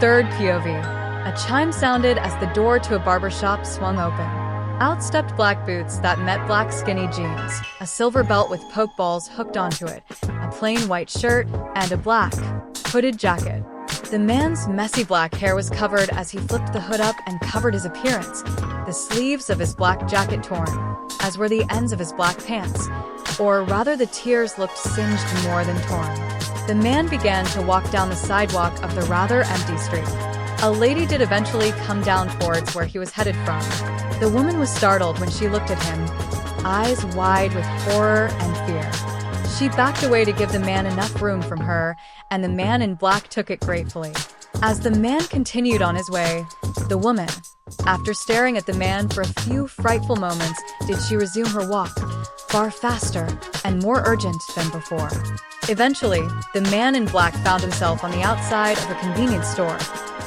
Third POV. A chime sounded as the door to a barbershop swung open. Out stepped black boots that met black skinny jeans, a silver belt with pokeballs hooked onto it, a plain white shirt, and a black, hooded jacket. The man's messy black hair was covered as he flipped the hood up and covered his appearance, the sleeves of his black jacket torn, as were the ends of his black pants, or rather the tears looked singed more than torn. The man began to walk down the sidewalk of the rather empty street. A lady did eventually come down towards where he was headed from. The woman was startled when she looked at him, eyes wide with horror and fear. She backed away to give the man enough room from her, and the man in black took it gratefully. As the man continued on his way, the woman, after staring at the man for a few frightful moments, did she resume her walk, far faster and more urgent than before. Eventually, the man in black found himself on the outside of a convenience store.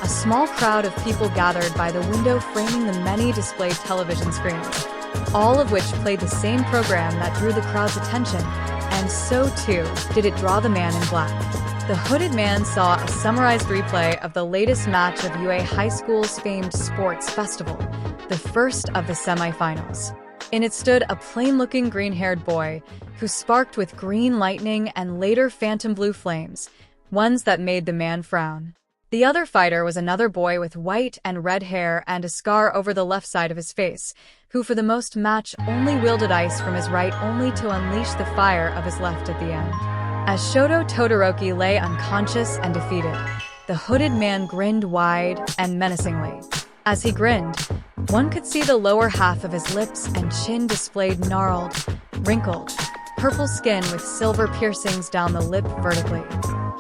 A small crowd of people gathered by the window framing the many displayed television screens, all of which played the same program that drew the crowd's attention, and so too did it draw the man in black. The hooded man saw a summarized replay of the latest match of UA High School's famed sports festival, the first of the semifinals. In it stood a plain-looking green-haired boy who sparked with green lightning and later phantom blue flames, ones that made the man frown. The other fighter was another boy with white and red hair and a scar over the left side of his face, who for the most match only wielded ice from his right only to unleash the fire of his left at the end. As Shoto Todoroki lay unconscious and defeated, the hooded man grinned wide and menacingly. As he grinned, one could see the lower half of his lips and chin displayed gnarled, wrinkled, purple skin with silver piercings down the lip vertically.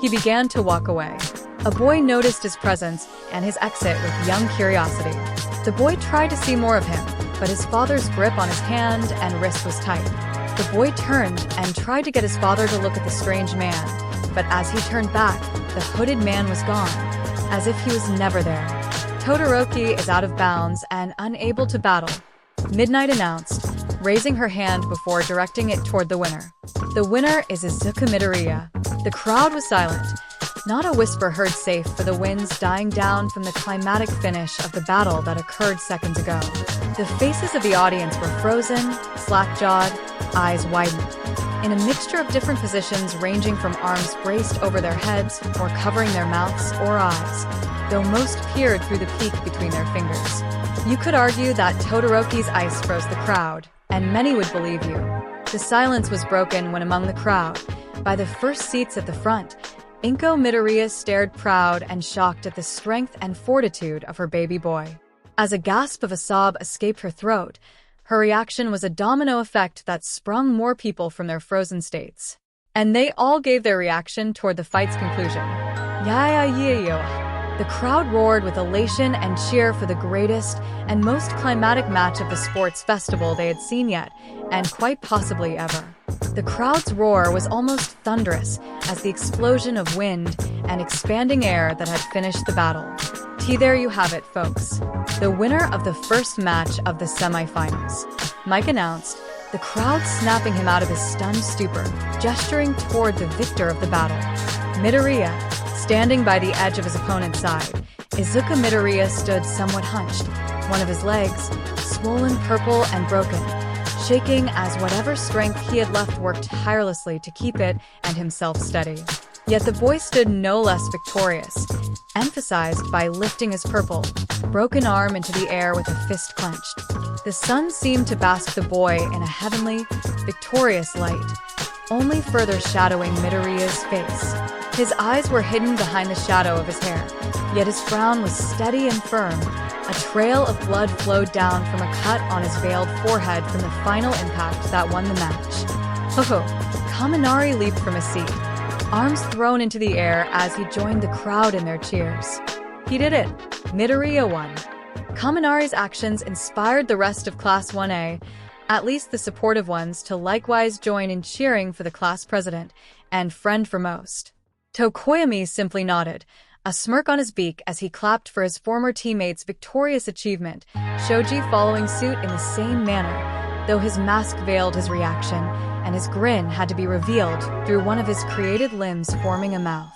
He began to walk away. A boy noticed his presence and his exit with young curiosity. The boy tried to see more of him, but his father's grip on his hand and wrist was tight. The boy turned and tried to get his father to look at the strange man, but as he turned back, the hooded man was gone, as if he was never there. Todoroki is out of bounds and unable to battle, Midnight announced, raising her hand before directing it toward the winner. The winner is Izuku Midoriya. The crowd was silent. Not a whisper heard save for the winds dying down from the climatic finish of the battle that occurred seconds ago. The faces of the audience were frozen, slack-jawed, eyes widened, in a mixture of different positions ranging from arms braced over their heads or covering their mouths or eyes, though most peered through the peak between their fingers. You could argue that Todoroki's ice froze the crowd, and many would believe you. The silence was broken when among the crowd, by the first seats at the front, Izuku Midoriya stared proud and shocked at the strength and fortitude of her baby boy. As a gasp of a sob escaped her throat, her reaction was a domino effect that sprung more people from their frozen states. And they all gave their reaction toward the fight's conclusion. The crowd roared with elation and cheer for the greatest and most climatic match of the sports festival they had seen yet, and quite possibly ever. The crowd's roar was almost thunderous as the explosion of wind and expanding air that had finished the battle. There you have it, folks. The winner of the first match of the semifinals. Mike announced, the crowd snapping him out of his stunned stupor, gesturing toward the victor of the battle. Midoriya, standing by the edge of his opponent's side. Izuku Midoriya stood somewhat hunched, one of his legs, swollen purple and broken, shaking as whatever strength he had left worked tirelessly to keep it and himself steady. Yet the boy stood no less victorious, emphasized by lifting his purple, broken arm into the air with a fist clenched. The sun seemed to bask the boy in a heavenly, victorious light, only further shadowing Midoriya's face. His eyes were hidden behind the shadow of his hair, yet his frown was steady and firm. A trail of blood flowed down from a cut on his veiled forehead from the final impact that won the match. Ho-ho! Kaminari leaped from his seat, arms thrown into the air as he joined the crowd in their cheers. He did it! Midoriya won. Kaminari's actions inspired the rest of Class 1A, at least the supportive ones, to likewise join in cheering for the class president and friend for most. Tokoyami simply nodded, a smirk on his beak as he clapped for his former teammate's victorious achievement, Shoji following suit in the same manner, though his mask veiled his reaction, and his grin had to be revealed through one of his created limbs forming a mouth.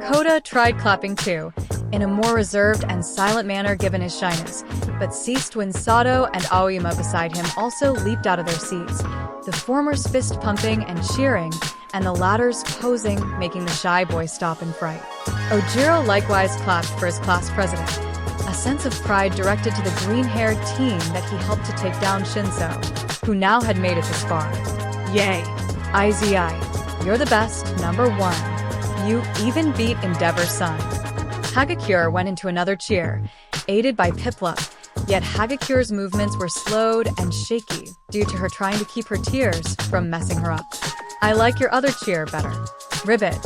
Koda tried clapping too, in a more reserved and silent manner given his shyness, but ceased when Sato and Aoyama beside him also leaped out of their seats, the former's fist pumping and cheering, and the latter's posing, making the shy boy stop in fright. Ojiro likewise clapped for his class president, a sense of pride directed to the green-haired teen that he helped to take down Shinso, who now had made it this far. Yay! IZI, you're the best, number one. You even beat Endeavor's son. Hagakure went into another cheer, aided by Piplup, yet Hagakure's movements were slowed and shaky due to her trying to keep her tears from messing her up. I like your other cheer better. Ribbit.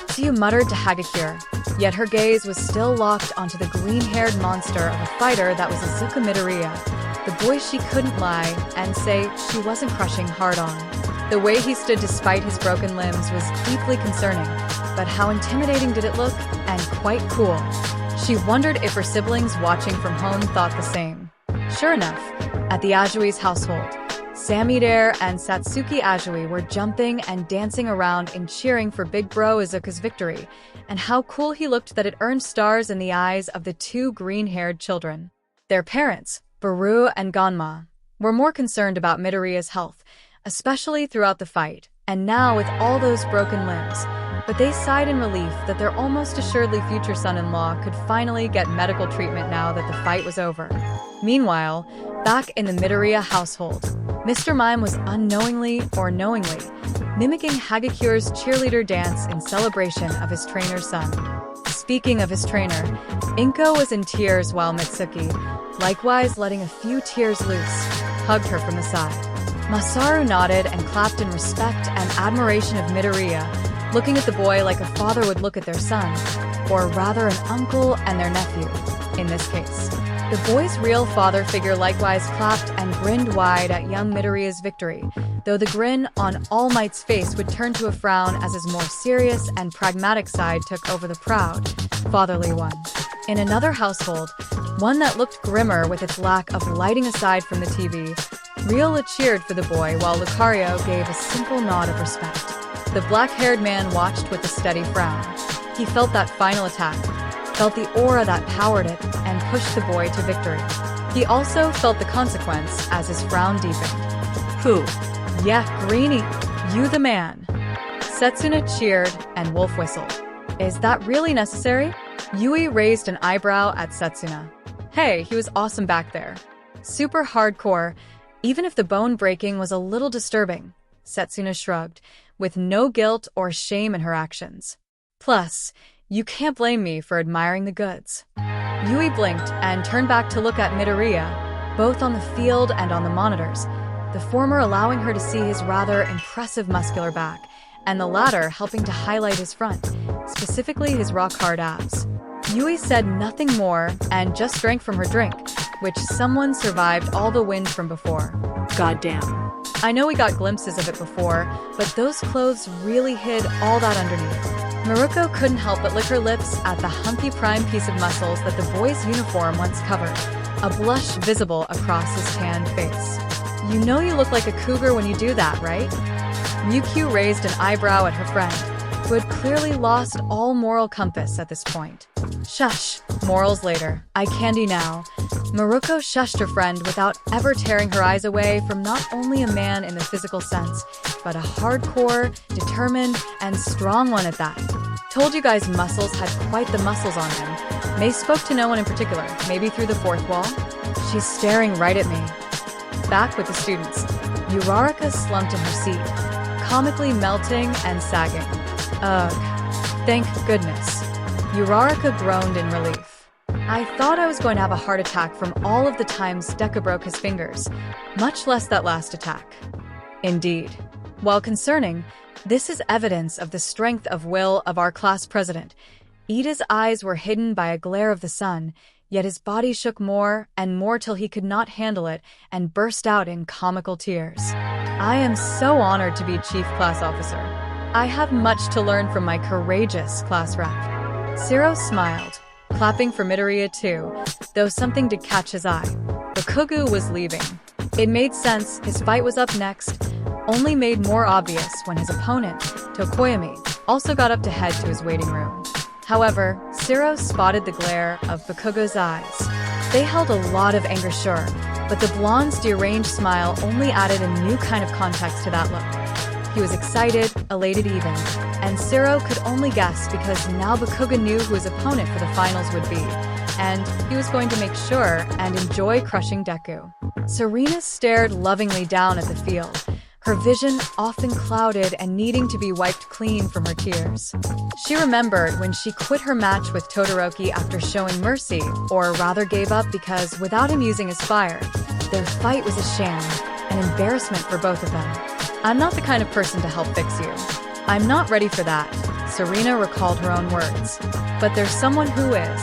Tsuyu muttered to Hagakure, yet her gaze was still locked onto the green-haired monster of a fighter that was Izuku Midoriya, the boy she couldn't lie and say she wasn't crushing hard on. The way he stood despite his broken limbs was deeply concerning, but how intimidating did it look, and quite cool. She wondered if her siblings watching from home thought the same. Sure enough, at the Ajui's household, Samidare and Satsuki Ajui were jumping and dancing around and cheering for Big Bro Izuku's victory, and how cool he looked that it earned stars in the eyes of the two green-haired children. Their parents, Baru and Ganma, were more concerned about Midoriya's health, especially throughout the fight, and now with all those broken limbs, but they sighed in relief that their almost assuredly future son-in-law could finally get medical treatment now that the fight was over. Meanwhile, back in the Midoriya household, Mr. Mime was unknowingly or knowingly mimicking Hagakure's cheerleader dance in celebration of his trainer's son. Speaking of his trainer, Inko was in tears while Mitsuki, likewise letting a few tears loose, hugged her from the side. Masaru nodded and clapped in respect and admiration of Midoriya, looking at the boy like a father would look at their son, or rather an uncle and their nephew, in this case. The boy's real father figure likewise clapped and grinned wide at young Midoriya's victory, though the grin on All Might's face would turn to a frown as his more serious and pragmatic side took over the proud, fatherly one. In another household, one that looked grimmer with its lack of lighting aside from the TV, Riola cheered for the boy while Lucario gave a simple nod of respect. The black-haired man watched with a steady frown. He felt that final attack, felt the aura that powered it, and pushed the boy to victory. He also felt the consequence as his frown deepened. Who? Yeah, Greenie, you the man. Setsuna cheered and Wolf whistled. Is that really necessary? Yui raised an eyebrow at Setsuna. Hey, he was awesome back there. Super hardcore, even if the bone breaking was a little disturbing, Setsuna shrugged, with no guilt or shame in her actions. Plus, you can't blame me for admiring the goods. Yui blinked and turned back to look at Midoriya, both on the field and on the monitors, the former allowing her to see his rather impressive muscular back, and the latter helping to highlight his front, specifically his rock-hard abs. Yui said nothing more and just drank from her drink, which someone survived all the wind from before. Goddamn. I know we got glimpses of it before, but those clothes really hid all that underneath. Maruko couldn't help but lick her lips at the hunky prime piece of muscles that the boy's uniform once covered, a blush visible across his tanned face. You know you look like a cougar when you do that, right? Ryukyu raised an eyebrow at her friend, who had clearly lost all moral compass at this point. Shush, morals later, eye candy now. Maruko shushed her friend without ever tearing her eyes away from not only a man in the physical sense, but a hardcore, determined, and strong one at that. Told you guys muscles had quite the muscles on him. May spoke to no one in particular, maybe through the fourth wall. She's staring right at me. Back with the students, Uraraka slumped in her seat, comically melting and sagging. Ugh, thank goodness. Uraraka groaned in relief. I thought I was going to have a heart attack from all of the times Deka broke his fingers, much less that last attack. Indeed. While concerning, this is evidence of the strength of will of our class president. Ida's eyes were hidden by a glare of the sun, yet his body shook more and more till he could not handle it and burst out in comical tears. I am so honored to be Chief Class Officer. I have much to learn from my courageous class rep. Zero smiled, clapping for Midoriya too, though something did catch his eye. Bakugu was leaving. It made sense, his fight was up next, only made more obvious when his opponent, Tokoyami, also got up to head to his waiting room. However, Zero spotted the glare of Bakugo's eyes. They held a lot of anger, sure, but the blonde's deranged smile only added a new kind of context to that look. He was excited, elated even, and Zero could only guess because now Bakugo knew who his opponent for the finals would be, and he was going to make sure and enjoy crushing Deku. Serena stared lovingly down at the field, her vision often clouded and needing to be wiped clean from her tears. She remembered when she quit her match with Todoroki after showing mercy, or rather gave up because without him using his fire, their fight was a sham, an embarrassment for both of them. "I'm not the kind of person to help fix you. I'm not ready for that," Serena recalled her own words. "But there's someone who is.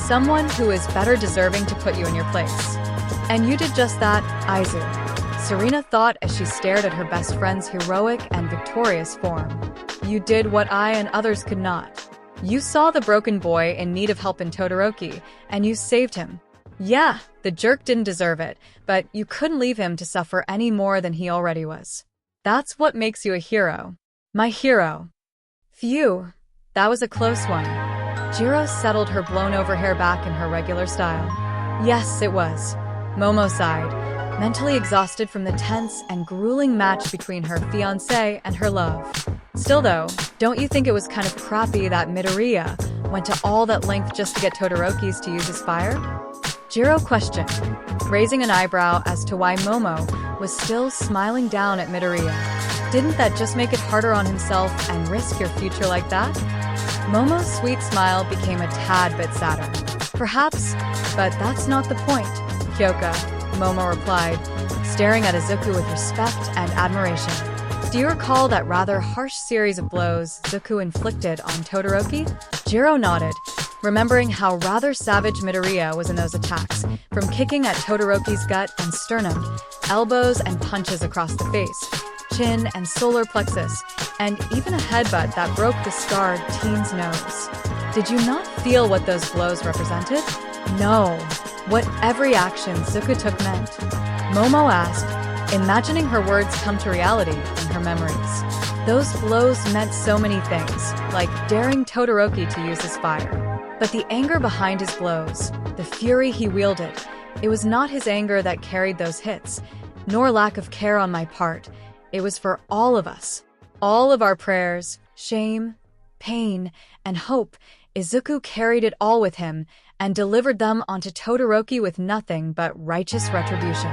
Someone who is better deserving to put you in your place. And you did just that, Izu," Serena thought as she stared at her best friend's heroic and victorious form. "You did what I and others could not. You saw the broken boy in need of help in Todoroki, and you saved him. Yeah, the jerk didn't deserve it, but you couldn't leave him to suffer any more than he already was. That's what makes you a hero. My hero." Phew, that was a close one. Jiro settled her blown-over hair back in her regular style. "Yes, it was." Momo sighed, mentally exhausted from the tense and grueling match between her fiancé and her love. Still though, don't you think it was kind of crappy that Midoriya went to all that length just to get Todoroki's to use his fire? Jiro questioned, raising an eyebrow as to why Momo was still smiling down at Midoriya. Didn't that just make it harder on himself and risk your future like that? Momo's sweet smile became a tad bit sadder. "Perhaps, but that's not the point, Kyoka," Momo replied, staring at Izuku with respect and admiration. "Do you recall that rather harsh series of blows Izuku inflicted on Todoroki?" Jiro nodded, remembering how rather savage Midoriya was in those attacks, from kicking at Todoroki's gut and sternum, elbows and punches across the face, chin and solar plexus, and even a headbutt that broke the scarred teen's nose. Did you not feel what those blows represented? No, what every action Zuko took meant. Momo asked, imagining her words come to reality in her memories. Those blows meant so many things, like daring Todoroki to use his fire. But the anger behind his blows, the fury he wielded, it was not his anger that carried those hits, nor lack of care on my part. It was for all of us. All of our prayers, shame, pain, and hope. Izuku carried it all with him and delivered them onto Todoroki with nothing but righteous retribution.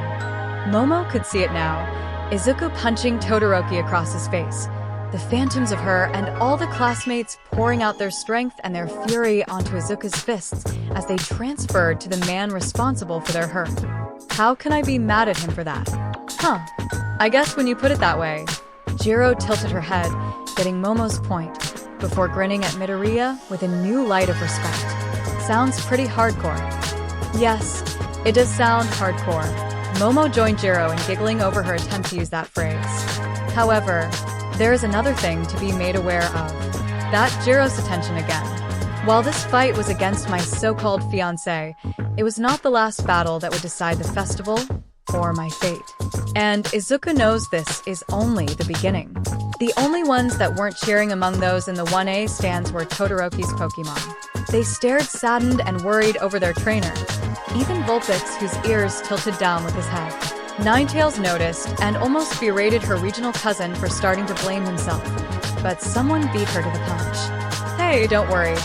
Momo could see it now, Izuku punching Todoroki across his face, the phantoms of her and all the classmates pouring out their strength and their fury onto Izuku's fists as they transferred to the man responsible for their hurt. How can I be mad at him for that? Huh, I guess when you put it that way. Jiro tilted her head, getting Momo's point, before grinning at Midoriya with a new light of respect. Sounds pretty hardcore. Yes, it does sound hardcore. Momo joined Jiro in giggling over her attempt to use that phrase. However, there is another thing to be made aware of. That Jiro's attention again. While this fight was against my so-called fiancé, it was not the last battle that would decide the festival or my fate. And Izuku knows this is only the beginning. The only ones that weren't cheering among those in the 1A stands were Todoroki's Pokemon. They stared saddened and worried over their trainer, even Vulpix, whose ears tilted down with his head. Ninetales noticed and almost berated her regional cousin for starting to blame himself, but someone beat her to the punch. Hey, don't worry.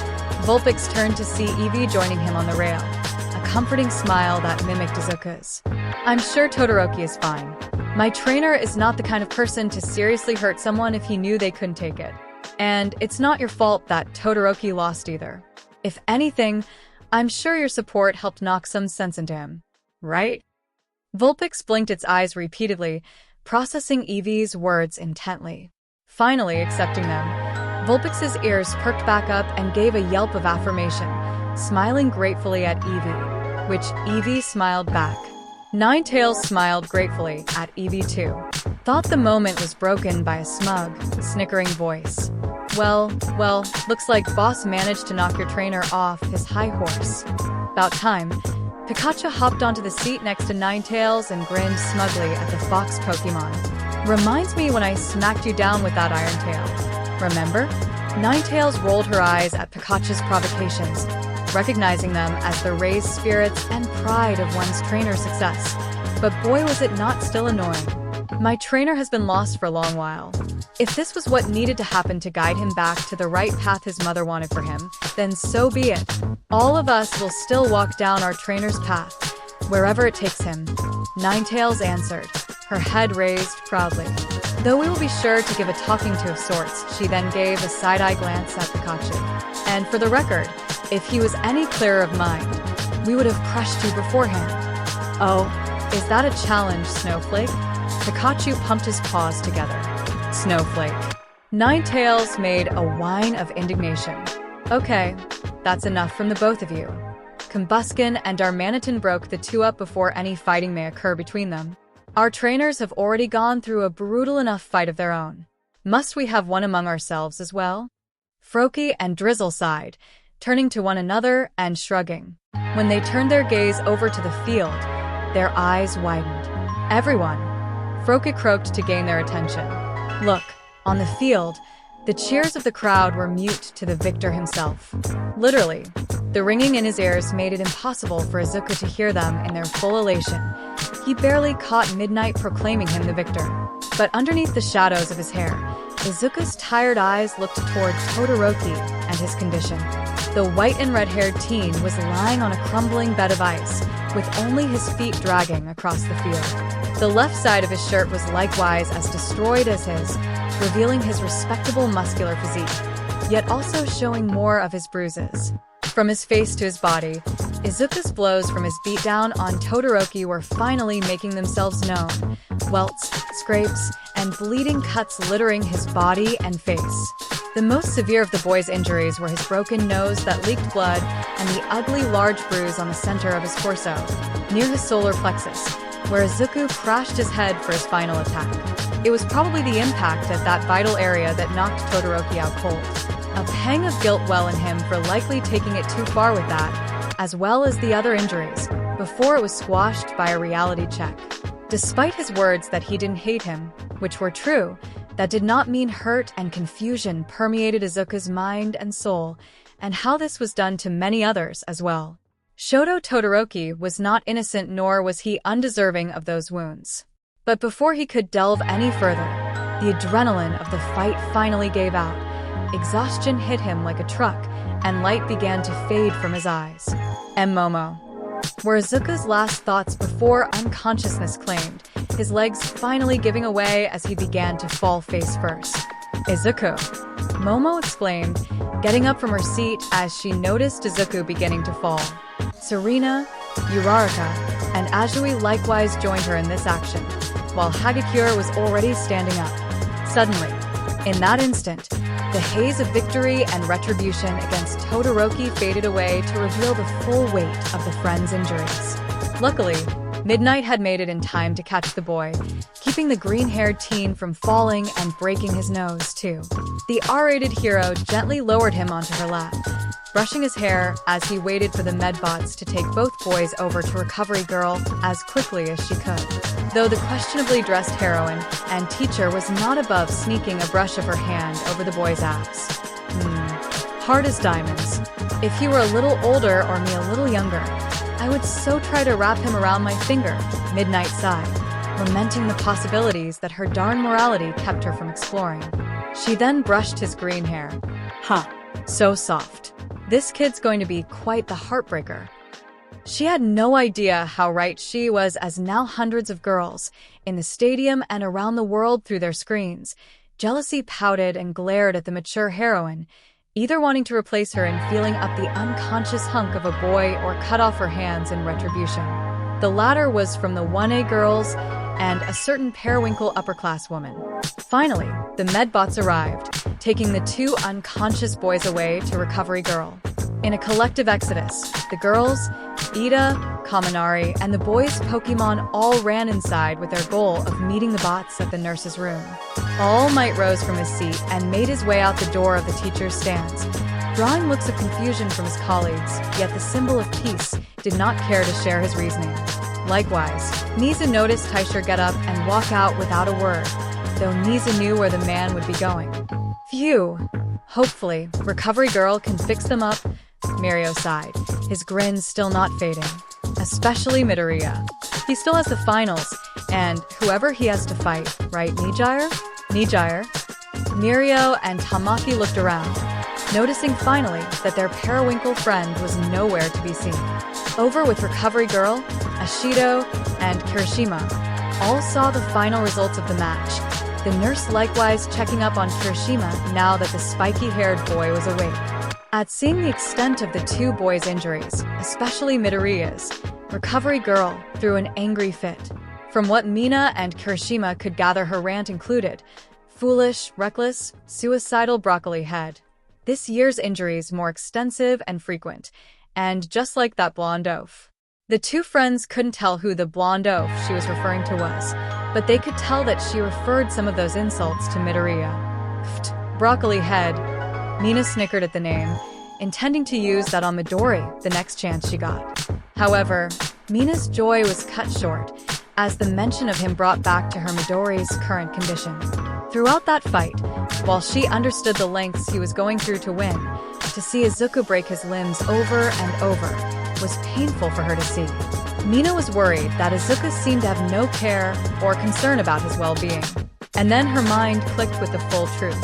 Vulpix turned to see Eevee joining him on the rail, a comforting smile that mimicked Izuku's. I'm sure Todoroki is fine. My trainer is not the kind of person to seriously hurt someone if he knew they couldn't take it. And it's not your fault that Todoroki lost either. If anything, I'm sure your support helped knock some sense into him. Right? Vulpix blinked its eyes repeatedly, processing Eevee's words intently. Finally accepting them, Vulpix's ears perked back up and gave a yelp of affirmation, smiling gratefully at Eevee, which Eevee smiled back. Ninetales smiled gratefully at Eevee too. Thought the moment was broken by a smug, snickering voice. Well, looks like boss managed to knock your trainer off his high horse. About time. Pikachu hopped onto the seat next to Ninetales and grinned smugly at the fox Pokemon. Reminds me when I smacked you down with that Iron Tail. Remember? Ninetales rolled her eyes at Pikachu's provocations, recognizing them as the raised spirits and pride of one's trainer's success. But boy, was it not still annoying. My trainer has been lost for a long while. If this was what needed to happen to guide him back to the right path his mother wanted for him, then so be it. All of us will still walk down our trainer's path, wherever it takes him. Ninetales answered, her head raised proudly. Though we will be sure to give a talking to of sorts, she then gave a side-eye glance at Pikachu. And for the record, if he was any clearer of mind, we would have crushed you beforehand. Oh, is that a challenge, Snowflake? Pikachu pumped his paws together. Snowflake. Ninetales made a whine of indignation. Okay, that's enough from the both of you. Combuskin and Darmanitan broke the two up before any fighting may occur between them. Our trainers have already gone through a brutal enough fight of their own. Must we have one among ourselves as well? Froakie and Drizzle sighed, turning to one another and shrugging. When they turned their gaze over to the field, their eyes widened. Everyone, Froakie croaked to gain their attention. Look, on the field, the cheers of the crowd were mute to the victor himself. Literally, the ringing in his ears made it impossible for Izuku to hear them in their full elation. He barely caught Midnight proclaiming him the victor. But underneath the shadows of his hair, Izuku's tired eyes looked toward Todoroki and his condition. The white and red-haired teen was lying on a crumbling bed of ice, with only his feet dragging across the field. The left side of his shirt was likewise as destroyed as his, revealing his respectable muscular physique, yet also showing more of his bruises. From his face to his body, Izuku's blows from his beatdown on Todoroki were finally making themselves known. Welts, scrapes, and bleeding cuts littering his body and face. The most severe of the boy's injuries were his broken nose that leaked blood and the ugly large bruise on the center of his torso, near his solar plexus, where Izuku crashed his head for his final attack. It was probably the impact at that vital area that knocked Todoroki out cold. A pang of guilt well in him for likely taking it too far with that, as well as the other injuries, before it was squashed by a reality check. Despite his words that he didn't hate him, which were true, that did not mean hurt and confusion permeated Izuku's mind and soul, and how this was done to many others as well. Shoto Todoroki was not innocent, nor was he undeserving of those wounds. But before he could delve any further, the adrenaline of the fight finally gave out. Exhaustion hit him like a truck, and light began to fade from his eyes. Momo were Izuku's last thoughts before unconsciousness claimed, his legs finally giving away as he began to fall face first. Izuku, Momo exclaimed, getting up from her seat as she noticed Izuku beginning to fall. Serena, Uraraka, and Azui likewise joined her in this action, while Hagakure was already standing up. Suddenly, in that instant, the haze of victory and retribution against Todoroki faded away to reveal the full weight of the friend's injuries. Luckily, Midnight had made it in time to catch the boy, keeping the green-haired teen from falling and breaking his nose, too. The R-rated hero gently lowered him onto her lap, brushing his hair as he waited for the medbots to take both boys over to Recovery Girl as quickly as she could. Though the questionably dressed heroine and teacher was not above sneaking a brush of her hand over the boy's abs. Hard as diamonds. If he were a little older or me a little younger, I would so try to wrap him around my finger, Midnight sighed, lamenting the possibilities that her darn morality kept her from exploring. She then brushed his green hair. So soft. This kid's going to be quite the heartbreaker. She had no idea how right she was, as now hundreds of girls, in the stadium and around the world through their screens, jealousy pouted and glared at the mature heroine, either wanting to replace her in feeling up the unconscious hunk of a boy or cut off her hands in retribution. The latter was from the 1A girls and a certain periwinkle upper-class woman. Finally, the medbots arrived, taking the two unconscious boys away to Recovery Girl. In a collective exodus, the girls, Ida, Kaminari, and the boys' Pokemon all ran inside with their goal of meeting the bots at the nurse's room. All Might rose from his seat and made his way out the door of the teacher's stands, drawing looks of confusion from his colleagues, yet the symbol of peace did not care to share his reasoning. Likewise, Niza noticed Taisher get up and walk out without a word, though Niza knew where the man would be going. Phew! Hopefully, Recovery Girl can fix them up. Mirio sighed, his grin still not fading. Especially Midoriya. He still has the finals, and whoever he has to fight, right, Nijire? Nijire? Mirio and Tamaki looked around, noticing finally that their periwinkle friend was nowhere to be seen. Over with Recovery Girl, Ashido, and Kirishima all saw the final results of the match, the nurse likewise checking up on Kirishima now that the spiky-haired boy was awake. At seeing the extent of the two boys' injuries, especially Midoriya's, Recovery Girl threw an angry fit. From what Mina and Kirishima could gather, her rant included foolish, reckless, suicidal broccoli head. This year's injuries more extensive and frequent, and just like that blonde oaf. The two friends couldn't tell who the blonde oaf she was referring to was, but they could tell that she referred some of those insults to Midoriya. Pfft, broccoli head. Mina snickered at the name, intending to use that on Midori the next chance she got. However, Mina's joy was cut short, as the mention of him brought back to her Midori's current condition. Throughout that fight, while she understood the lengths he was going through to win, to see Izuku break his limbs over and over was painful for her to see. Mina was worried that Izuku seemed to have no care or concern about his well-being. And then her mind clicked with the full truth.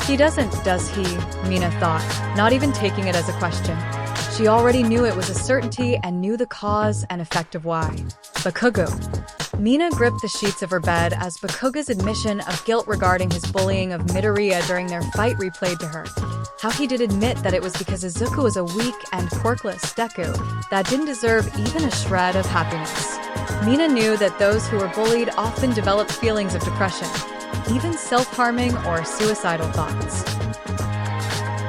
He doesn't, does he? Mina thought, not even taking it as a question. She already knew it was a certainty and knew the cause and effect of why. Bakugo. Mina gripped the sheets of her bed as Bakugo's admission of guilt regarding his bullying of Midoriya during their fight replayed to her. How he did admit that it was because Izuku was a weak and quirkless Deku that didn't deserve even a shred of happiness. Mina knew that those who were bullied often developed feelings of depression, even self-harming or suicidal thoughts.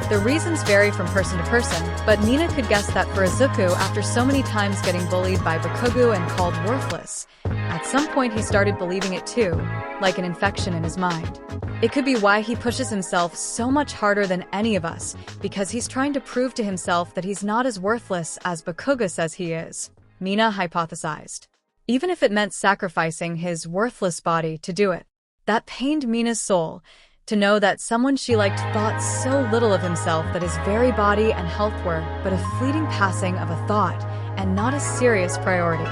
The reasons vary from person to person, but Mina could guess that for Izuku, after so many times getting bullied by Bakugo and called worthless, at some point he started believing it too, like an infection in his mind. It could be why he pushes himself so much harder than any of us, because he's trying to prove to himself that he's not as worthless as Bakugo says he is, Mina hypothesized. Even if it meant sacrificing his worthless body to do it. That pained Mina's soul, to know that someone she liked thought so little of himself that his very body and health were but a fleeting passing of a thought and not a serious priority.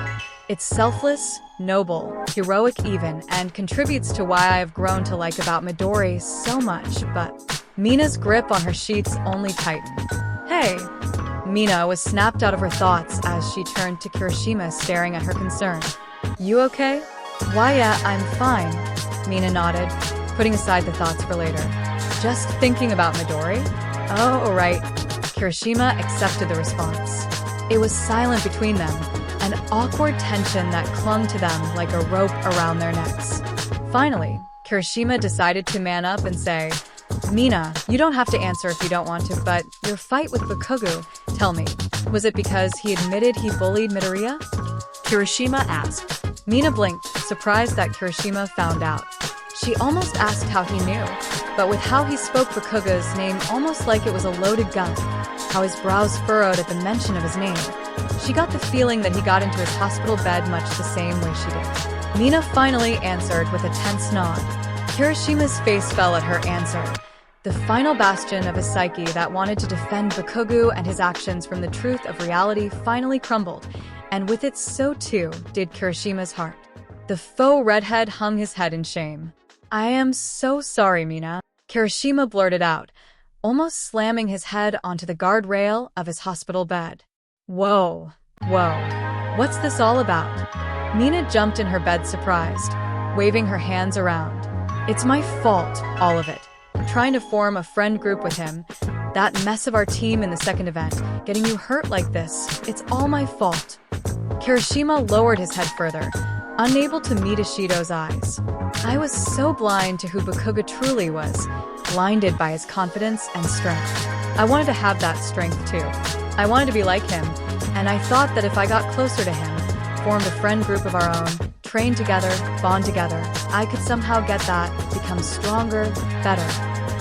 It's selfless, noble, heroic even, and contributes to why I have grown to like about Midori so much, but Mina's grip on her sheets only tightened. Hey! Mina was snapped out of her thoughts as she turned to Kirishima, staring at her concern. You okay? Why, yeah, I'm fine. Mina nodded, putting aside the thoughts for later. Just thinking about Midori? Oh, right. Kirishima accepted the response. It was silent between them, an awkward tension that clung to them like a rope around their necks. Finally, Kirishima decided to man up and say, Mina, you don't have to answer if you don't want to, but your fight with Bakugo, tell me, was it because he admitted he bullied Midoriya? Kirishima asked. Mina blinked, surprised that Kirishima found out. She almost asked how he knew, but with how he spoke Bakugo's name almost like it was a loaded gun, how his brows furrowed at the mention of his name, she got the feeling that he got into his hospital bed much the same way she did. Mina finally answered with a tense nod. Kirishima's face fell at her answer. The final bastion of his psyche that wanted to defend Bakugo and his actions from the truth of reality finally crumbled, and with it so too did Kirishima's heart. The faux redhead hung his head in shame. I am so sorry, Mina, Kirishima blurted out, almost slamming his head onto the guardrail of his hospital bed. Whoa, what's this all about? Mina jumped in her bed surprised, waving her hands around. It's my fault, all of it. I'm trying to form a friend group with him. That mess of our team in the second event, getting you hurt like this, it's all my fault. Kirishima lowered his head further, unable to meet Ishido's eyes. I was so blind to who Bakugo truly was, blinded by his confidence and strength. I wanted to have that strength too. I wanted to be like him, and I thought that if I got closer to him, formed a friend group of our own, trained together, bond together, I could somehow get that, become stronger, better,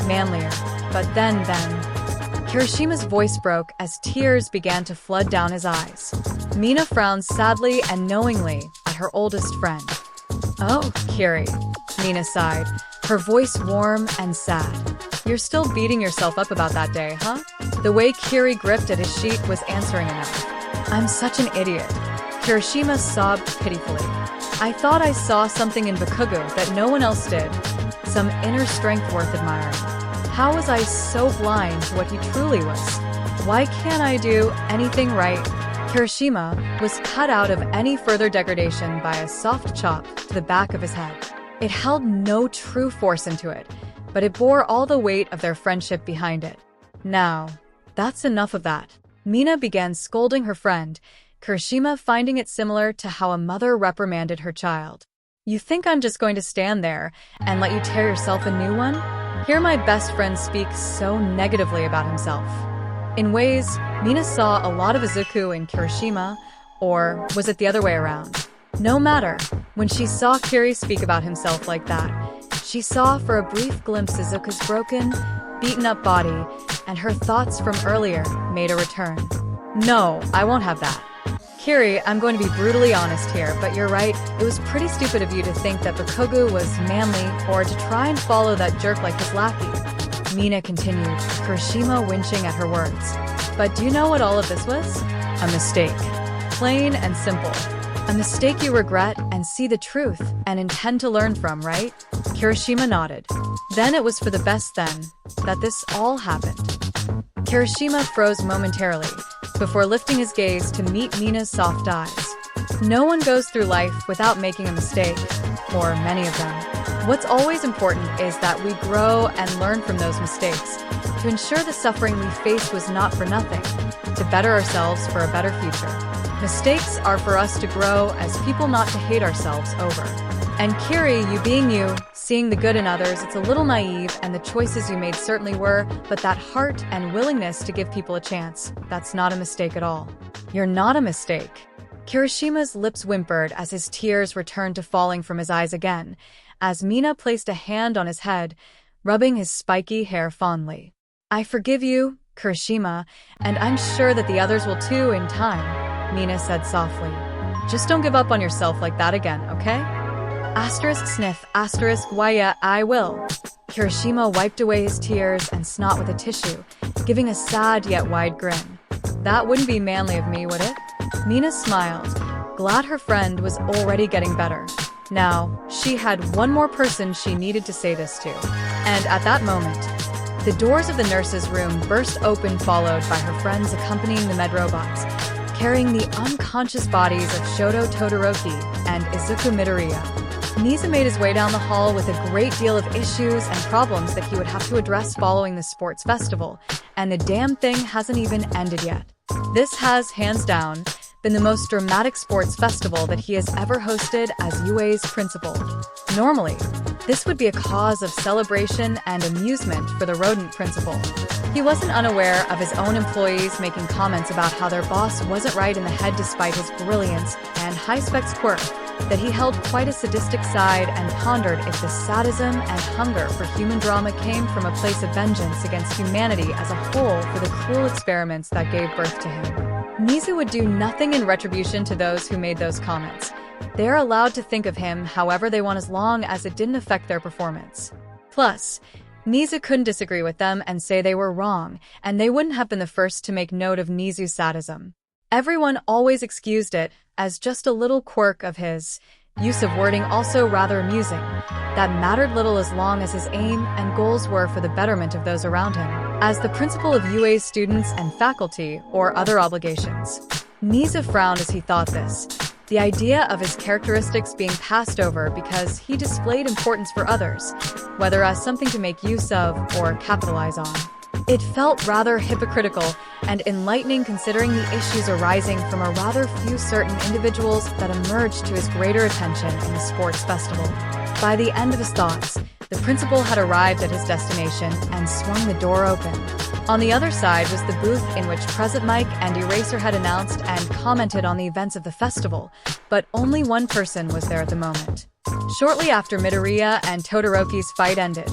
manlier. But then, Kirishima's voice broke as tears began to flood down his eyes. Mina frowned sadly and knowingly at her oldest friend. Oh, Kiri, Mina sighed, her voice warm and sad. You're still beating yourself up about that day, huh? The way Kiri gripped at his sheet was answering enough. I'm such an idiot. Kirishima sobbed pitifully. I thought I saw something in Bakugo that no one else did. Some inner strength worth admiring. How was I so blind to what he truly was? Why can't I do anything right? Kirishima was cut out of any further degradation by a soft chop to the back of his head. It held no true force into it, but it bore all the weight of their friendship behind it. Now, that's enough of that. Mina began scolding her friend, Kirishima finding it similar to how a mother reprimanded her child. You think I'm just going to stand there and let you tear yourself a new one? Hear my best friend speak so negatively about himself. In ways, Mina saw a lot of Izuku in Kirishima, or was it the other way around? No matter, when she saw Kiri speak about himself like that, she saw for a brief glimpse Izuku's broken, beaten-up body, and her thoughts from earlier made a return. No, I won't have that. Kiri, I'm going to be brutally honest here, but you're right, it was pretty stupid of you to think that Bakugo was manly or to try and follow that jerk like his lackey. Mina continued, Kirishima winching at her words. But do you know what all of this was? A mistake. Plain and simple. A mistake you regret and see the truth and intend to learn from, right? Kirishima nodded. Then it was for the best then that this all happened. Kirishima froze momentarily before lifting his gaze to meet Mina's soft eyes. No one goes through life without making a mistake, or many of them. What's always important is that we grow and learn from those mistakes to ensure the suffering we faced was not for nothing, to better ourselves for a better future. Mistakes are for us to grow as people, not to hate ourselves over. And Kiri, you being you, seeing the good in others, it's a little naive, and the choices you made certainly were, but that heart and willingness to give people a chance, that's not a mistake at all. You're not a mistake. Kirishima's lips whimpered as his tears returned to falling from his eyes again, as Mina placed a hand on his head, rubbing his spiky hair fondly. I forgive you, Kirishima, and I'm sure that the others will too in time, Mina said softly. Just don't give up on yourself like that again, okay? Asterisk sniff, asterisk why yeah, I will. Kirishima wiped away his tears and snot with a tissue, giving a sad yet wide grin. That wouldn't be manly of me, would it? Mina smiled, glad her friend was already getting better. Now, she had one more person she needed to say this to. And at that moment, the doors of the nurse's room burst open, followed by her friends accompanying the med robots, carrying the unconscious bodies of Shoto Todoroki and Izuku Midoriya. Niza made his way down the hall with a great deal of issues and problems that he would have to address following the sports festival, and the damn thing hasn't even ended yet. This has, hands down, been the most dramatic sports festival that he has ever hosted as UA's principal. Normally, this would be a cause of celebration and amusement for the rodent principal. He wasn't unaware of his own employees making comments about how their boss wasn't right in the head despite his brilliance and high-specs quirk, that he held quite a sadistic side and pondered if the sadism and hunger for human drama came from a place of vengeance against humanity as a whole for the cruel experiments that gave birth to him. Nizu would do nothing in retribution to those who made those comments. They are allowed to think of him however they want as long as it didn't affect their performance. Plus, Nizu couldn't disagree with them and say they were wrong, and they wouldn't have been the first to make note of Nizu's sadism. Everyone always excused it as just a little quirk of his, use of wording also rather amusing, that mattered little as long as his aim and goals were for the betterment of those around him, as the principal of UA's students and faculty or other obligations. Nizu frowned as he thought this, the idea of his characteristics being passed over because he displayed importance for others, whether as something to make use of or capitalize on. It felt rather hypocritical and enlightening considering the issues arising from a rather few certain individuals that emerged to his greater attention in the sports festival. By the end of his thoughts, the principal had arrived at his destination and swung the door open. On the other side was the booth in which Present Mike and Eraser had announced and commented on the events of the festival, but only one person was there at the moment. Shortly after Midoriya and Todoroki's fight ended,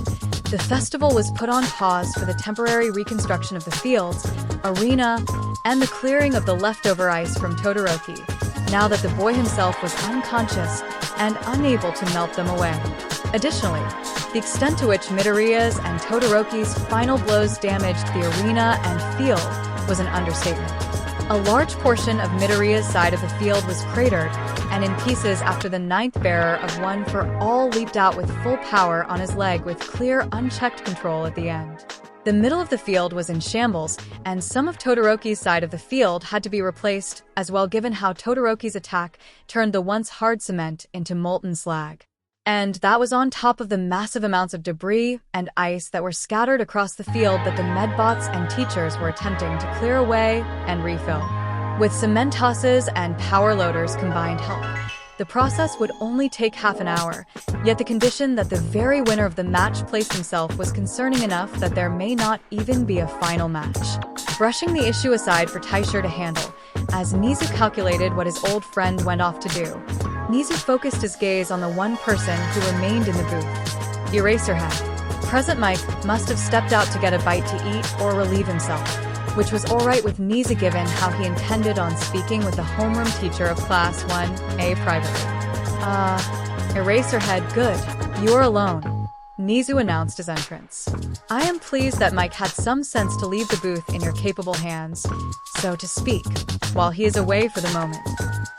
the festival was put on pause for the temporary reconstruction of the fields, arena, and the clearing of the leftover ice from Todoroki, now that the boy himself was unconscious and unable to melt them away. Additionally, The extent to which Midoriya's and Todoroki's final blows damaged the arena and field was an understatement. A large portion of Midoriya's side of the field was cratered and in pieces after the ninth bearer of One for All leaped out with full power on his leg with clear, unchecked control at the end. The middle of the field was in shambles, and some of Todoroki's side of the field had to be replaced as well, given how Todoroki's attack turned the once hard cement into molten slag. And that was on top of the massive amounts of debris and ice that were scattered across the field that the medbots and teachers were attempting to clear away and refill. With cement tosses and power loaders combined help, the process would only take half an hour, yet the condition that the very winner of the match placed himself was concerning enough that there may not even be a final match. Brushing the issue aside for Taisher to handle, as Nizu calculated what his old friend went off to do, Nizu focused his gaze on the one person who remained in the booth, Eraserhead. Present Mike must have stepped out to get a bite to eat or relieve himself, which was alright with Nizu given how he intended on speaking with the homeroom teacher of Class 1A privately. Eraserhead, good. You are alone. Nizu announced his entrance. I am pleased that Mike had some sense to leave the booth in your capable hands, so to speak, while he is away for the moment.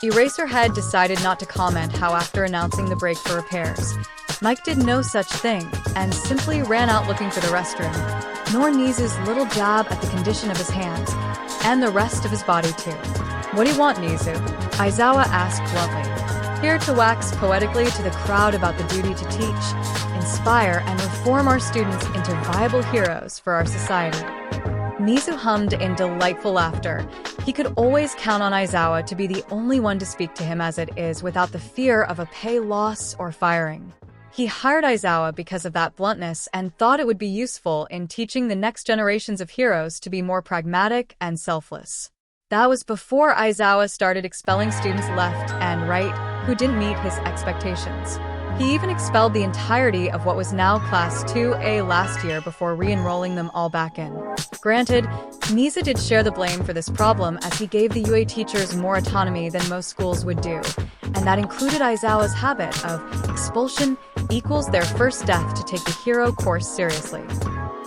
Eraserhead decided not to comment how after announcing the break for repairs, Mike did no such thing and simply ran out looking for the restroom, nor Nizu's little jab at the condition of his hands, and the rest of his body too. What do you want, Nizu? Aizawa asked bluntly. Here to wax poetically to the crowd about the duty to teach, inspire, and reform our students into viable heroes for our society. Nizu hummed in delightful laughter. He could always count on Aizawa to be the only one to speak to him as it is without the fear of a pay loss or firing. He hired Aizawa because of that bluntness and thought it would be useful in teaching the next generations of heroes to be more pragmatic and selfless. That was before Aizawa started expelling students left and right who didn't meet his expectations. He even expelled the entirety of what was now Class 2A last year before re-enrolling them all back in. Granted, Nizu did share the blame for this problem as he gave the UA teachers more autonomy than most schools would do, and that included Aizawa's habit of expulsion equals their first death to take the hero course seriously.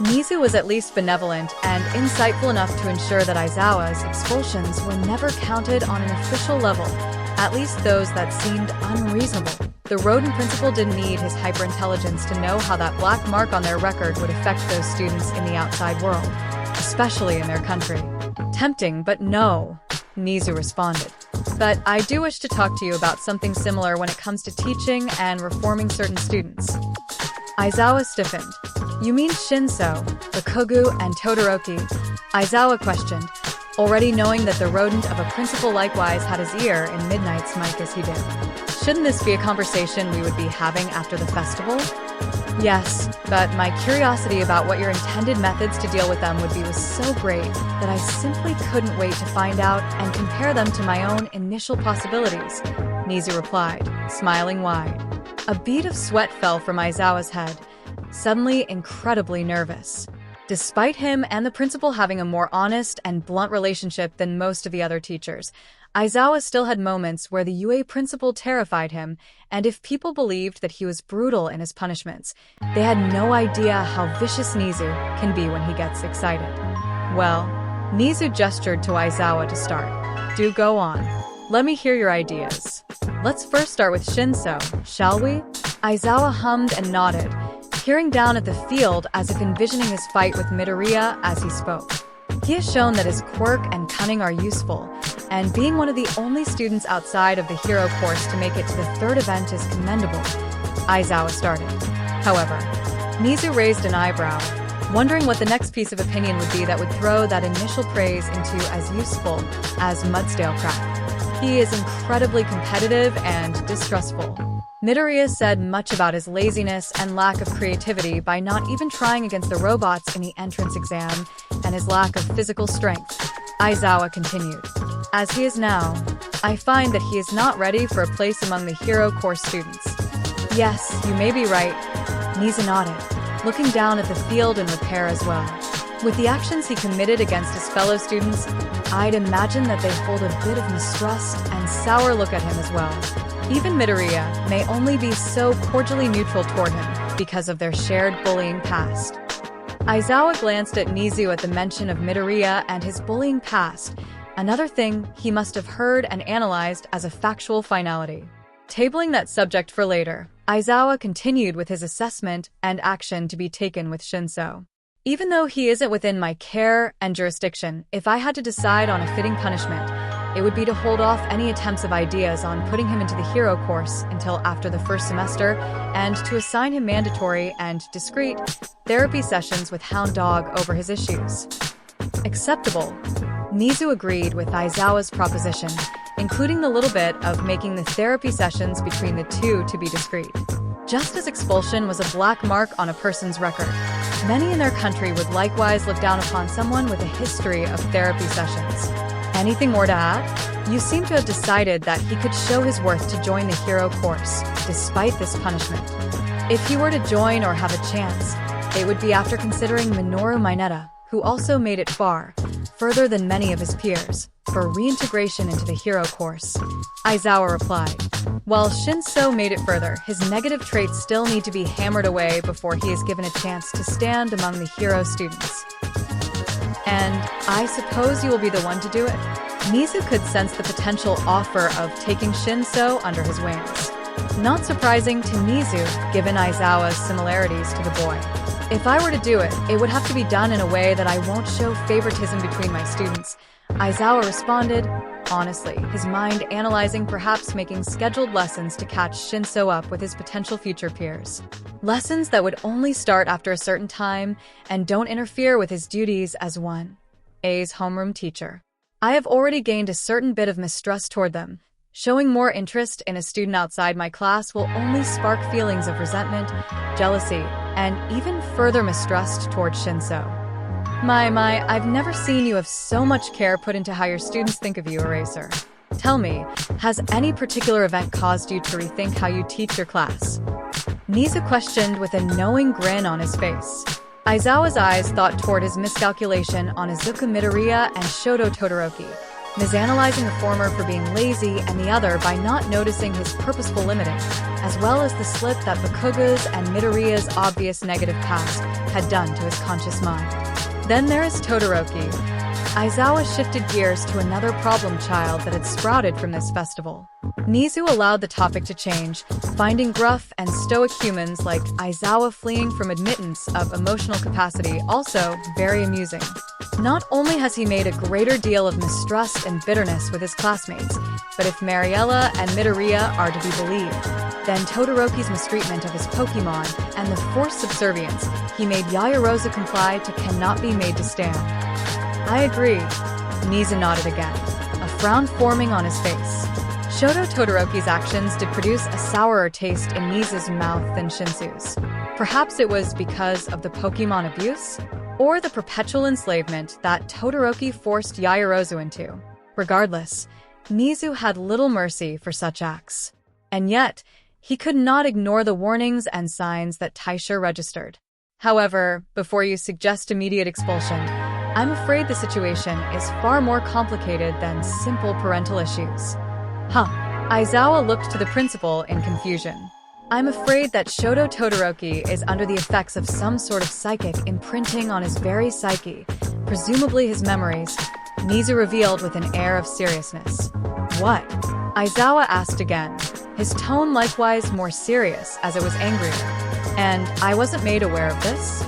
Nizu was at least benevolent and insightful enough to ensure that Aizawa's expulsions were never counted on an official level, at least those that seemed unreasonable. The rodent principal didn't need his hyperintelligence to know how that black mark on their record would affect those students in the outside world, especially in their country. Tempting, but no, Nizu responded. But I do wish to talk to you about something similar when it comes to teaching and reforming certain students. Aizawa stiffened. You mean Shinso, Bakugo, and Todoroki? Aizawa questioned, already knowing that the rodent of a principal likewise had his ear in Midnight's mic as he did. Shouldn't this be a conversation we would be having after the festival? Yes, but my curiosity about what your intended methods to deal with them would be was so great that I simply couldn't wait to find out and compare them to my own initial possibilities, Nizu replied, smiling wide. A bead of sweat fell from Aizawa's head, suddenly incredibly nervous. Despite him and the principal having a more honest and blunt relationship than most of the other teachers, Aizawa still had moments where the UA principal terrified him, and if people believed that he was brutal in his punishments, they had no idea how vicious Nizu can be when he gets excited. Well, Nizu gestured to Aizawa to start. Do go on. Let me hear your ideas. Let's first start with Shinso, shall we? Aizawa hummed and nodded, peering down at the field as if envisioning his fight with Midoriya as he spoke. He has shown that his quirk and cunning are useful, and being one of the only students outside of the hero course to make it to the third event is commendable, Aizawa started. However, Nizu raised an eyebrow, wondering what the next piece of opinion would be that would throw that initial praise into as useful as Mudsdale crack. He is incredibly competitive and distrustful. Midoriya said much about his laziness and lack of creativity by not even trying against the robots in the entrance exam, and his lack of physical strength. Aizawa continued. As he is now, I find that he is not ready for a place among the hero course students. Yes, you may be right, Nizu nodded, looking down at the field and repair as well. With the actions he committed against his fellow students, I'd imagine that they hold a bit of mistrust and sour look at him as well. Even Midoriya may only be so cordially neutral toward him, because of their shared bullying past. Aizawa glanced at Nizu at the mention of Midoriya and his bullying past, another thing he must have heard and analyzed as a factual finality. Tabling that subject for later, Aizawa continued with his assessment and action to be taken with Shinso. Even though he isn't within my care and jurisdiction, if I had to decide on a fitting punishment, it would be to hold off any attempts of ideas on putting him into the hero course until after the first semester, and to assign him mandatory and discreet therapy sessions with Hound Dog over his issues. Acceptable. Nizu agreed with Aizawa's proposition, including the little bit of making the therapy sessions between the two to be discreet. Just as expulsion was a black mark on a person's record, many in their country would likewise look down upon someone with a history of therapy sessions. Anything more to add? You seem to have decided that he could show his worth to join the hero course, despite this punishment. If he were to join or have a chance, it would be after considering Minoru Mineta, who also made it further than many of his peers, for reintegration into the hero course. Aizawa replied. While Shinso made it further, his negative traits still need to be hammered away before he is given a chance to stand among the hero students. And I suppose you will be the one to do it? Nizu could sense the potential offer of taking Shinso under his wings. Not surprising to Nizu, given Aizawa's similarities to the boy. If I were to do it, it would have to be done in a way that I won't show favoritism between my students. Aizawa responded, honestly, his mind analyzing perhaps making scheduled lessons to catch Shinso up with his potential future peers. Lessons that would only start after a certain time and don't interfere with his duties as A's homeroom teacher. I have already gained a certain bit of mistrust toward them. Showing more interest in a student outside my class will only spark feelings of resentment, jealousy, and even further mistrust toward Shinso. I've never seen you have so much care put into how your students think of you, Eraser. Tell me, has any particular event caused you to rethink how you teach your class? Nizu questioned with a knowing grin on his face. Aizawa's eyes thought toward his miscalculation on Izuku Midoriya and Shoto Todoroki, misanalyzing the former for being lazy and the other by not noticing his purposeful limiting, as well as the slip that Bakuga's and Midoriya's obvious negative past had done to his conscious mind. Then there is Todoroki. Aizawa shifted gears to another problem child that had sprouted from this festival. Nizu allowed the topic to change, finding gruff and stoic humans like Aizawa fleeing from admittance of emotional capacity also very amusing. Not only has he made a greater deal of mistrust and bitterness with his classmates, but if Mariella and Midoriya are to be believed, then Todoroki's mistreatment of his Pokemon and the forced subservience he made Yaoyorozu comply to cannot be made to stand. I agree. Nizu nodded again, a frown forming on his face. Shoto Todoroki's actions did produce a sourer taste in Nizu's mouth than Shinsu's. Perhaps it was because of the Pokemon abuse? Or the perpetual enslavement that Todoroki forced Yaoyorozu into. Regardless, Nizu had little mercy for such acts. And yet, he could not ignore the warnings and signs that Taisha registered. However, before you suggest immediate expulsion, I'm afraid the situation is far more complicated than simple parental issues. Aizawa looked to the principal in confusion. I'm afraid that Shoto Todoroki is under the effects of some sort of psychic imprinting on his very psyche, presumably his memories, Nizu revealed with an air of seriousness. What? Aizawa asked again, his tone likewise more serious as it was angrier. And I wasn't made aware of this?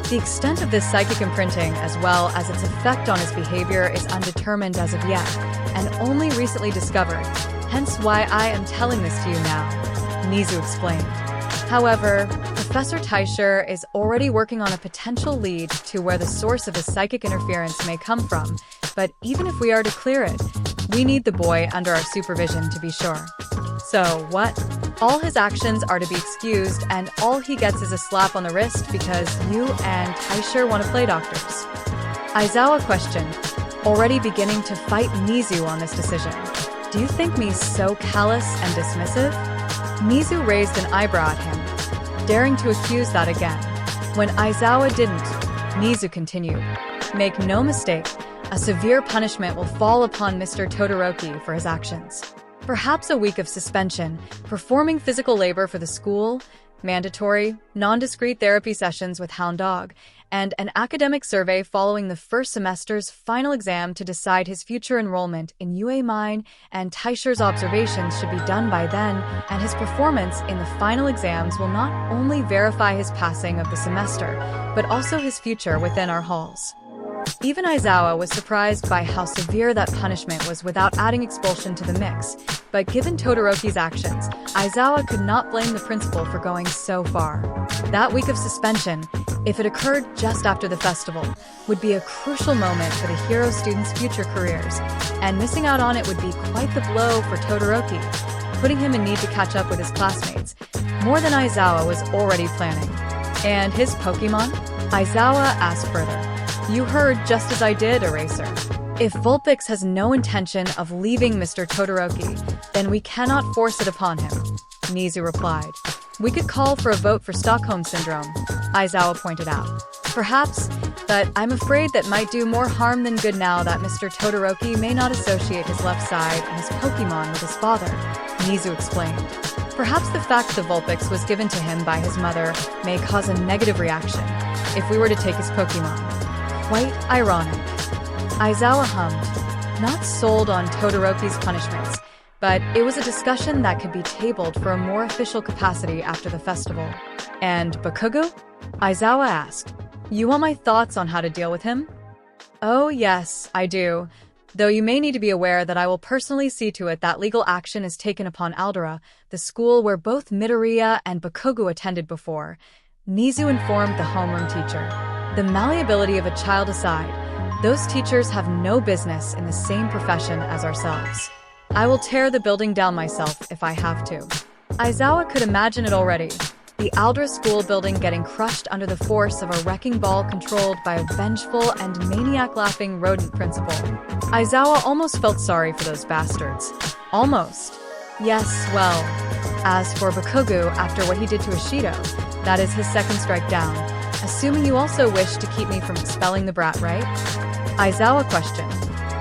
The extent of this psychic imprinting, as well as its effect on his behavior, is undetermined as of yet, and only recently discovered, hence why I am telling this to you now, Nizu explained. However, Professor Taisha is already working on a potential lead to where the source of the psychic interference may come from, but even if we are to clear it, we need the boy under our supervision to be sure. So, what? All his actions are to be excused, and all he gets is a slap on the wrist because you and Taisha want to play doctors? Aizawa questioned, already beginning to fight Nizu on this decision. Do you think me so callous and dismissive? Nizu raised an eyebrow at him, daring to accuse that again. When Aizawa didn't, Nizu continued, make no mistake, a severe punishment will fall upon Mr. Todoroki for his actions. Perhaps a week of suspension, performing physical labor for the school, mandatory, non-discrete therapy sessions with Hound Dog, and an academic survey following the first semester's final exam to decide his future enrollment in UA Mine, and Teicher's observations should be done by then, and his performance in the final exams will not only verify his passing of the semester, but also his future within our halls. Even Aizawa was surprised by how severe that punishment was without adding expulsion to the mix, but given Todoroki's actions, Aizawa could not blame the principal for going so far. That week of suspension, if it occurred just after the festival, would be a crucial moment for the hero students' future careers, and missing out on it would be quite the blow for Todoroki, putting him in need to catch up with his classmates, more than Aizawa was already planning. And his Pokemon? Aizawa asked further. You heard just as I did, Eraser. If Vulpix has no intention of leaving Mr. Todoroki, then we cannot force it upon him, Nizu replied. We could call for a vote for Stockholm Syndrome, Aizawa pointed out. Perhaps, but I'm afraid that might do more harm than good now that Mr. Todoroki may not associate his left side and his Pokemon with his father, Nizu explained. Perhaps the fact the Vulpix was given to him by his mother may cause a negative reaction if we were to take his Pokemon. Quite ironic. Aizawa hummed, not sold on Todoroki's punishments, but it was a discussion that could be tabled for a more official capacity after the festival. And Bakugo? Aizawa asked. You want my thoughts on how to deal with him? Oh yes, I do. Though you may need to be aware that I will personally see to it that legal action is taken upon Aldera, the school where both Midoriya and Bakugo attended before, Nizu informed the homeroom teacher. The malleability of a child aside, those teachers have no business in the same profession as ourselves. I will tear the building down myself if I have to. Aizawa could imagine it already. The Aldera school building getting crushed under the force of a wrecking ball controlled by a vengeful and maniac-laughing rodent principal. Aizawa almost felt sorry for those bastards. Almost. Yes, well. As for Bakugo, after what he did to Ishido, that is his second strike down. Assuming you also wish to keep me from expelling the brat, right? Aizawa questioned.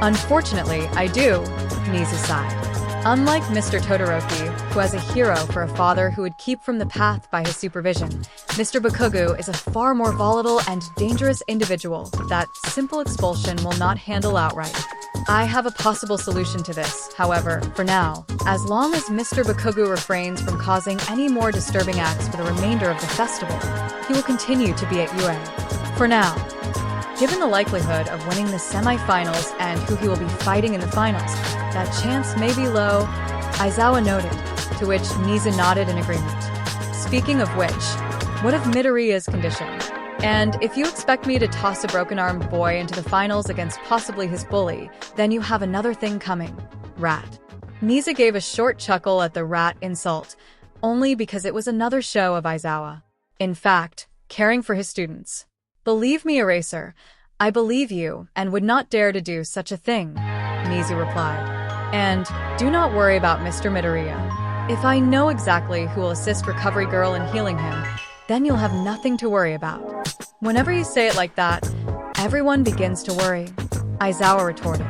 Unfortunately, I do, Nizu sighed. Unlike Mr. Todoroki, who has a hero for a father who would keep from the path by his supervision, Mr. Bakugo is a far more volatile and dangerous individual that simple expulsion will not handle outright. I have a possible solution to this, however, for now, as long as Mr. Bakugo refrains from causing any more disturbing acts for the remainder of the festival, he will continue to be at UA. For now. Given the likelihood of winning the semi-finals and who he will be fighting in the finals, that chance may be low, Aizawa noted, to which Nizu nodded in agreement. Speaking of which, what of Midoriya's condition? And if you expect me to toss a broken-armed boy into the finals against possibly his bully, then you have another thing coming. Rat. Nizu gave a short chuckle at the rat insult, only because it was another show of Aizawa. In fact, caring for his students. Believe me, Eraser, I believe you and would not dare to do such a thing, Nizu replied. And do not worry about Mr. Midoriya. If I know exactly who will assist Recovery Girl in healing him, then you'll have nothing to worry about. Whenever you say it like that, everyone begins to worry, Aizawa retorted.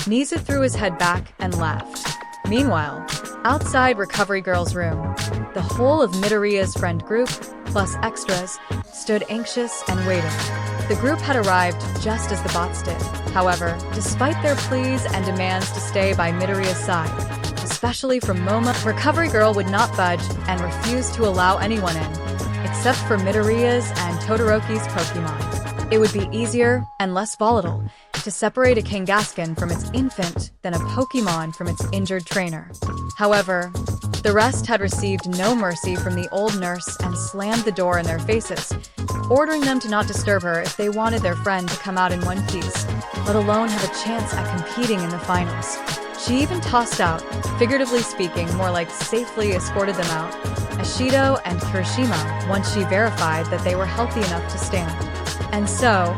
Nizu threw his head back and laughed. Meanwhile, outside Recovery Girl's room, the whole of Midoriya's friend group, plus extras, stood anxious and waiting. The group had arrived just as the bots did. However, despite their pleas and demands to stay by Midoriya's side, especially from Moma, Recovery Girl would not budge and refused to allow anyone in, except for Midoriya's and Todoroki's Pokemon. It would be easier and less volatile to separate a Kangaskhan from its infant than a Pokemon from its injured trainer. However, the rest had received no mercy from the old nurse and slammed the door in their faces, ordering them to not disturb her if they wanted their friend to come out in one piece, let alone have a chance at competing in the finals. She even tossed out, figuratively speaking, more like safely escorted them out, Ishido and Kirishima once she verified that they were healthy enough to stand. And so,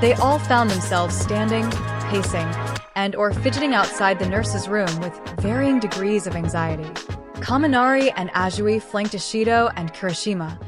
they all found themselves standing, pacing, and or fidgeting outside the nurse's room with varying degrees of anxiety. Kaminari and Ajui flanked Ishido and Kirishima,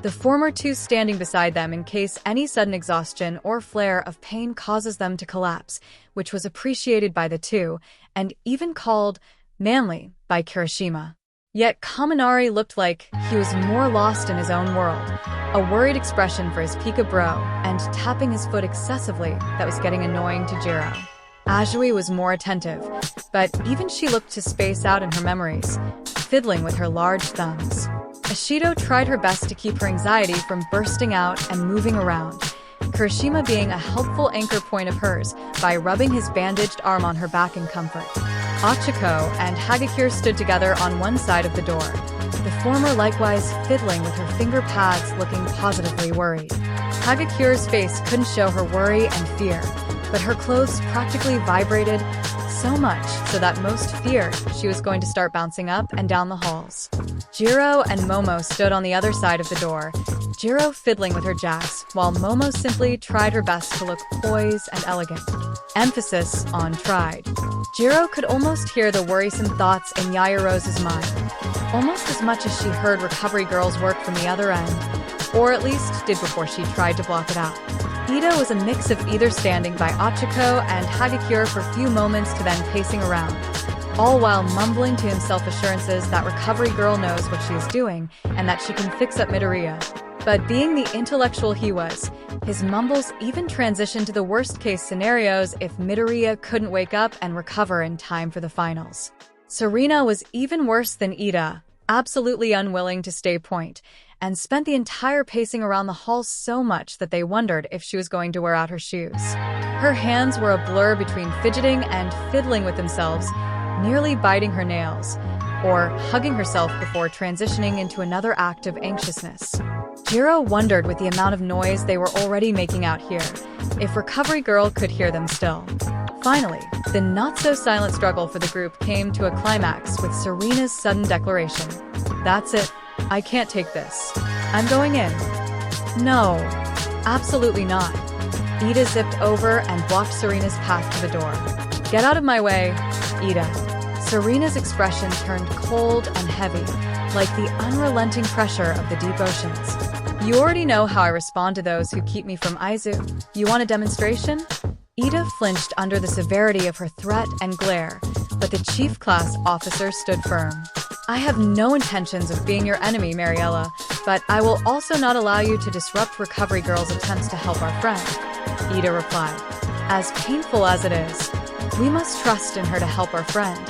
the former two standing beside them in case any sudden exhaustion or flare of pain causes them to collapse, which was appreciated by the two, and even called manly by Kirishima. Yet Kaminari looked like he was more lost in his own world, a worried expression for his Pika bro, and tapping his foot excessively that was getting annoying to Jiro. Ajui was more attentive, but even she looked to space out in her memories, fiddling with her large thumbs. Ashido tried her best to keep her anxiety from bursting out and moving around, Kirishima being a helpful anchor point of hers by rubbing his bandaged arm on her back in comfort. Ochako and Hagakure stood together on one side of the door, the former likewise fiddling with her finger pads, looking positively worried. Hagakure's face couldn't show her worry and fear, but her clothes practically vibrated so much so that most feared she was going to start bouncing up and down the halls. Jiro and Momo stood on the other side of the door, Jiro fiddling with her jacks, while Momo simply tried her best to look poised and elegant. Emphasis on tried. Jiro could almost hear the worrisome thoughts in Yairo's mind, almost as much as she heard Recovery Girl's work from the other end, or at least did before she tried to block it out. Ida was a mix of either standing by Ochako and Hagakure for a few moments to then pacing around, all while mumbling to himself assurances that Recovery Girl knows what she is doing and that she can fix up Midoriya. But being the intellectual he was, his mumbles even transitioned to the worst-case scenarios if Midoriya couldn't wake up and recover in time for the finals. Serena was even worse than Ida, absolutely unwilling to stay point, and spent the entire pacing around the halls so much that they wondered if she was going to wear out her shoes. Her hands were a blur between fidgeting and fiddling with themselves, nearly biting her nails, or hugging herself before transitioning into another act of anxiousness. Jiro wondered with the amount of noise they were already making out here, if Recovery Girl could hear them still. Finally, the not-so-silent struggle for the group came to a climax with Serena's sudden declaration. "That's it. I can't take this. I'm going in." "No, absolutely not." Ida zipped over and blocked Serena's path to the door. "Get out of my way, Ida." Serena's expression turned cold and heavy, like the unrelenting pressure of the deep oceans. "You already know how I respond to those who keep me from Izu. You want a demonstration?" Ida flinched under the severity of her threat and glare, but the chief class officer stood firm. "I have no intentions of being your enemy, Mariella, but I will also not allow you to disrupt Recovery Girl's attempts to help our friend," Ida replied. "As painful as it is, we must trust in her to help our friend,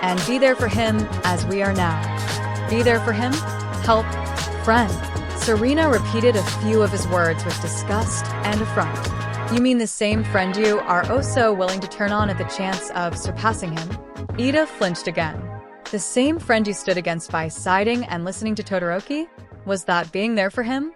and be there for him as we are now." "Be there for him? Help? Friend?" Serena repeated a few of his words with disgust and affront. "You mean the same friend you are oh so willing to turn on at the chance of surpassing him?" Ida flinched again. "The same friend you stood against by siding and listening to Todoroki? Was that being there for him?"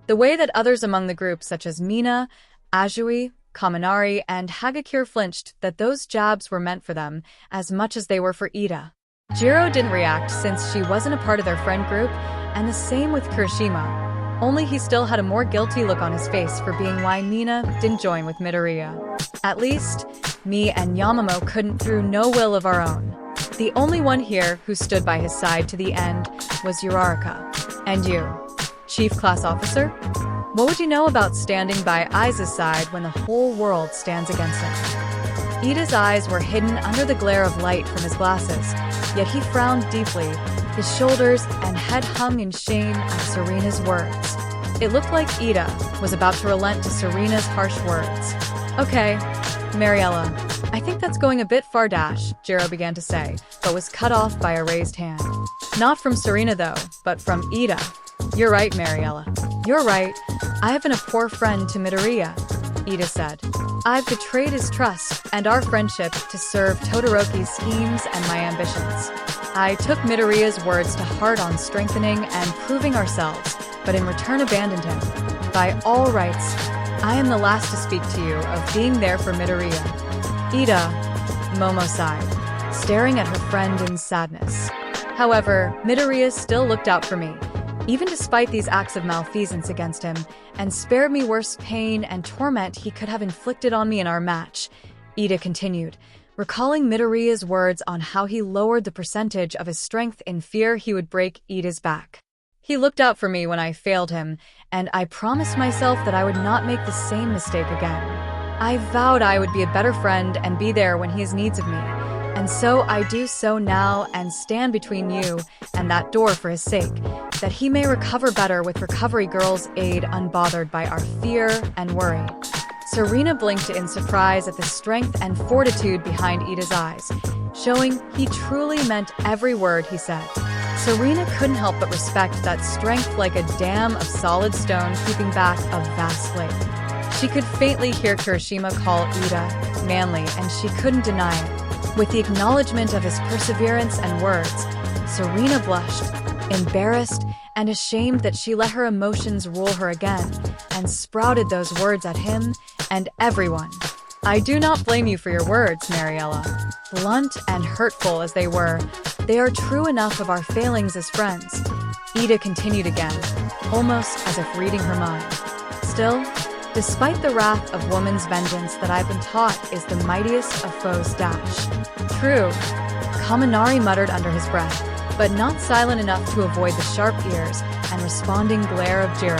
The way that others among the group, such as Mina, Ajui, Kaminari, and Hagakure flinched that those jabs were meant for them as much as they were for Ida. Jiro didn't react since she wasn't a part of their friend group, and the same with Kirishima, only he still had a more guilty look on his face for being why Mina didn't join with Midoriya. At least, me and Yamamo couldn't through no will of our own. The only one here who stood by his side to the end was Uraraka. "And you, Chief Class Officer? What would you know about standing by Aiza's side when the whole world stands against him?" Ida's eyes were hidden under the glare of light from his glasses, yet he frowned deeply, his shoulders and head hung in shame at Serena's words. It looked like Ida was about to relent to Serena's harsh words. "Okay, Mariella, I think that's going a bit far dash," Jiro began to say, but was cut off by a raised hand. Not from Serena though, but from Ida. "You're right, Mariella. You're right. I have been a poor friend to Midoriya," Ida said. "I've betrayed his trust and our friendship to serve Todoroki's schemes and my ambitions. I took Midoriya's words to heart on strengthening and proving ourselves, but in return abandoned him. By all rights, I am the last to speak to you of being there for Midoriya." "Ida," Momo sighed, staring at her friend in sadness. "However, Midoriya still looked out for me, even despite these acts of malfeasance against him, and spared me worse pain and torment he could have inflicted on me in our match," Ida continued, recalling Midoriya's words on how he lowered the percentage of his strength in fear he would break Ida's back. "He looked out for me when I failed him, and I promised myself that I would not make the same mistake again. I vowed I would be a better friend and be there when he has needs of me, And so I do so now and stand between you and that door for his sake, that he may recover better with Recovery Girl's aid unbothered by our fear and worry. Serena blinked in surprise at the strength and fortitude behind Ida's eyes, showing he truly meant every word he said. Serena couldn't help but respect that strength like a dam of solid stone keeping back a vast lake. She could faintly hear Kirishima call Ida manly, and she couldn't deny it. With the acknowledgement of his perseverance and words, Serena blushed, embarrassed and ashamed that she let her emotions rule her again, and sprouted those words at him and everyone. I do not blame you for your words, Mariella. Blunt and hurtful as they were, they are true enough of our failings as friends. Ida continued again, almost as if reading her mind. Still, despite the wrath of woman's vengeance that I've been taught is the mightiest of foes' dash. True, Kaminari muttered under his breath, but not silent enough to avoid the sharp ears and responding glare of Jiro.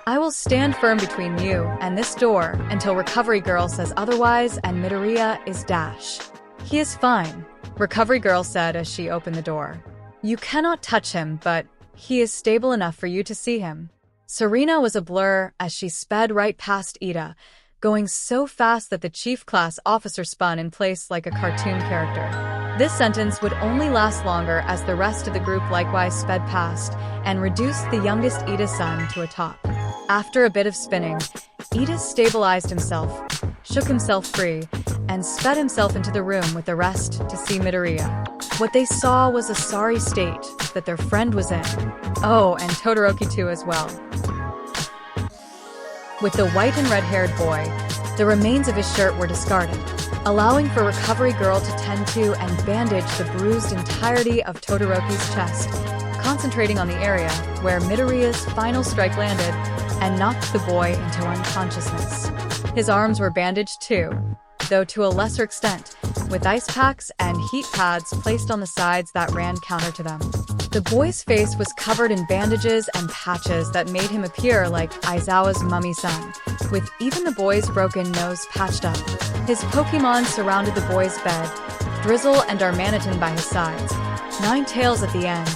I will stand firm between you and this door until Recovery Girl says otherwise and Midoriya is dash. He is fine, Recovery Girl said as she opened the door. You cannot touch him, but he is stable enough for you to see him. Serena was a blur as she sped right past Ida, going so fast that the chief class officer spun in place like a cartoon character. This sentence would only last longer as the rest of the group likewise sped past and reduced the youngest Ida-san to a top. After a bit of spinning, Ida stabilized himself, shook himself free, and sped himself into the room with the rest to see Midoriya. What they saw was a sorry state that their friend was in. Oh, and Todoroki too as well. With the white and red-haired boy, the remains of his shirt were discarded, allowing for Recovery Girl to tend to and bandage the bruised entirety of Todoroki's chest, concentrating on the area where Midoriya's final strike landed and knocked the boy into unconsciousness. His arms were bandaged too, though to a lesser extent, with ice packs and heat pads placed on the sides that ran counter to them. The boy's face was covered in bandages and patches that made him appear like Aizawa's mummy-son, with even the boy's broken nose patched up. His Pokemon surrounded the boy's bed, Drizzle and Darmanitan by his sides, Ninetales at the end,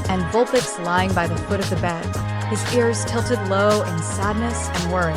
and Vulpix lying by the foot of the bed, his ears tilted low in sadness and worry.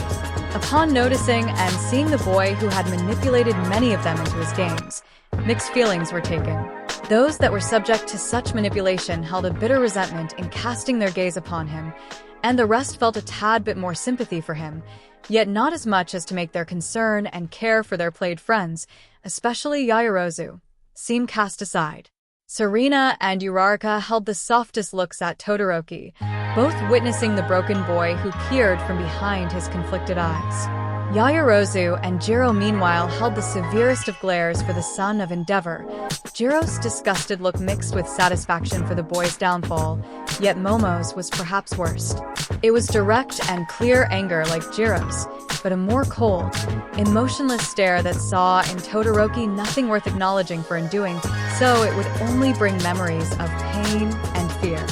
Upon noticing and seeing the boy who had manipulated many of them into his games, mixed feelings were taken. Those that were subject to such manipulation held a bitter resentment in casting their gaze upon him, and the rest felt a tad bit more sympathy for him, yet not as much as to make their concern and care for their played friends, especially Yaoyorozu, seem cast aside. Serena and Uraraka held the softest looks at Todoroki, both witnessing the broken boy who peered from behind his conflicted eyes. Yaoyorozu and Jiro meanwhile held the severest of glares for the son of Endeavor, Jiro's disgusted look mixed with satisfaction for the boy's downfall, yet Momo's was perhaps worst. It was direct and clear anger like Jiro's, but a more cold, emotionless stare that saw in Todoroki nothing worth acknowledging for undoing, so it would only bring memories of pain and fear.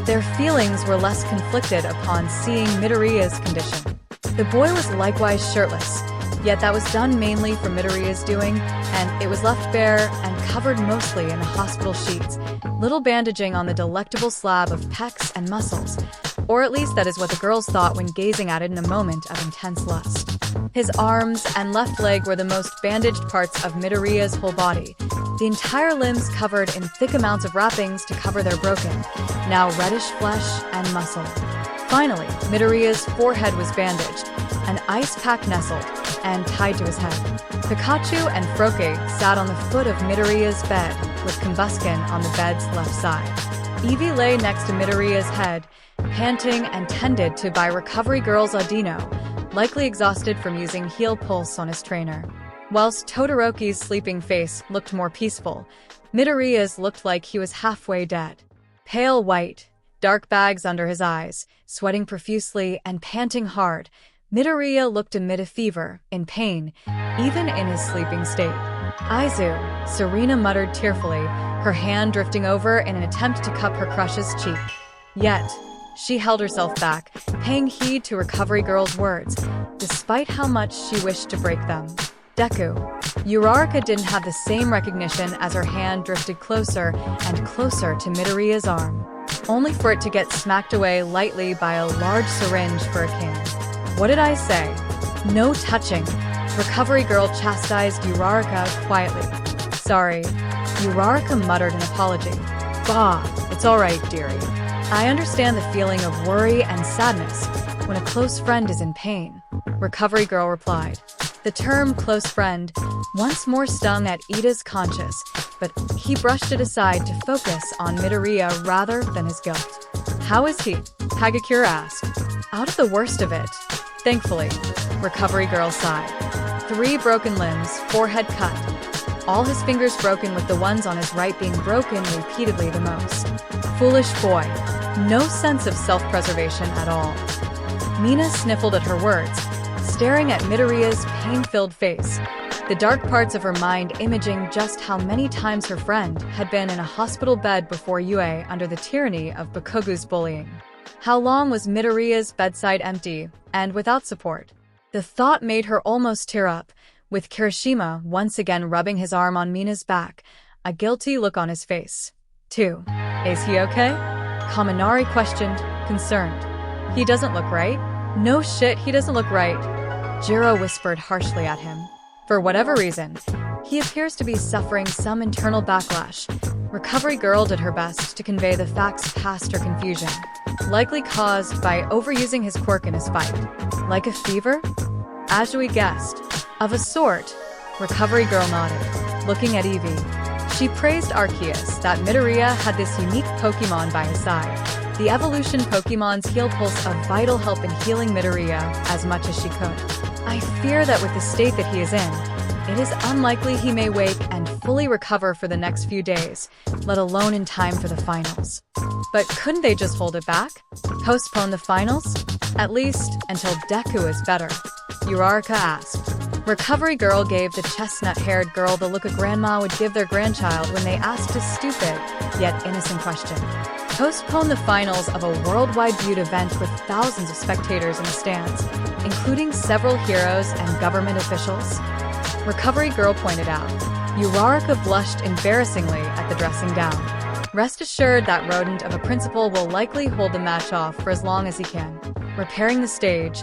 Their feelings were less conflicted upon seeing Midoriya's condition. The boy was likewise shirtless, yet that was done mainly for Midoriya's doing, and it was left bare and covered mostly in the hospital sheets, little bandaging on the delectable slab of pecs and muscles, or at least that is what the girls thought when gazing at it in a moment of intense lust. His arms and left leg were the most bandaged parts of Midoriya's whole body, the entire limbs covered in thick amounts of wrappings to cover their broken, now reddish flesh and muscle. Finally, Midoriya's forehead was bandaged, an ice pack nestled, and tied to his head. Pikachu and Froke sat on the foot of Midoriya's bed, with Combuskin on the bed's left side. Eevee lay next to Midoriya's head, panting and tended to by Recovery Girl's Audino, likely exhausted from using Heal Pulse on his trainer. Whilst Todoroki's sleeping face looked more peaceful, Midoriya's looked like he was halfway dead. Pale white, dark bags under his eyes, sweating profusely and panting hard, Midoriya looked amid a fever, in pain, even in his sleeping state. Aizu, Serena muttered tearfully, her hand drifting over in an attempt to cup her crush's cheek. Yet, she held herself back, paying heed to Recovery Girl's words, despite how much she wished to break them. Deku, Uraraka didn't have the same recognition as her hand drifted closer and closer to Midoriya's arm, only for it to get smacked away lightly by a large syringe for a king. What did I say? No touching. Recovery Girl chastised Uraraka quietly. Sorry. Uraraka muttered an apology. Bah, it's alright, dearie. I understand the feeling of worry and sadness when a close friend is in pain, Recovery Girl replied. The term close friend once more stung at Ida's conscience, but he brushed it aside to focus on Midoriya rather than his guilt. How is he? Hagakure asked. Out of the worst of it, thankfully, Recovery Girl sighed. 3 broken limbs, forehead cut. All his fingers broken, with the ones on his right being broken repeatedly the most. Foolish boy. No sense of self-preservation at all. Mina sniffled at her words, staring at Midoriya's pain-filled face, the dark parts of her mind imaging just how many times her friend had been in a hospital bed before Yue under the tyranny of Bakugu's bullying. How long was Midoriya's bedside empty and without support? The thought made her almost tear up, with Kirishima once again rubbing his arm on Mina's back, a guilty look on his face. 2. Is he okay? Kaminari questioned, concerned. He doesn't look right? No shit, he doesn't look right. Jiro whispered harshly at him. For whatever reason, he appears to be suffering some internal backlash. Recovery Girl did her best to convey the facts past her confusion, likely caused by overusing his quirk in his fight. Like a fever? As we guessed. Of a sort, Recovery Girl nodded, looking at Eevee. She praised Arceus that Midoriya had this unique Pokemon by his side. The evolution Pokemon's Heal Pulse of vital help in healing Midoriya as much as she could. I fear that with the state that he is in, it is unlikely he may wake and fully recover for the next few days, let alone in time for the finals. But couldn't they just hold it back? Postpone the finals? At least until Deku is better, Uraraka asked. Recovery Girl gave the chestnut-haired girl the look a grandma would give their grandchild when they asked a stupid, yet innocent question. Postpone the finals of a worldwide viewed event with thousands of spectators in the stands, including several heroes and government officials? Recovery Girl pointed out. Uraraka blushed embarrassingly at the dressing gown. Rest assured that rodent of a principal will likely hold the match off for as long as he can. Repairing the stage,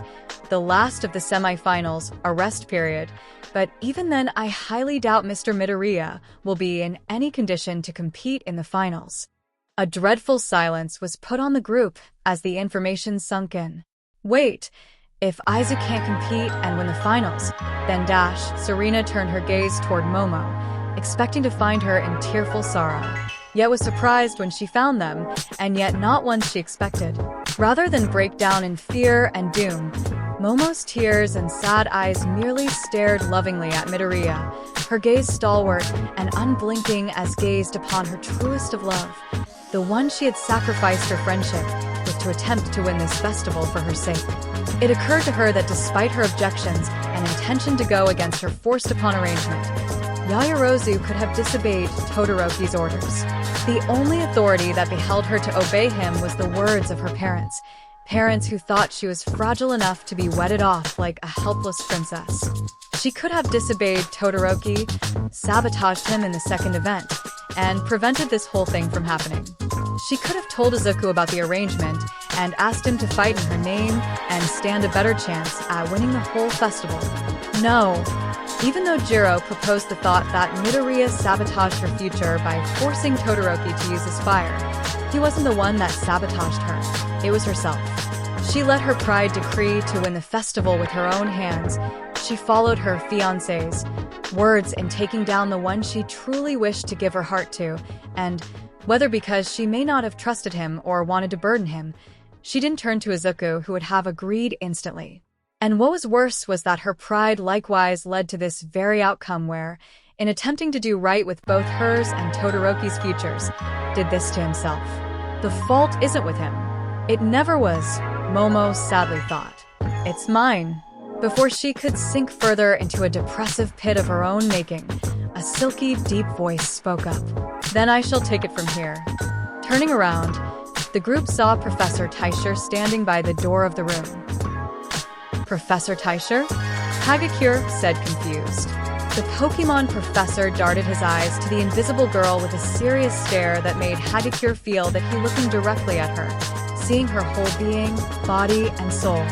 the last of the semi-finals, a rest period, but even then I highly doubt Mr. Midoriya will be in any condition to compete in the finals. A dreadful silence was put on the group as the information sunk in. Wait, if Izuku can't compete and win the finals, then Serena turned her gaze toward Momo, expecting to find her in tearful sorrow, yet was surprised when she found them, and yet not one she expected. Rather than break down in fear and doom, Momo's tears and sad eyes merely stared lovingly at Midoriya, her gaze stalwart and unblinking as gazed upon her truest of love. The one she had sacrificed her friendship with to attempt to win this festival for her sake. It occurred to her that despite her objections and intention to go against her forced-upon arrangement, Yaoyorozu could have disobeyed Todoroki's orders. The only authority that beheld her to obey him was the words of her parents, parents who thought she was fragile enough to be wedded off like a helpless princess. She could have disobeyed Todoroki, sabotaged him in the second event, and prevented this whole thing from happening. She could have told Izuku about the arrangement and asked him to fight in her name and stand a better chance at winning the whole festival. No. Even though Jiro proposed the thought that Midoriya sabotaged her future by forcing Todoroki to use his fire, he wasn't the one that sabotaged her. It was herself. She let her pride decree to win the festival with her own hands. She followed her fiancé's words in taking down the one she truly wished to give her heart to, and, whether because she may not have trusted him or wanted to burden him, she didn't turn to Izuku, who would have agreed instantly. And what was worse was that her pride likewise led to this very outcome where, in attempting to do right with both hers and Todoroki's futures, did this to himself. The fault isn't with him. It never was, Momo sadly thought. It's mine. Before she could sink further into a depressive pit of her own making, a silky, deep voice spoke up. Then I shall take it from here. Turning around, the group saw Professor Teicher standing by the door of the room. Professor Teicher? Hagakure said, confused. The Pokemon professor darted his eyes to the invisible girl with a serious stare that made Hagakure feel that he looking directly at her, seeing her whole being, body, and soul.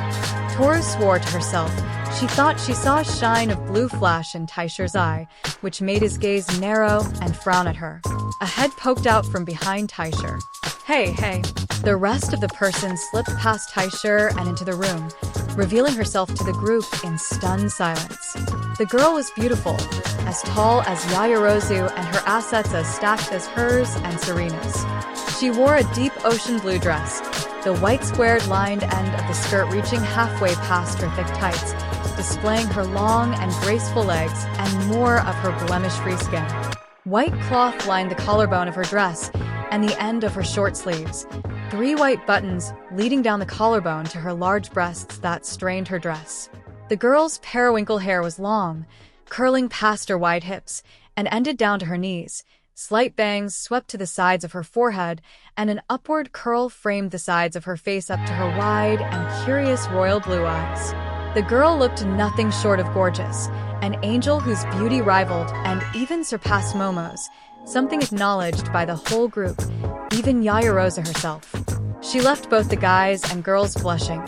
Toru swore to herself. She thought she saw a shine of blue flash in Taisher's eye, which made his gaze narrow and frown at her. A head poked out from behind Taisher. Hey. The rest of the person slipped past Taisher and into the room, revealing herself to the group in stunned silence. The girl was beautiful, as tall as Yaoyorozu and her assets as stacked as hers and Serena's. She wore a deep ocean blue dress, the white squared lined end of the skirt reaching halfway past her thick tights, displaying her long and graceful legs and more of her blemish-free skin. White cloth lined the collarbone of her dress and the end of her short sleeves, 3 white buttons leading down the collarbone to her large breasts that strained her dress. The girl's periwinkle hair was long, curling past her wide hips, and ended down to her knees. Slight bangs swept to the sides of her forehead, and an upward curl framed the sides of her face up to her wide and curious royal blue eyes. The girl looked nothing short of gorgeous, an angel whose beauty rivaled and even surpassed Momo's, something acknowledged by the whole group, even Yaoyorozu herself. She left both the guys and girls blushing,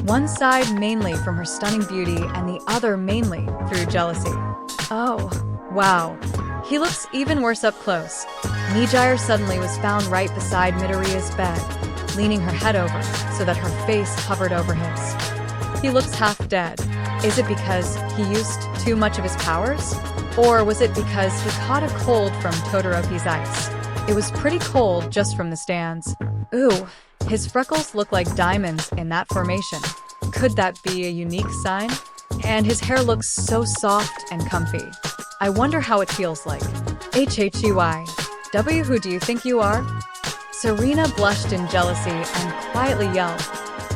one side mainly from her stunning beauty and the other mainly through jealousy. Oh, wow. He looks even worse up close. Mijire suddenly was found right beside Midoriya's bed, leaning her head over so that her face hovered over his. He looks half dead. Is it because he used too much of his powers? Or was it because he caught a cold from Todoroki's ice? It was pretty cold just from the stands. Ooh, his freckles look like diamonds in that formation. Could that be a unique sign? And his hair looks so soft and comfy. I wonder how it feels like. HHEY. W, who do you think you are? Serena blushed in jealousy and quietly yelled,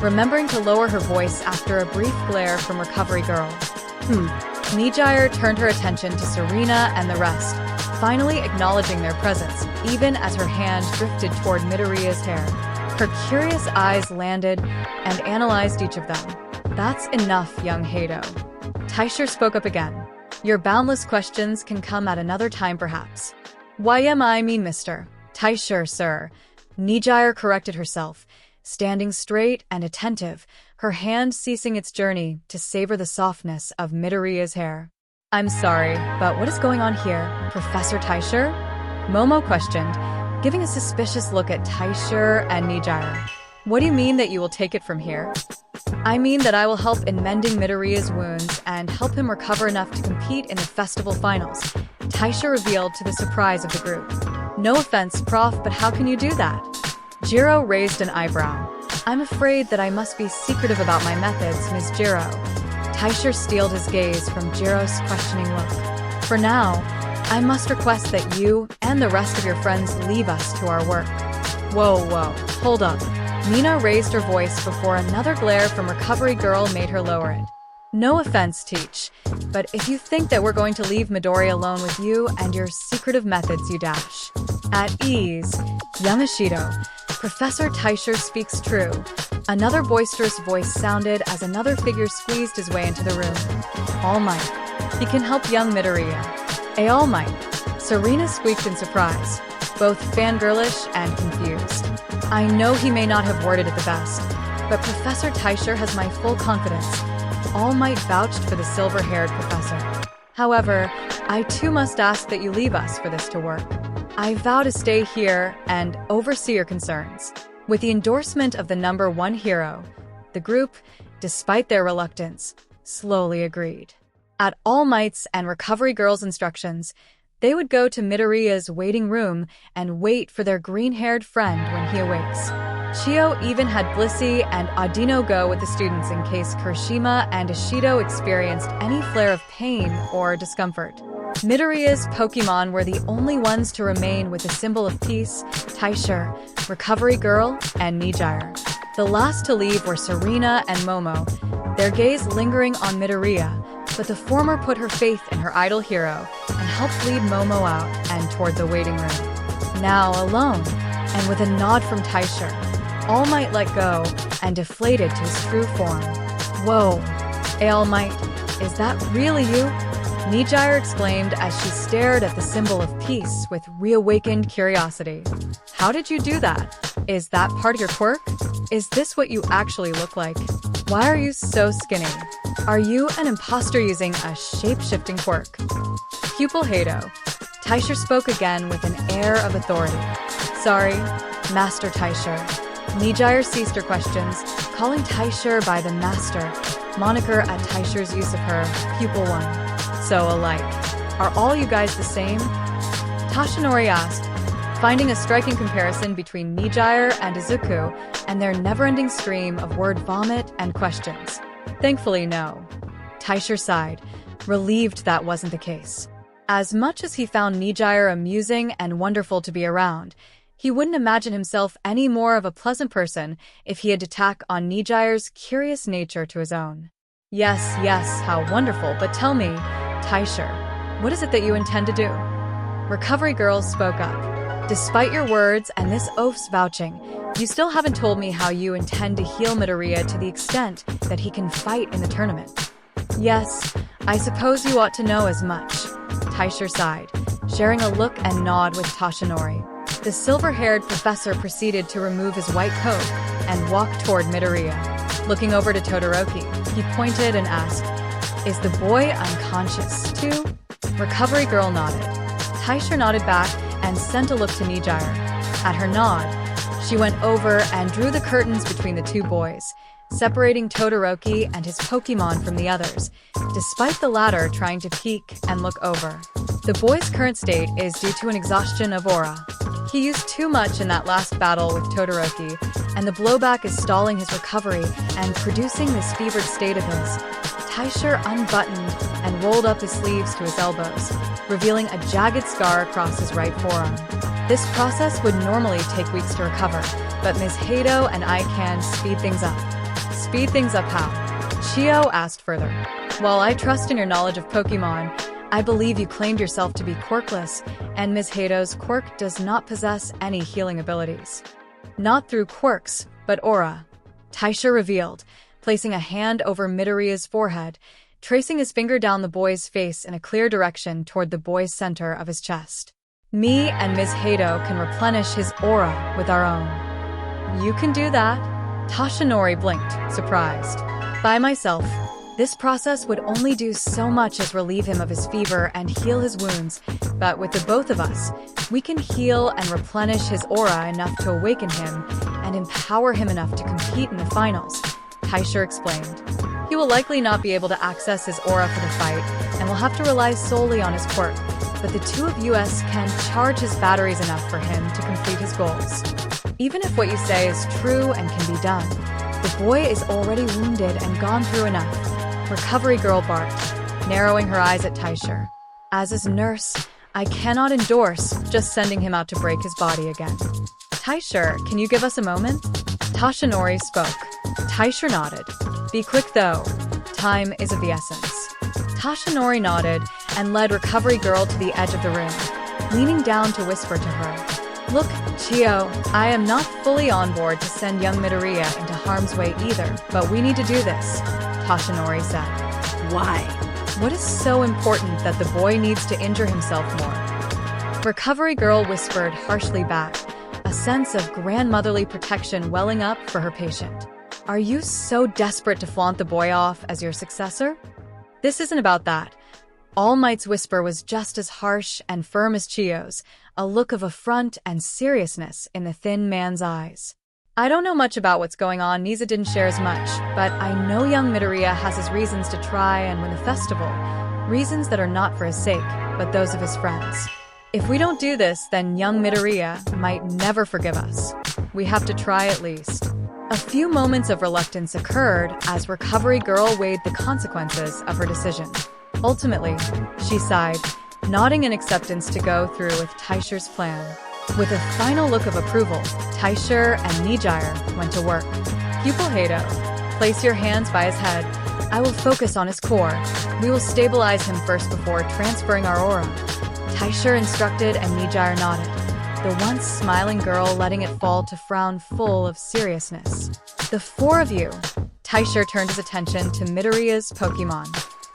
remembering to lower her voice after a brief glare from Recovery Girl. Mijire turned her attention to Serena and the rest, finally acknowledging their presence, even as her hand drifted toward Midoriya's hair. Her curious eyes landed and analyzed each of them. That's enough, young Hado. Taisher spoke up again. Your boundless questions can come at another time perhaps. I mean Mr. Taisher, sir. Mijire corrected herself, standing straight and attentive, her hand ceasing its journey to savor the softness of Midoriya's hair. I'm sorry, but what is going on here, Professor Taisher? Momo questioned, giving a suspicious look at Taisher and Mijire. What do you mean that you will take it from here? I mean that I will help in mending Midoriya's wounds and help him recover enough to compete in the festival finals, Taisher revealed to the surprise of the group. No offense, Prof, but how can you do that? Jiro raised an eyebrow. I'm afraid that I must be secretive about my methods, Ms. Jiro. Taisher steeled his gaze from Jiro's questioning look. For now, I must request that you and the rest of your friends leave us to our work. Whoa, hold up. Mina raised her voice before another glare from Recovery Girl made her lower it. No offense, Teach, but if you think that we're going to leave Midoriya alone with you and your secretive methods, you dash. At ease, young Ishido. Professor Taisher speaks true. Another boisterous voice sounded as another figure squeezed his way into the room. All Might. He can help young Midoriya. All Might. Serena squeaked in surprise, both fangirlish and confused. I know he may not have worded it the best, but Professor Taisher has my full confidence. All Might vouched for the silver-haired professor. However, I too must ask that you leave us for this to work. I vow to stay here and oversee your concerns. With the endorsement of the number 1 hero, the group, despite their reluctance, slowly agreed. At All Might's and Recovery Girl's instructions, they would go to Midoriya's waiting room and wait for their green-haired friend when he awakes. Chio even had Blissey and Audino go with the students in case Kirishima and Ishido experienced any flare of pain or discomfort. Midoriya's Pokemon were the only ones to remain with the symbol of peace, Taisher, Recovery Girl, and Mijire. The last to leave were Serena and Momo, their gaze lingering on Midoriya, but the former put her faith in her idol hero and helped lead Momo out and toward the waiting room. Now alone, and with a nod from Taisher, All Might let go and deflated to his true form. Whoa, All Might, is that really you? Nijire exclaimed as she stared at the symbol of peace with reawakened curiosity. How did you do that? Is that part of your quirk? Is this what you actually look like? Why are you so skinny? Are you an imposter using a shape-shifting quirk? Pupil Hato. Taisher spoke again with an air of authority. Sorry, Master Taisher. Nijire ceased her questions, calling Taisher by the Master, moniker at Taisher's use of her, Pupil 1. So alike. Are all you guys the same? Tashinori asked, finding a striking comparison between Nijire and Izuku and their never-ending stream of word vomit and questions. Thankfully, no. Taisher sighed, relieved that wasn't the case. As much as he found Nijire amusing and wonderful to be around, he wouldn't imagine himself any more of a pleasant person if he had to tack on Nijire's curious nature to his own. Yes, how wonderful, but tell me, Taisher, what is it that you intend to do? Recovery Girl spoke up. Despite your words and this oaf's vouching, you still haven't told me how you intend to heal Midoriya to the extent that he can fight in the tournament. Yes, I suppose you ought to know as much. Taisher sighed, sharing a look and nod with Tashinori. The silver-haired professor proceeded to remove his white coat and walk toward Midoriya. Looking over to Todoroki, he pointed and asked, "Is the boy unconscious, too?" Recovery Girl nodded. Taisher nodded back and sent a look to Nijire. At her nod, she went over and drew the curtains between the two boys, separating Todoroki and his Pokemon from the others, despite the latter trying to peek and look over. The boy's current state is due to an exhaustion of aura. He used too much in that last battle with Todoroki, and the blowback is stalling his recovery and producing this fevered state of his. Taisher unbuttoned and rolled up his sleeves to his elbows, revealing a jagged scar across his right forearm. This process would normally take weeks to recover, but Ms. Hato and I can speed things up. Speed things up how? Chio asked further. While I trust in your knowledge of Pokemon, I believe you claimed yourself to be quirkless, and Ms. Hato's quirk does not possess any healing abilities. Not through quirks, but aura. Taisher revealed, placing a hand over Midoriya's forehead, tracing his finger down the boy's face in a clear direction toward the boy's center of his chest. Me and Ms. Hato can replenish his aura with our own. You can do that? Tashinori blinked, surprised. By myself. This process would only do so much as relieve him of his fever and heal his wounds, but with the both of us, we can heal and replenish his aura enough to awaken him and empower him enough to compete in the finals, Taisher explained. He will likely not be able to access his aura for the fight, and will have to rely solely on his quirk, but the two of us can charge his batteries enough for him to complete his goals. Even if what you say is true and can be done, the boy is already wounded and gone through enough. Recovery Girl barked, narrowing her eyes at Taisher. As his nurse, I cannot endorse just sending him out to break his body again. Taisher, can you give us a moment? Tashinori spoke. Taisher nodded. Be quick though. Time is of the essence. Tashinori nodded and led Recovery Girl to the edge of the room, leaning down to whisper to her. Look, Chio, I am not fully on board to send young Midoriya into harm's way either, but we need to do this, Tashinori said. Why? What is so important that the boy needs to injure himself more? Recovery Girl whispered harshly back, a sense of grandmotherly protection welling up for her patient. Are you so desperate to flaunt the boy off as your successor? This isn't about that. All Might's whisper was just as harsh and firm as Chio's, a look of affront and seriousness in the thin man's eyes. I don't know much about what's going on, Niza didn't share as much, but I know young Midoriya has his reasons to try and win the festival. Reasons that are not for his sake, but those of his friends. If we don't do this, then young Midoriya might never forgive us. We have to try at least. A few moments of reluctance occurred as Recovery Girl weighed the consequences of her decision. Ultimately, she sighed, nodding in acceptance to go through with Taisher's plan. With a final look of approval, Taisher and Nijire went to work. Pupil Hato, place your hands by his head. I will focus on his core. We will stabilize him first before transferring our aura. Taisher instructed and Nijire nodded, the once smiling girl letting it fall to frown full of seriousness. The four of you. Taisher turned his attention to Midoriya's Pokemon.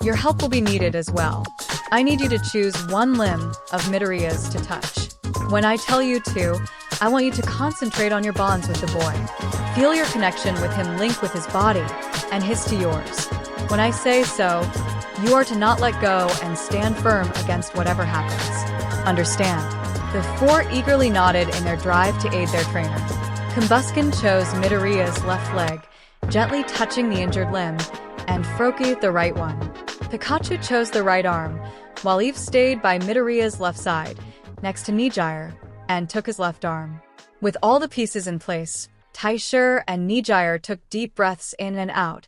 Your help will be needed as well. I need you to choose one limb of Midoriya's to touch. When I tell you to, I want you to concentrate on your bonds with the boy. Feel your connection with him link with his body, and his to yours. When I say so, you are to not let go and stand firm against whatever happens. Understand? The four eagerly nodded in their drive to aid their trainer. Combuskin chose Midoriya's left leg, gently touching the injured limb, and Froki the right one. Pikachu chose the right arm, while Eve stayed by Midoriya's left side, next to Nijire, and took his left arm. With all the pieces in place, Taishur and Nijire took deep breaths in and out,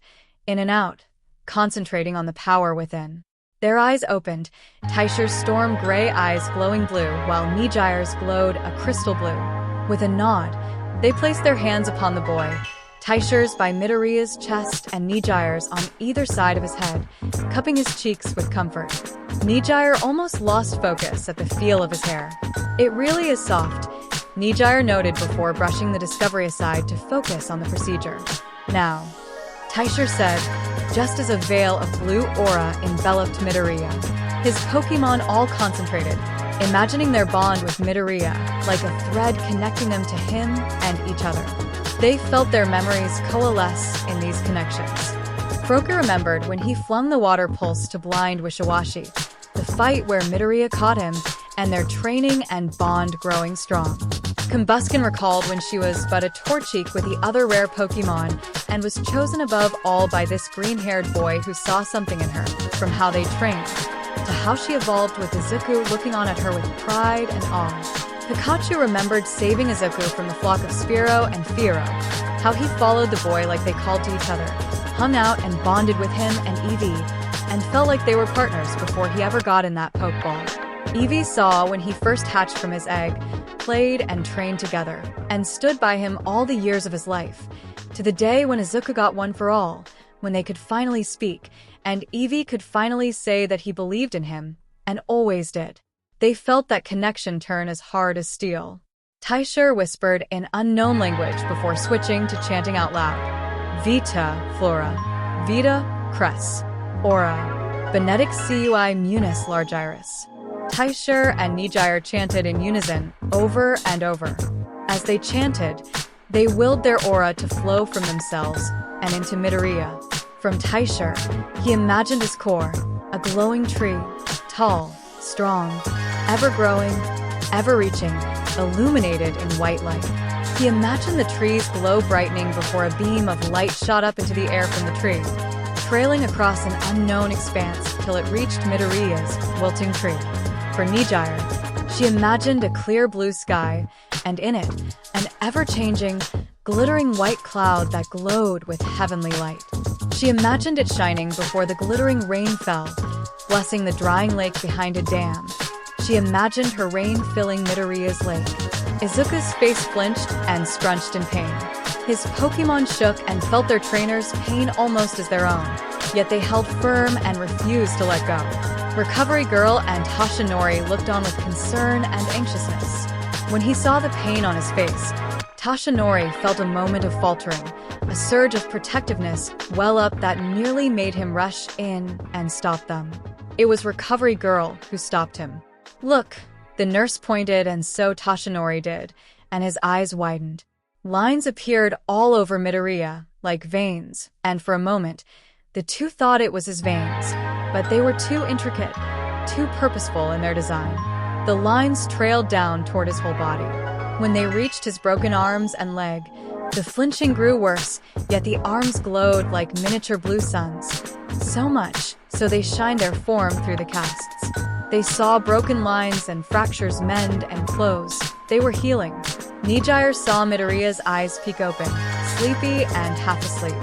concentrating on the power within. Their eyes opened, Taishur's storm gray eyes glowing blue, while Nijire's glowed a crystal blue. With a nod, they placed their hands upon the boy, Taishur's by Midoriya's chest and Nijire's on either side of his head, cupping his cheeks with comfort. Nijire almost lost focus at the feel of his hair. It really is soft, Nijire noted before brushing the discovery aside to focus on the procedure. Now, Taishur said, just as a veil of blue aura enveloped Midoriya. His Pokemon all concentrated, imagining their bond with Midoriya like a thread connecting them to him and each other. They felt their memories coalesce in these connections. Froki remembered when he flung the water pulse to blind Wishiwashi, the fight where Midoriya caught him, and their training and bond growing strong. Combuskin recalled when she was but a Torchic with the other rare Pokemon and was chosen above all by this green-haired boy who saw something in her, from how they trained, to how she evolved with Izuku looking on at her with pride and awe. Pikachu remembered saving Izuku from the flock of Spearow and Fiero, how he followed the boy like they called to each other, hung out and bonded with him and Eevee, and felt like they were partners before he ever got in that Pokeball. Eevee saw when he first hatched from his egg, played and trained together, and stood by him all the years of his life, to the day when Izuku got one for all, when they could finally speak, and Eevee could finally say that he believed in him, and always did. They felt that connection turn as hard as steel. Taishur whispered in unknown language before switching to chanting out loud. Vita, Flora. Vita, Cress. Aura. Benetic Cui Munis Large Iris. Taishur and Nijire chanted in unison, over and over. As they chanted, they willed their aura to flow from themselves and into Midoriya. From Taishur, he imagined his core, a glowing tree, tall, strong, ever-growing, ever-reaching, illuminated in white light. He imagined the tree's glow brightening before a beam of light shot up into the air from the tree, trailing across an unknown expanse till it reached Midoriya's wilting tree. For Nijire, she imagined a clear blue sky, and in it, an ever-changing, glittering white cloud that glowed with heavenly light. She imagined it shining before the glittering rain fell, blessing the drying lake behind a dam. She imagined her rain filling Midoriya's lake. Izuku's face flinched and scrunched in pain. His Pokemon shook and felt their trainer's pain almost as their own, yet they held firm and refused to let go. Recovery Girl and Tashinori looked on with concern and anxiousness. When he saw the pain on his face, Tashinori felt a moment of faltering, a surge of protectiveness well up that nearly made him rush in and stop them. It was Recovery Girl who stopped him. Look, the nurse pointed, and so Tashinori did, and his eyes widened. Lines appeared all over Midoriya, like veins, and for a moment, the two thought it was his veins, but they were too intricate, too purposeful in their design. The lines trailed down toward his whole body. When they reached his broken arms and leg, the flinching grew worse, yet the arms glowed like miniature blue suns. So much, so they shined their form through the casts. They saw broken lines and fractures mend and close. They were healing. Nijire saw Midoriya's eyes peek open, sleepy and half asleep.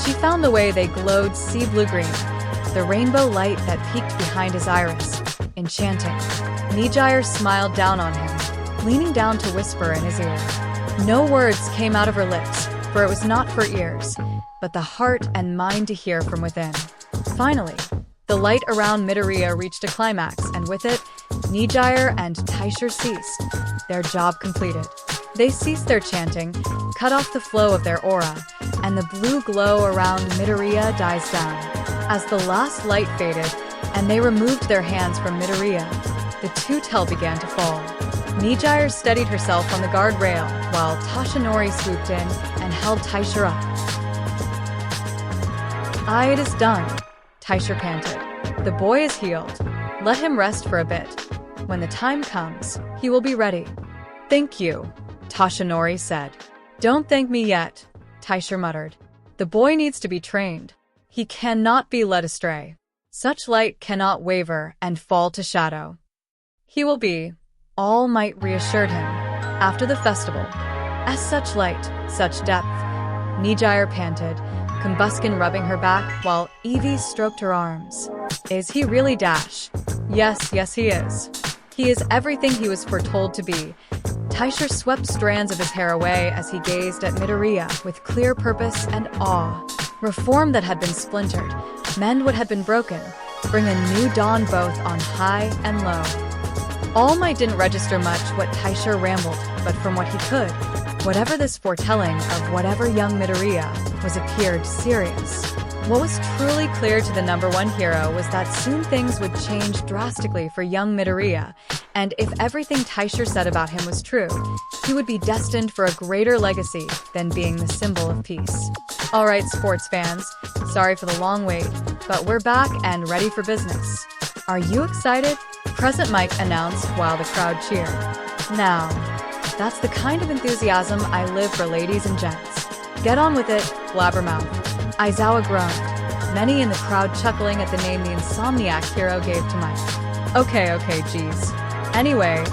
She found the way they glowed sea blue-green, the rainbow light that peeked behind his iris, enchanting. Nijire smiled down on him, leaning down to whisper in his ear. No words came out of her lips, for it was not for ears, but the heart and mind to hear from within. Finally, the light around Midoriya reached a climax, and with it, Nijire and Taishur ceased, their job completed. They ceased their chanting, cut off the flow of their aura, and the blue glow around Midoriya dies down. As the last light faded, and they removed their hands from Midoriya. The two began to fall. Mijire steadied herself on the guardrail, while Tashinori swooped in and held Taisha up. It is done, Taisha panted. The boy is healed. Let him rest for a bit. When the time comes, he will be ready. Thank you, Tashinori said. Don't thank me yet, Taisha muttered. The boy needs to be trained. He cannot be led astray. Such light cannot waver and fall to shadow. He will be, All Might reassured him. After the festival. As such light, such depth, Mijire panted, Combuskin rubbing her back while Evie stroked her arms. Is he really Dash? Yes, he is. He is everything he was foretold to be. Taisha swept strands of his hair away as he gazed at Midoriya with clear purpose and awe. Reform that had been splintered, mend what had been broken, bring a new dawn both on high and low. All Might didn't register much what Taisha rambled, but from what he could, whatever this foretelling of whatever young Midoriya was appeared serious. What was truly clear to the #1 hero was that soon things would change drastically for young Midoriya, and if everything Taisha said about him was true, he would be destined for a greater legacy than being the symbol of peace. Alright, sports fans, sorry for the long wait, but we're back and ready for business. Are you excited? Present Mike announced while the crowd cheered. Now, that's the kind of enthusiasm I live for, ladies and gents. Get on with it, blabbermouth. Aizawa groaned, many in the crowd chuckling at the name the Insomniac hero gave to Mike. Okay, geez. Anyway,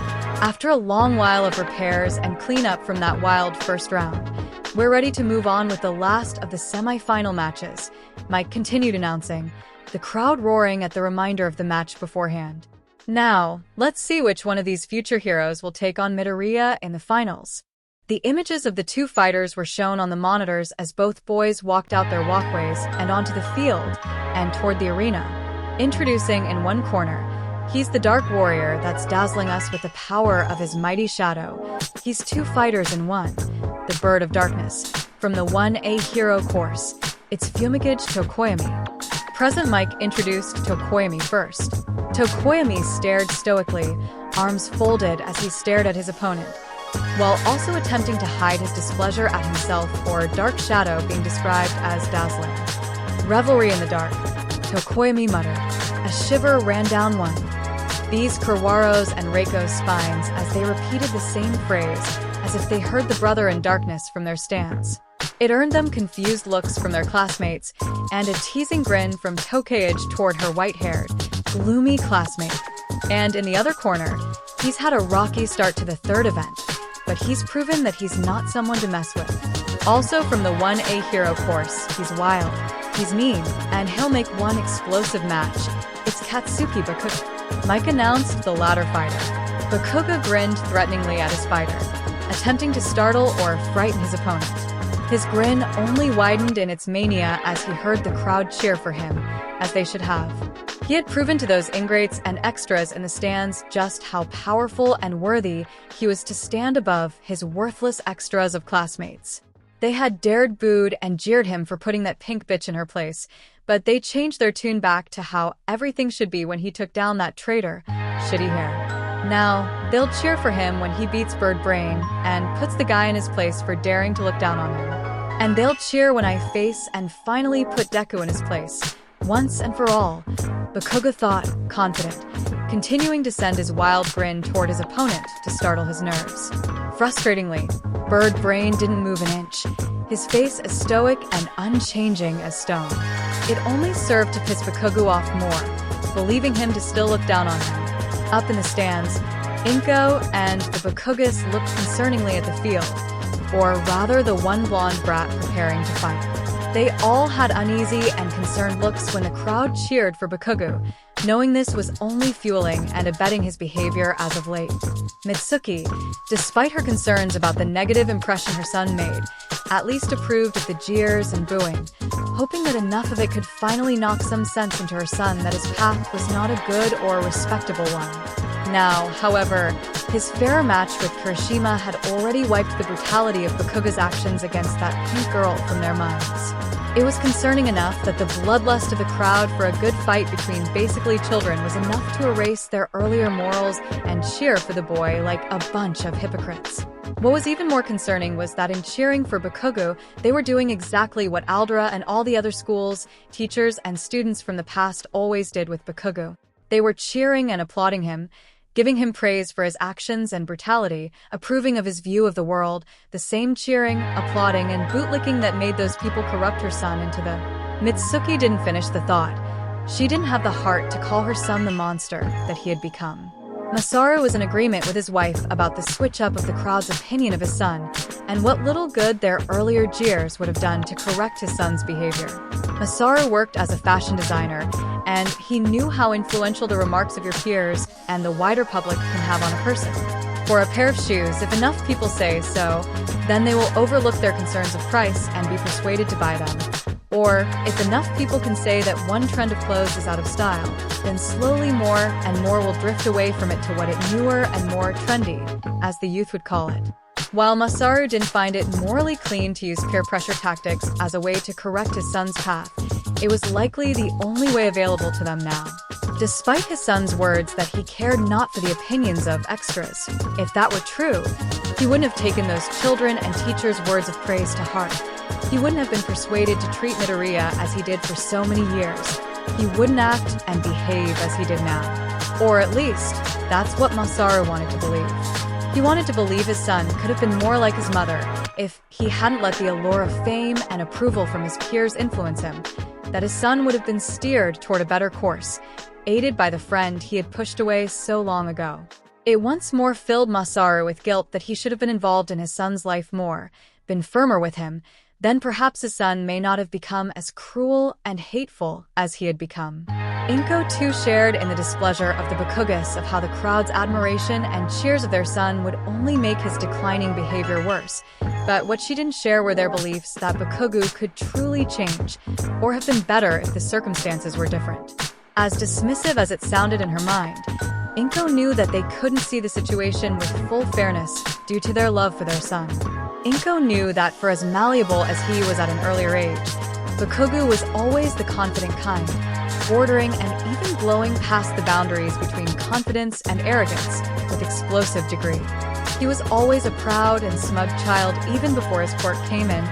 after a long while of repairs and cleanup from that wild first round, we're ready to move on with the last of the semi-final matches, Mike continued announcing, the crowd roaring at the reminder of the match beforehand. Now, let's see which one of these future heroes will take on Midoriya in the finals. The images of the two fighters were shown on the monitors as both boys walked out their walkways and onto the field and toward the arena. Introducing in one corner, he's the Dark Warrior that's dazzling us with the power of his mighty shadow. He's two fighters in one, the Bird of Darkness, from the 1A hero course. It's Fumigage Tokoyami. Present Mike introduced Tokoyami first. Tokoyami stared stoically, arms folded as he stared at his opponent, while also attempting to hide his displeasure at himself or Dark Shadow being described as dazzling. Revelry in the dark, Tokoyami muttered. A shiver ran down one. These Kurwaros and Reiko's spines as they repeated the same phrase, as if they heard the brother in darkness from their stands. It earned them confused looks from their classmates and a teasing grin from Tokage toward her white-haired, gloomy classmate. And in the other corner, he's had a rocky start to the third event, but he's proven that he's not someone to mess with. Also from the 1A hero course, he's wild, he's mean, and he'll make one explosive match. It's Katsuki Bakuga. Mike announced the latter fighter. Bakuga grinned threateningly at his fighter, attempting to startle or frighten his opponent. His grin only widened in its mania as he heard the crowd cheer for him, as they should have. He had proven to those ingrates and extras in the stands just how powerful and worthy he was to stand above his worthless extras of classmates. They had dared, booed, and jeered him for putting that pink bitch in her place, but they changed their tune back to how everything should be when he took down that traitor, Shitty Hair. Now, they'll cheer for him when he beats Bird Brain and puts the guy in his place for daring to look down on him. And they'll cheer when I face and finally put Deku in his place, once and for all, Bakuga thought, confident, continuing to send his wild grin toward his opponent to startle his nerves. Frustratingly, Bird Brain didn't move an inch, his face as stoic and unchanging as stone. It only served to piss Bakuga off more, believing him to still look down on him. Up in the stands, Inko and the Bakugas looked concerningly at the field, or rather the one blonde brat preparing to fight. They all had uneasy and concerned looks when the crowd cheered for Bakuga, knowing this was only fueling and abetting his behavior as of late. Mitsuki, despite her concerns about the negative impression her son made, at least approved of the jeers and booing, hoping that enough of it could finally knock some sense into her son that his path was not a good or respectable one. Now, however, his fair match with Kirishima had already wiped the brutality of Bakuga's actions against that pink girl from their minds. It was concerning enough that the bloodlust of the crowd for a good fight between basically children was enough to erase their earlier morals and cheer for the boy like a bunch of hypocrites. What was even more concerning was that in cheering for Bakugo, they were doing exactly what Aldra and all the other schools, teachers, and students from the past always did with Bakugo. They were cheering and applauding him, giving him praise for his actions and brutality, approving of his view of the world, the same cheering, applauding, and bootlicking that made those people corrupt her son into the... Mitsuki didn't finish the thought. She didn't have the heart to call her son the monster that he had become. Masaru was in agreement with his wife about the switch-up of the crowd's opinion of his son, and what little good their earlier jeers would have done to correct his son's behavior. Masaru worked as a fashion designer, and he knew how influential the remarks of your peers and the wider public can have on a person. For a pair of shoes, if enough people say so, then they will overlook their concerns of price and be persuaded to buy them. Or, if enough people can say that one trend of clothes is out of style, then slowly more and more will drift away from it to what it newer and more trendy, as the youth would call it. While Masaru didn't find it morally clean to use peer pressure tactics as a way to correct his son's path, it was likely the only way available to them now. Despite his son's words that he cared not for the opinions of extras, if that were true, he wouldn't have taken those children and teachers' words of praise to heart. He wouldn't have been persuaded to treat Midoriya as he did for so many years. He wouldn't act and behave as he did now. Or at least, that's what Masaru wanted to believe. He wanted to believe his son could have been more like his mother if he hadn't let the allure of fame and approval from his peers influence him, that his son would have been steered toward a better course, aided by the friend he had pushed away so long ago. It once more filled Masaru with guilt that he should have been involved in his son's life more, been firmer with him. Then perhaps his son may not have become as cruel and hateful as he had become. Inko too shared in the displeasure of the Bakugas of how the crowd's admiration and cheers of their son would only make his declining behavior worse, but what she didn't share were their beliefs that Bakugo could truly change, or have been better if the circumstances were different. As dismissive as it sounded in her mind, Inko knew that they couldn't see the situation with full fairness due to their love for their son. Inko knew that for as malleable as he was at an earlier age, Bakugo was always the confident kind, bordering and even blowing past the boundaries between confidence and arrogance with explosive degree. He was always a proud and smug child even before his quirk came in,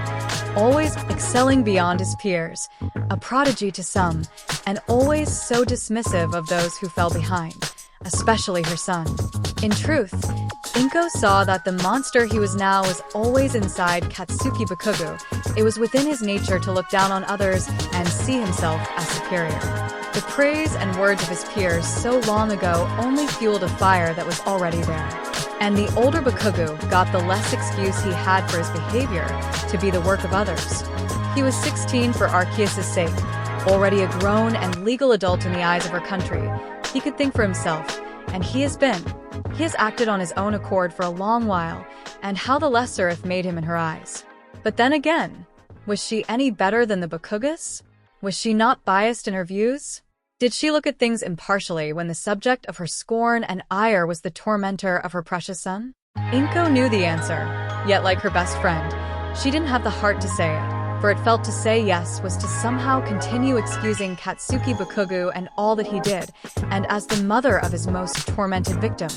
always excelling beyond his peers, a prodigy to some, and always so dismissive of those who fell behind, especially her son. In truth, Inko saw that the monster he was now was always inside Katsuki Bakugo. It was within his nature to look down on others and see himself as superior. The praise and words of his peers so long ago only fueled a fire that was already there. And the older Bakugo got the less excuse he had for his behavior to be the work of others. He was 16 for Arceus' sake, already a grown and legal adult in the eyes of her country. He could think for himself, and he has been. He has acted on his own accord for a long while, and how the lesser if made him in her eyes. But then again, was she any better than the Bakugas? Was she not biased in her views? Did she look at things impartially when the subject of her scorn and ire was the tormentor of her precious son? Inko knew the answer, yet like her best friend, she didn't have the heart to say it. For it felt to say yes was to somehow continue excusing Katsuki Bakugo and all that he did, and as the mother of his most tormented victim,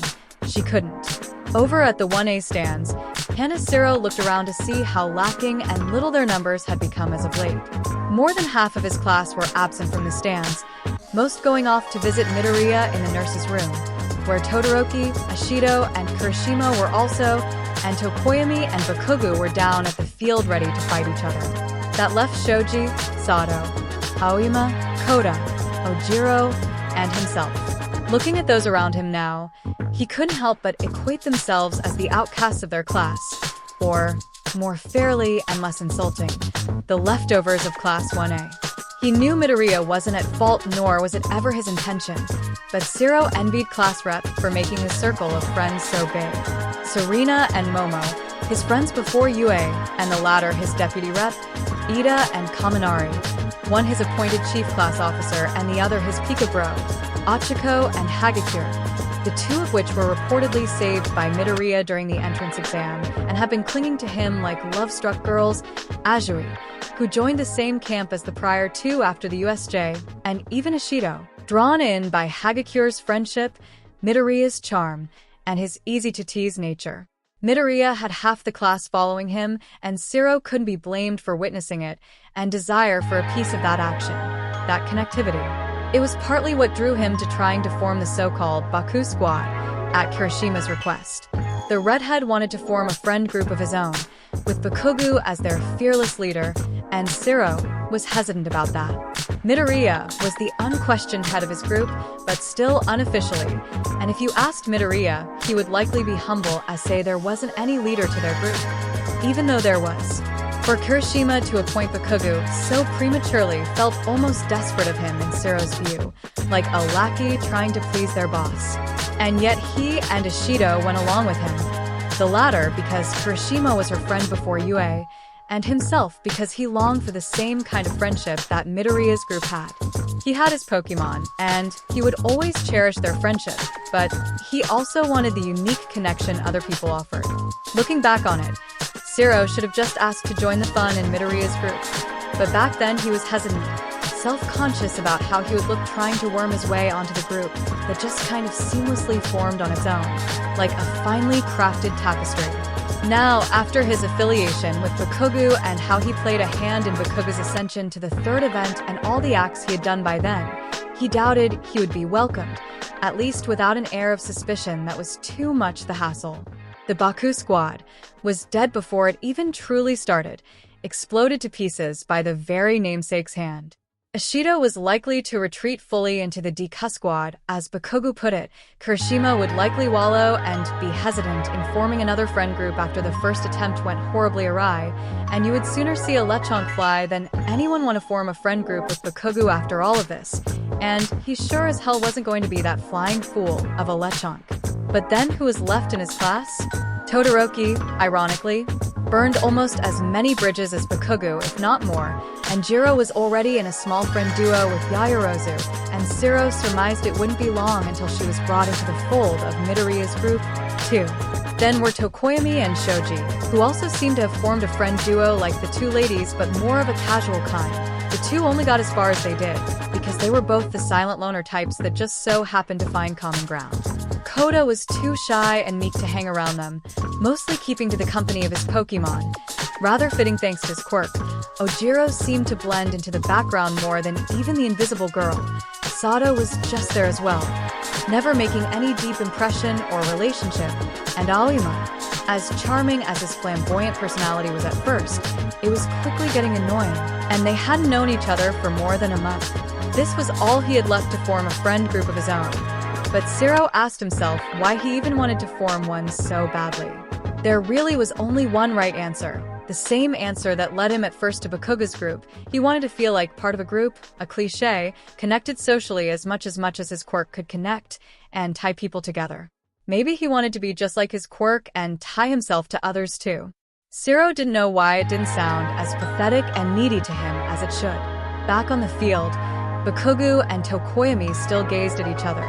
she couldn't. Over at the 1A stands, Hanashiro looked around to see how lacking and little their numbers had become as of late. More than half of his class were absent from the stands, most going off to visit Midoriya in the nurse's room, where Todoroki, Ashido, and Kirishima were also, and Tokoyami and Bakugo were down at the field ready to fight each other. That left Shoji, Sato, Aoyama, Koda, Ojiro, and himself. Looking at those around him now, he couldn't help but equate themselves as the outcasts of their class, or, more fairly and less insulting, the leftovers of Class 1A. He knew Midoriya wasn't at fault, nor was it ever his intention, but Zero envied class rep for making his circle of friends so big. Serena and Momo, his friends before Yue, and the latter his deputy rep, Ida and Kaminari, one his appointed chief class officer and the other his Pika bro, Achiko and Hagakure. the two of which were reportedly saved by Midoriya during the entrance exam and have been clinging to him like love-struck girls, Azui, who joined the same camp as the prior two after the USJ, and even Ishido, drawn in by Hagakure's friendship, Midoriya's charm, and his easy-to-tease nature. Midoriya had half the class following him, and Zero couldn't be blamed for witnessing it, and desire for a piece of that action, that connectivity. It was partly what drew him to trying to form the so-called Baku Squad, at Kirishima's request. The redhead wanted to form a friend group of his own, with Bakugo as their fearless leader, and Zero was hesitant about that. Midoriya was the unquestioned head of his group, but still unofficially, and if you asked Midoriya, he would likely be humble as say there wasn't any leader to their group, even though there was. For Kirishima to appoint Bakugo so prematurely felt almost desperate of him in Zero's view, like a lackey trying to please their boss. And yet he and Ishido went along with him. The latter because Kirishima was her friend before UA, and himself because he longed for the same kind of friendship that Midoriya's group had. He had his Pokemon, and he would always cherish their friendship, but he also wanted the unique connection other people offered. Looking back on it, Zero should have just asked to join the fun in Midoriya's group, but back then he was hesitant, self-conscious about how he would look trying to worm his way onto the group that just kind of seamlessly formed on its own, like a finely crafted tapestry. Now, after his affiliation with Bakugo and how he played a hand in Bakugo's ascension to the third event and all the acts he had done by then, he doubted he would be welcomed, at least without an air of suspicion that was too much the hassle. The Baku Squad was dead before it even truly started, exploded to pieces by the very namesake's hand. Ishido was likely to retreat fully into the Deku Squad, as Bakugo put it. Kirishima would likely wallow and be hesitant in forming another friend group after the first attempt went horribly awry, and you would sooner see a Lechonk fly than anyone want to form a friend group with Bakugo after all of this, and he sure as hell wasn't going to be that flying fool of a Lechonk. But then who was left in his class? Todoroki, ironically, burned almost as many bridges as Bakugo, if not more, and Jiro was already in a small friend duo with Yaoyorozu, and Zero surmised it wouldn't be long until she was brought into the fold of Midoriya's group, too. Then were Tokoyami and Shoji, who also seemed to have formed a friend duo like the two ladies but more of a casual kind. The two only got as far as they did, because they were both the silent loner types that just so happened to find common ground. Koda was too shy and meek to hang around them, mostly keeping to the company of his Pokemon. Rather fitting thanks to his quirk, Ojiro seemed to blend into the background more than even the invisible girl. Sato was just there as well, never making any deep impression or relationship, and Aoyama, as charming as his flamboyant personality was at first, it was quickly getting annoying, and they hadn't known each other for more than a month. This was all he had left to form a friend group of his own. But Zero asked himself why he even wanted to form one so badly. There really was only one right answer, the same answer that led him at first to Bakugo's group. He wanted to feel like part of a group, a cliché, connected socially as much as his quirk could connect and tie people together. Maybe he wanted to be just like his quirk and tie himself to others too. Zero didn't know why it didn't sound as pathetic and needy to him as it should. Back on the field, Bakugo and Tokoyami still gazed at each other,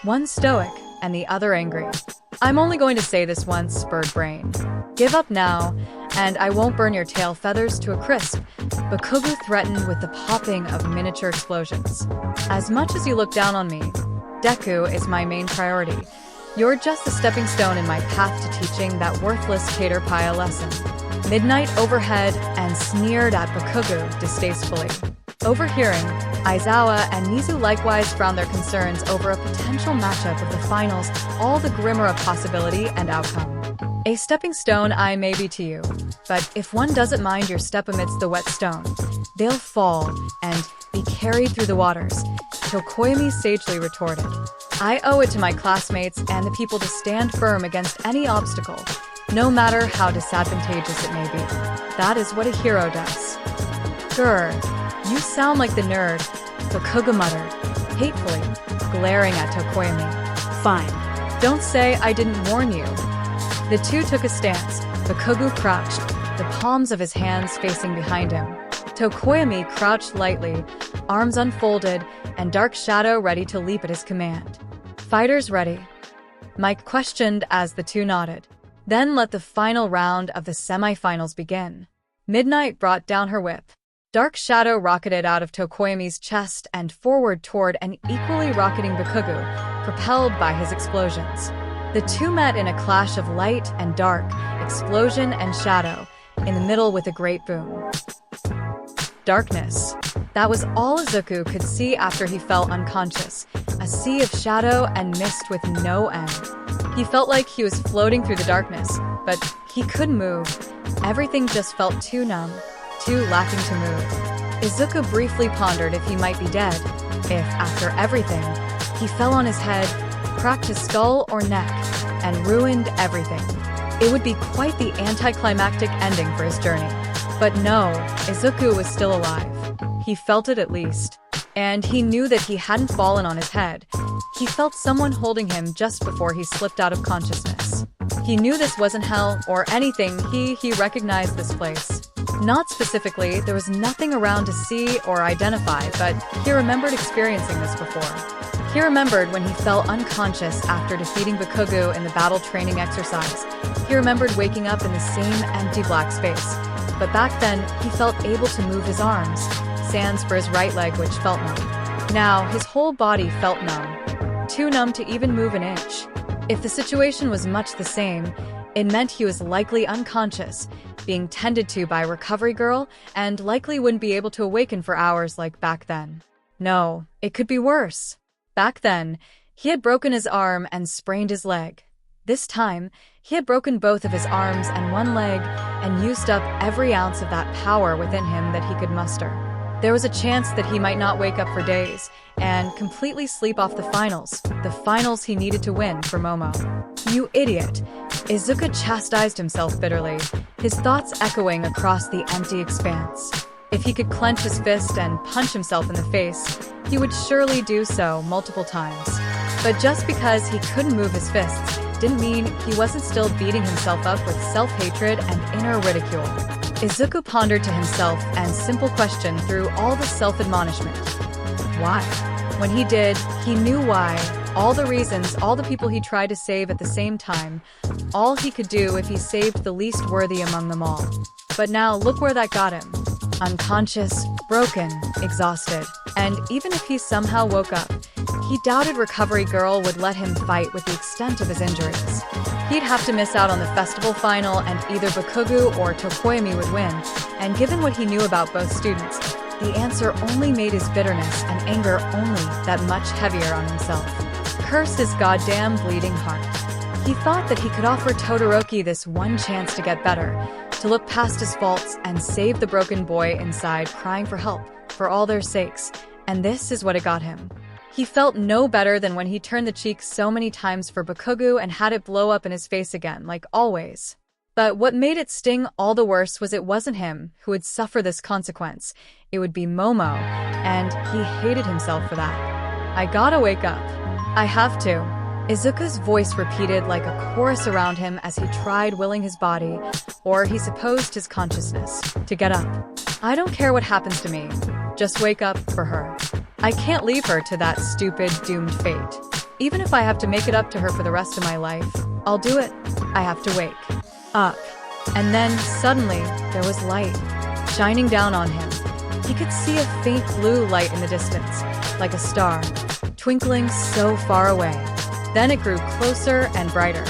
one stoic and the other angry. I'm only going to say this once, Bird Brain. Give up now, and I won't burn your tail feathers to a crisp, Bakugo threatened with the popping of miniature explosions. As much as you look down on me, Deku is my main priority. You're just a stepping stone in my path to teaching that worthless cater pie a lesson. Midnight overhead and sneered at Bakugo distastefully. Overhearing, Aizawa and Nizu likewise frowned their concerns over a potential matchup of the finals, all the grimmer of possibility and outcome. A stepping stone I may be to you, but if one doesn't mind your step amidst the wet stone, they'll fall and be carried through the waters, Tokoyami sagely retorted. I owe it to my classmates and the people to stand firm against any obstacle, no matter how disadvantageous it may be. That is what a hero does. Grr. You sound like the nerd, Bakugo muttered, hatefully, glaring at Tokoyami. Fine. Don't say I didn't warn you. The two took a stance. Bakugo crouched, the palms of his hands facing behind him. Tokoyami crouched lightly, arms unfolded, and dark shadow ready to leap at his command. Fighters ready. Mike questioned as the two nodded. Then let the final round of the semifinals begin. Midnight brought down her whip. Dark Shadow rocketed out of Tokoyami's chest and forward toward an equally rocketing Bakugo, propelled by his explosions. The two met in a clash of light and dark, explosion and shadow, in the middle with a great boom. Darkness. That was all Izuku could see after he fell unconscious, a sea of shadow and mist with no end. He felt like he was floating through the darkness, but he couldn't move. Everything just felt too numb, too lacking to move. Izuku briefly pondered if he might be dead, if, after everything, he fell on his head, cracked his skull or neck, and ruined everything. It would be quite the anticlimactic ending for his journey. But no, Izuku was still alive. He felt it at least. And he knew that he hadn't fallen on his head. He felt someone holding him just before he slipped out of consciousness. He knew this wasn't hell or anything. He recognized this place. Not specifically, there was nothing around to see or identify, but he remembered experiencing this before. He remembered when he fell unconscious after defeating Bakugo in the battle training exercise. He remembered waking up in the same empty black space. But back then, he felt able to move his arms, sans for his right leg which felt numb. Now, his whole body felt numb, too numb to even move an inch. If the situation was much the same, it meant he was likely unconscious, being tended to by a recovery girl, and likely wouldn't be able to awaken for hours like back then. No, it could be worse. Back then, he had broken his arm and sprained his leg. This time, he had broken both of his arms and one leg and used up every ounce of that power within him that he could muster. There was a chance that he might not wake up for days and completely sleep off the finals he needed to win for Momo. You idiot! Izuku chastised himself bitterly, his thoughts echoing across the empty expanse. If he could clench his fist and punch himself in the face, he would surely do so multiple times. But just because he couldn't move his fists didn't mean he wasn't still beating himself up with self-hatred and inner ridicule. Izuku pondered to himself and simple question through all the self-admonishment. Why? When he did, he knew why. All the reasons, all the people he tried to save at the same time, all he could do if he saved the least worthy among them all. But now look where that got him. Unconscious, broken, exhausted. And even if he somehow woke up, he doubted Recovery Girl would let him fight with the extent of his injuries. He'd have to miss out on the festival final and either Bakugo or Tokoyami would win, and given what he knew about both students, the answer only made his bitterness and anger only that much heavier on himself. Curse his goddamn bleeding heart. He thought that he could offer Todoroki this one chance to get better, to look past his faults and save the broken boy inside crying for help, for all their sakes, and this is what it got him. He felt no better than when he turned the cheek so many times for Bakugo and had it blow up in his face again, like always. But what made it sting all the worse was it wasn't him who would suffer this consequence. It would be Momo, and he hated himself for that. I gotta wake up. I have to. Izuku's voice repeated like a chorus around him as he tried willing his body, or he supposed his consciousness, to get up. I don't care what happens to me. Just wake up for her. I can't leave her to that stupid, doomed fate. Even if I have to make it up to her for the rest of my life, I'll do it. I have to wake up. And then, suddenly, there was light, shining down on him. He could see a faint blue light in the distance, like a star, twinkling so far away. Then it grew closer and brighter.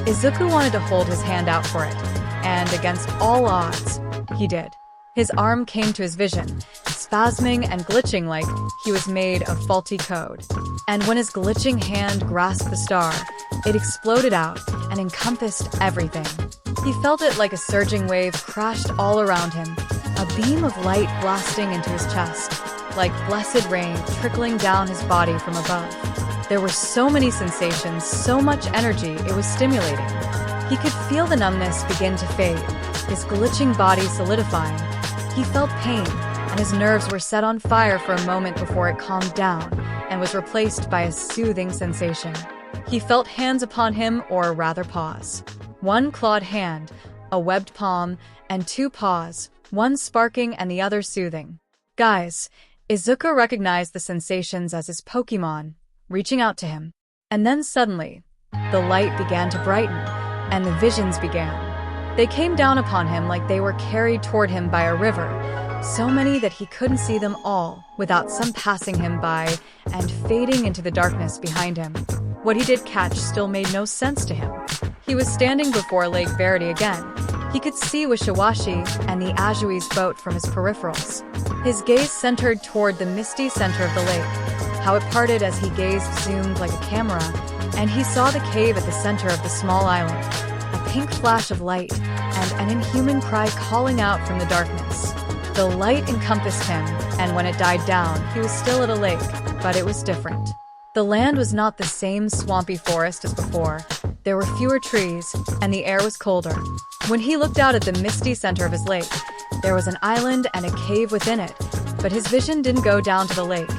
Izuku wanted to hold his hand out for it, and against all odds, he did. His arm came to his vision, spasming and glitching like he was made of faulty code. And when his glitching hand grasped the star, it exploded out and encompassed everything. He felt it like a surging wave crashed all around him, a beam of light blasting into his chest, like blessed rain trickling down his body from above. There were so many sensations, so much energy, it was stimulating. He could feel the numbness begin to fade, his glitching body solidifying. He felt pain, and his nerves were set on fire for a moment before it calmed down and was replaced by a soothing sensation. He felt hands upon him, or rather paws. One clawed hand, a webbed palm, and two paws, one sparking and the other soothing. Guys, Izuku recognized the sensations as his Pokemon, reaching out to him. And then suddenly, The light began to brighten, and the visions began. They came down upon him like they were carried toward him by a river, so many that he couldn't see them all without some passing him by and fading into the darkness behind him. What he did catch still made no sense to him. He was standing before Lake Verity again. He could see Wishiwashi and the Ajui's boat from his peripherals. His gaze centered toward the misty center of the lake. How it parted as he gazed zoomed like a camera, and he saw the cave at the center of the small island. A pink flash of light, and an inhuman cry calling out from the darkness. The light encompassed him, and when it died down, he was still at a lake, but it was different. The land was not the same swampy forest as before. There were fewer trees, and the air was colder. When he looked out at the misty center of his lake, there was an island and a cave within it, but his vision didn't go down to the lake.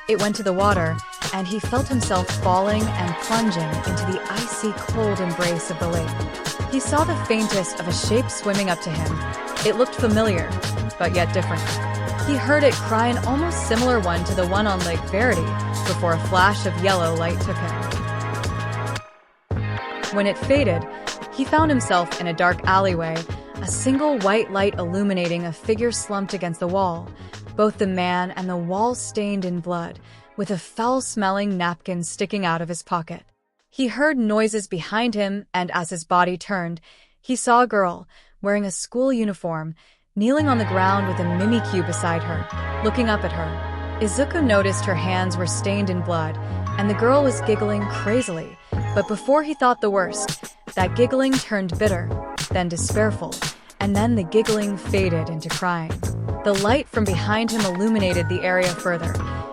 It went to the water, and he felt himself falling and plunging into the icy cold embrace of the lake. He saw the faintest of a shape swimming up to him. It looked familiar, but yet different. He heard it cry an almost similar one to the one on Lake Verity before a flash of yellow light took him. When it faded, he found himself in a dark alleyway, a single white light illuminating a figure slumped against the wall, both the man and the wall stained in blood, with a foul-smelling napkin sticking out of his pocket. He heard noises behind him, and as his body turned, he saw a girl, wearing a school uniform, kneeling on the ground with a Mimikyu beside her, looking up at her. Izuku noticed her hands were stained in blood, and the girl was giggling crazily, but before he thought the worst, that giggling turned bitter, then despairful, and then the giggling faded into crying. The light from behind him illuminated the area further,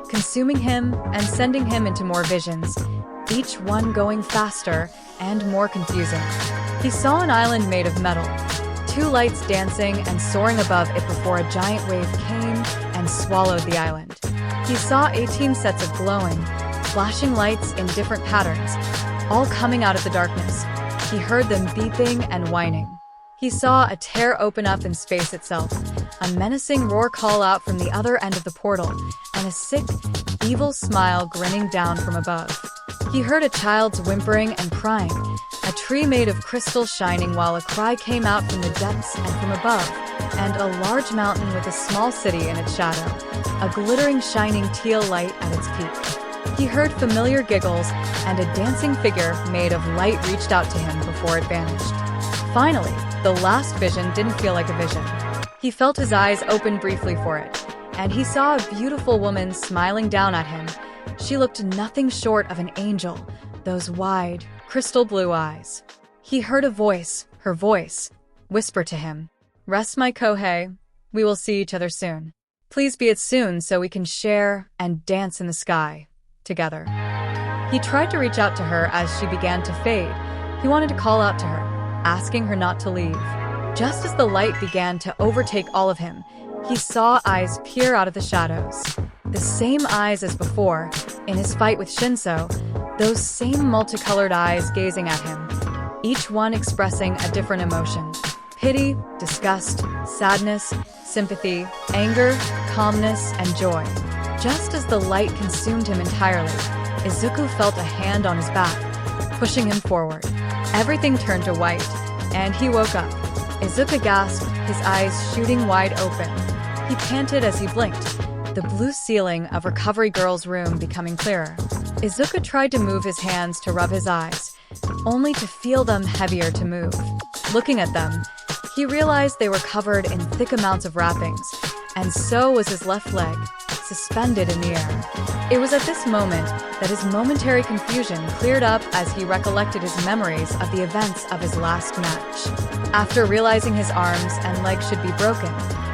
consuming him and sending him into more visions, each one going faster and more confusing. He saw an island made of metal, two lights dancing and soaring above it before a giant wave came and swallowed the island. He saw 18 sets of glowing, flashing lights in different patterns, all coming out of the darkness. He heard them beeping and whining. He saw a tear open up in space itself, a menacing roar call out from the other end of the portal, and a sick, evil smile grinning down from above. He heard a child's whimpering and crying, a tree made of crystal shining while a cry came out from the depths and from above, and a large mountain with a small city in its shadow, a glittering shining teal light at its peak. He heard familiar giggles, and a dancing figure made of light reached out to him before it vanished. Finally, the last vision didn't feel like a vision. He felt his eyes open briefly for it, and he saw a beautiful woman smiling down at him. She looked nothing short of an angel, those wide, crystal blue eyes. He heard a voice, her voice, whisper to him, "Rest, my Kohei. We will see each other soon. Please be it soon so we can share and dance in the sky together." He tried to reach out to her as she began to fade. He wanted to call out to her, asking her not to leave. Just as the light began to overtake all of him, he saw eyes peer out of the shadows. The same eyes as before, in his fight with Shinso, those same multicolored eyes gazing at him, each one expressing a different emotion. Pity, disgust, sadness, sympathy, anger, calmness, and joy. Just as the light consumed him entirely, Izuku felt a hand on his back, pushing him forward. Everything turned to white, and he woke up. Izuku gasped, his eyes shooting wide open. He panted as he blinked, the blue ceiling of Recovery Girl's room becoming clearer. Izuku tried to move his hands to rub his eyes, only to feel them heavier to move. Looking at them, he realized they were covered in thick amounts of wrappings, and so was his left leg, suspended in the air. It was at this moment that his momentary confusion cleared up as he recollected his memories of the events of his last match. After realizing his arms and legs should be broken,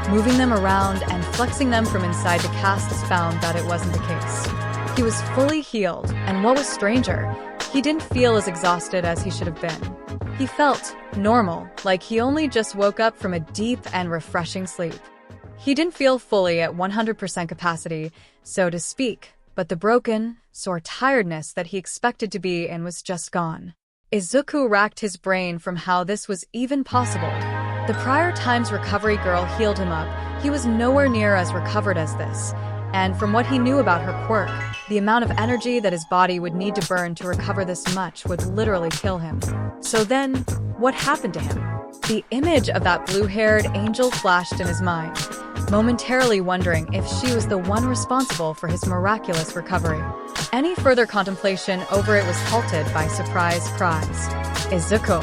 moving them around and flexing them from inside the casts found that it wasn't the case. He was fully healed, and what was stranger, he didn't feel as exhausted as he should have been. He felt normal, like he only just woke up from a deep and refreshing sleep. He didn't feel fully at 100% capacity, so to speak, but the broken, sore tiredness that he expected to be in was just gone. Izuku racked his brain from how this was even possible. The prior times Recovery Girl healed him up, he was nowhere near as recovered as this, And from what he knew about her quirk, the amount of energy that his body would need to burn to recover this much would literally kill him. So then, what happened to him? The image of that blue-haired angel flashed in his mind, momentarily wondering if she was the one responsible for his miraculous recovery. Any further contemplation over it was halted by surprise cries. Izuku!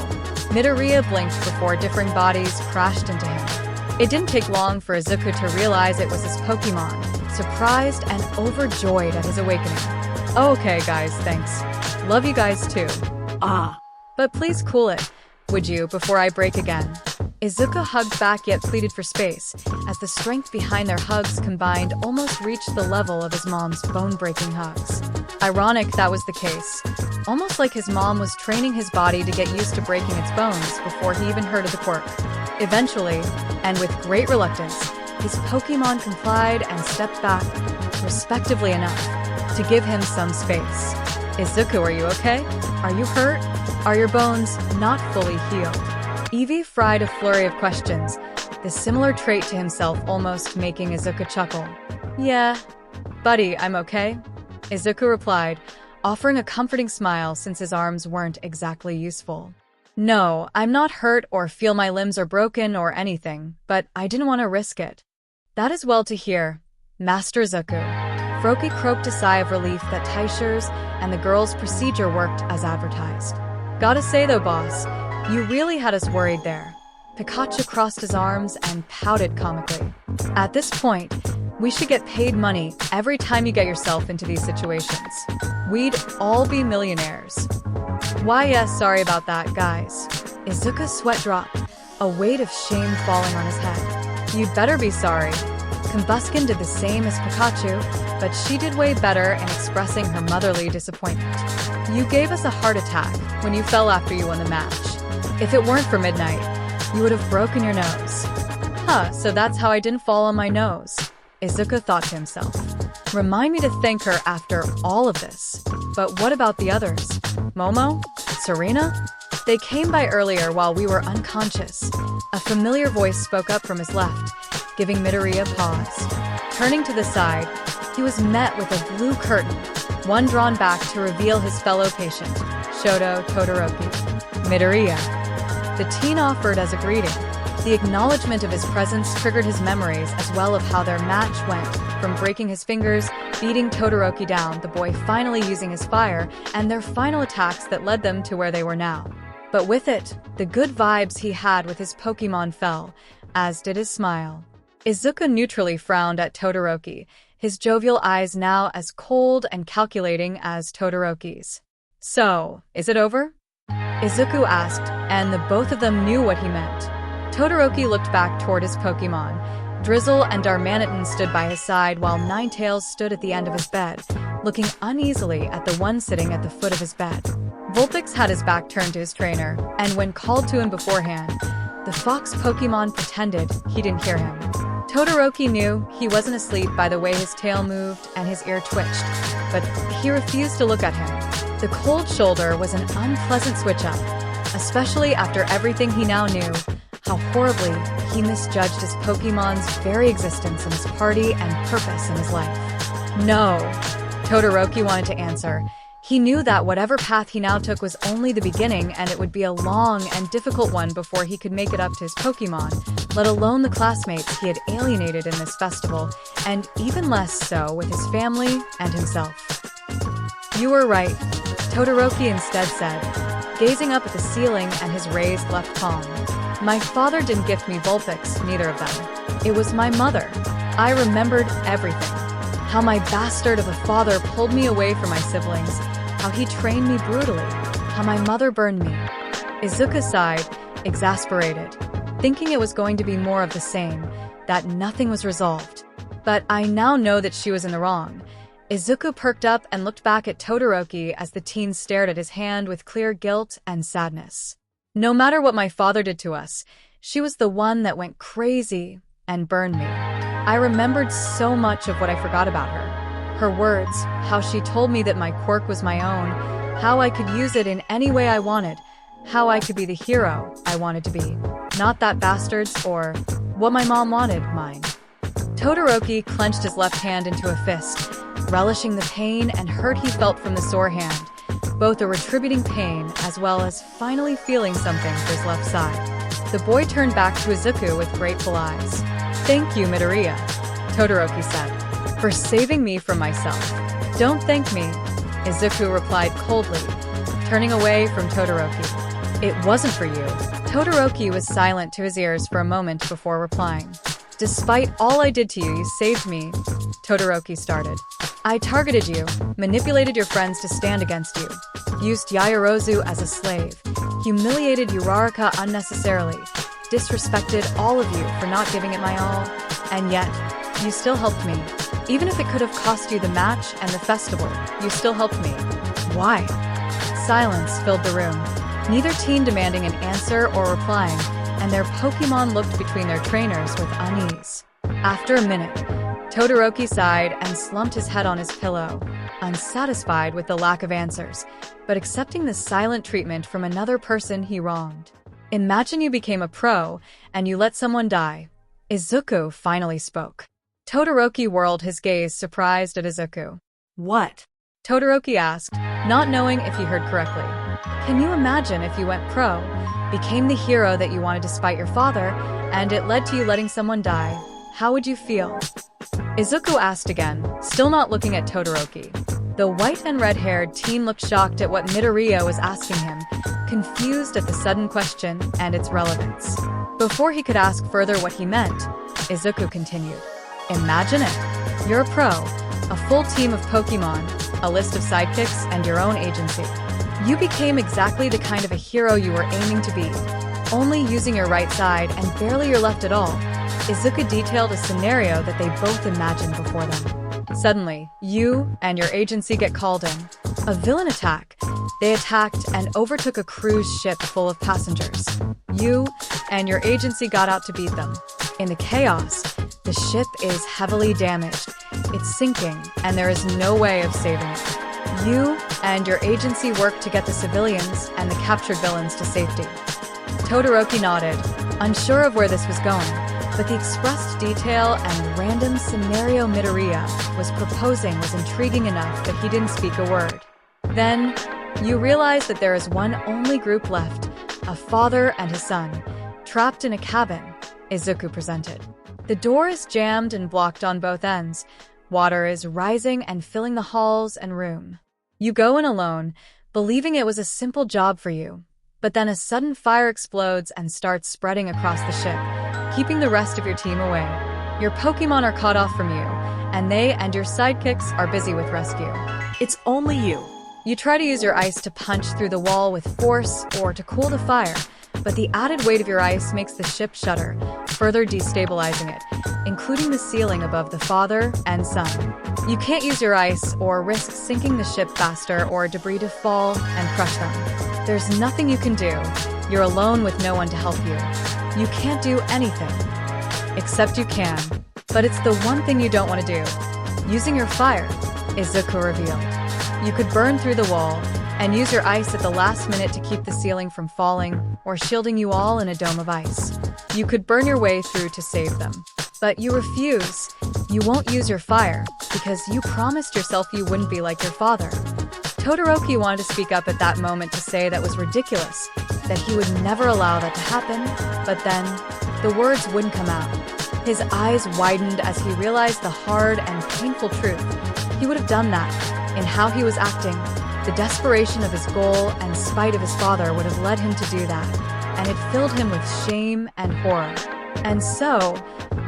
Midoriya blinked before differing bodies crashed into him. It didn't take long for Izuku to realize it was his Pokemon, surprised and overjoyed at his awakening. Okay guys, thanks. Love you guys too. But please cool it, would you, before I break again? Izuku hugged back yet pleaded for space, as the strength behind their hugs combined almost reached the level of his mom's bone-breaking hugs. Ironic that was the case. Almost like his mom was training his body to get used to breaking its bones before he even heard of the quirk. Eventually, and with great reluctance, his Pokemon complied and stepped back, respectively enough, to give him some space. Izuku, are you okay? Are you hurt? Are your bones not fully healed? Eevee fried a flurry of questions, the similar trait to himself almost making Izuku chuckle. Yeah, buddy, I'm okay. Izuku replied, offering a comforting smile since his arms weren't exactly useful. No, I'm not hurt or feel my limbs are broken or anything, but I didn't want to risk it. That is well to hear, Master Izuku. Froakie croaked a sigh of relief that Taisher's and the girl's procedure worked as advertised. Gotta say though, boss, you really had us worried there. Pikachu crossed his arms and pouted comically. At this point, we should get paid money every time you get yourself into these situations. We'd all be millionaires. Why yes, sorry about that, guys. Izuku's sweat dropped, a weight of shame falling on his head. You'd better be sorry. Combuskin did the same as Pikachu, but she did way better in expressing her motherly disappointment. You gave us a heart attack when you fell after you won the match. If it weren't for Midnight, you would have broken your nose. Huh, so that's how I didn't fall on my nose, Izuku thought to himself. Remind me to thank her after all of this. But what about the others? Momo? Serena? They came by earlier while we were unconscious. A familiar voice spoke up from his left, giving Midoriya pause. Turning to the side, he was met with a blue curtain, one drawn back to reveal his fellow patient, Shoto Todoroki. Midoriya. The teen offered as a greeting. The acknowledgement of his presence triggered his memories as well of how their match went, from breaking his fingers, beating Todoroki down, the boy finally using his fire, and their final attacks that led them to where they were now. But with it, the good vibes he had with his Pokemon fell, as did his smile. Izuku neutrally frowned at Todoroki, his jovial eyes now as cold and calculating as Todoroki's. So, is it over? Izuku asked, and the both of them knew what he meant. Todoroki looked back toward his Pokemon. Drizzle and Darmanitan stood by his side while Ninetales stood at the end of his bed, looking uneasily at the one sitting at the foot of his bed. Vulpix had his back turned to his trainer, and when called to him beforehand, the fox Pokemon pretended he didn't hear him. Todoroki knew he wasn't asleep by the way his tail moved and his ear twitched, but he refused to look at him. The cold shoulder was an unpleasant switch-up, especially after everything he now knew, how horribly he misjudged his Pokemon's very existence in his party and purpose in his life. No, Todoroki wanted to answer. He knew that whatever path he now took was only the beginning, and it would be a long and difficult one before he could make it up to his Pokemon, let alone the classmates he had alienated in this festival, and even less so with his family and himself. You were right, Todoroki instead said, gazing up at the ceiling and his raised left palm. My father didn't gift me Vulpix, neither of them. It was my mother. I remembered everything. How my bastard of a father pulled me away from my siblings, how he trained me brutally, how my mother burned me. Izuku sighed, exasperated, thinking it was going to be more of the same, that nothing was resolved. But I now know that she was in the wrong. Izuku perked up and looked back at Todoroki as the teen stared at his hand with clear guilt and sadness. No matter what my father did to us, she was the one that went crazy and burned me. I remembered so much of what I forgot about her. Her words, how she told me that my quirk was my own, how I could use it in any way I wanted, how I could be the hero I wanted to be, not that bastard's or what my mom wanted mine. Todoroki clenched his left hand into a fist, relishing the pain and hurt he felt from the sore hand, both a retributing pain as well as finally feeling something for his left side. The boy turned back to Izuku with grateful eyes. "Thank you, Midoriya," Todoroki said, "for saving me from myself." "Don't thank me," Izuku replied coldly, turning away from Todoroki. "It wasn't for you." Todoroki was silent to his ears for a moment before replying. "Despite all I did to you, you saved me," Todoroki started. "I targeted you, manipulated your friends to stand against you, used Yaoyorozu as a slave, humiliated Uraraka unnecessarily, disrespected all of you for not giving it my all, and yet, you still helped me. Even if it could have cost you the match and the festival, you still helped me. Why?" Silence filled the room, neither teen demanding an answer or replying, and their Pokemon looked between their trainers with unease. After a minute, Todoroki sighed and slumped his head on his pillow, unsatisfied with the lack of answers, but accepting the silent treatment from another person he wronged. "Imagine you became a pro, and you let someone die." Izuku finally spoke. Todoroki whirled his gaze, surprised at Izuku. "What?" Todoroki asked, not knowing if he heard correctly. "Can you imagine if you went pro, became the hero that you wanted despite your father, and it led to you letting someone die? How would you feel?" Izuku asked again, still not looking at Todoroki. The white and red-haired teen looked shocked at what Midoriya was asking him, confused at the sudden question and its relevance. Before he could ask further what he meant, Izuku continued. "Imagine it. You're a pro, a full team of Pokemon, a list of sidekicks, and your own agency. You became exactly the kind of a hero you were aiming to be, only using your right side and barely your left at all." Izuku detailed a scenario that they both imagined before them. "Suddenly, you and your agency get called in. A villain attack. They attacked and overtook a cruise ship full of passengers. You and your agency got out to beat them. In the chaos, the ship is heavily damaged. It's sinking, and there is no way of saving it. You and your agency worked to get the civilians and the captured villains to safety." Todoroki nodded, unsure of where this was going, but the expressed detail and random scenario Midoriya was proposing was intriguing enough that he didn't speak a word. "Then, you realize that there is one only group left, a father and his son, trapped in a cabin," Izuku presented. "The door is jammed and blocked on both ends. Water is rising and filling the halls and room. You go in alone, believing it was a simple job for you. But then a sudden fire explodes and starts spreading across the ship, keeping the rest of your team away. Your Pokemon are caught off from you, and they and your sidekicks are busy with rescue. It's only you. You try to use your ice to punch through the wall with force or to cool the fire, but the added weight of your ice makes the ship shudder, further destabilizing it, including the ceiling above the father and son. You can't use your ice or risk sinking the ship faster or debris to fall and crush them. There's nothing you can do. You're alone with no one to help you. You can't do anything. Except you can. But it's the one thing you don't want to do. Using your fire," Izuku revealed. "You could burn through the wall and use your ice at the last minute to keep the ceiling from falling or shielding you all in a dome of ice. You could burn your way through to save them. But you refuse. You won't use your fire because you promised yourself you wouldn't be like your father." Todoroki wanted to speak up at that moment to say that was ridiculous, that he would never allow that to happen, but then the words wouldn't come out. His eyes widened as he realized the hard and painful truth. He would have done that, in how he was acting. The desperation of his goal and spite of his father would have led him to do that, and it filled him with shame and horror. "And so,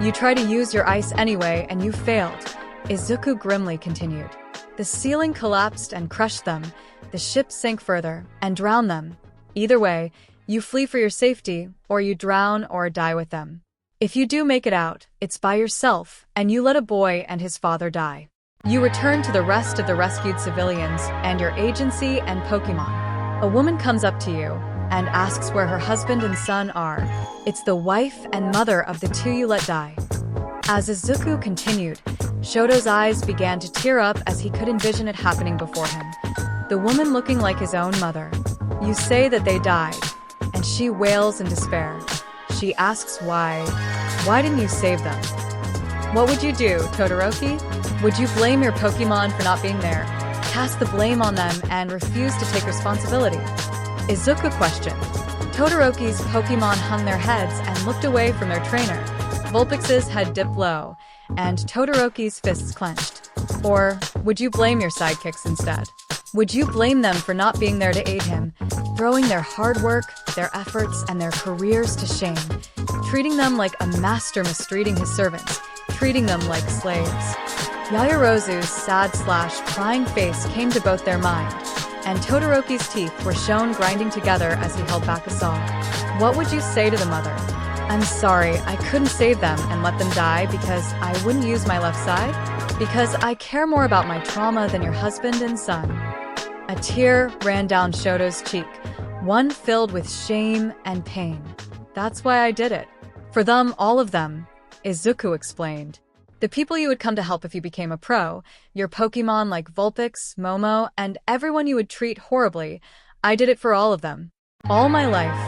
you try to use your ice anyway and you failed," Izuku grimly continued. "The ceiling collapsed and crushed them, the ship sank further and drowned them. Either way, you flee for your safety, or you drown or die with them. If you do make it out, it's by yourself, and you let a boy and his father die. You return to the rest of the rescued civilians and your agency and Pokemon. A woman comes up to you and asks where her husband and son are. It's the wife and mother of the two you let die." As Izuku continued, Shoto's eyes began to tear up as he could envision it happening before him. The woman looking like his own mother. "You say that they died," and she wails in despair. She asks why. "Why didn't you save them?" What would you do, Todoroki? Would you blame your Pokemon for not being there, cast the blame on them, and refuse to take responsibility? Izuku questioned. Todoroki's Pokemon hung their heads and looked away from their trainer. Vulpix's head dipped low, and Todoroki's fists clenched. Or would you blame your sidekicks instead? Would you blame them for not being there to aid him, throwing their hard work, their efforts, and their careers to shame, treating them like a master mistreating his servants, treating them like slaves? Yaoyorozu's sad/crying face came to both their mind, and Todoroki's teeth were shown grinding together as he held back a sob. What would you say to the mother? I'm sorry, I couldn't save them and let them die because I wouldn't use my left side? Because I care more about my trauma than your husband and son. A tear ran down Shoto's cheek, one filled with shame and pain. That's why I did it. For them, all of them, Izuku explained. The people you would come to help if you became a pro, your Pokemon like Vulpix, Momo, and everyone you would treat horribly, I did it for all of them. All my life,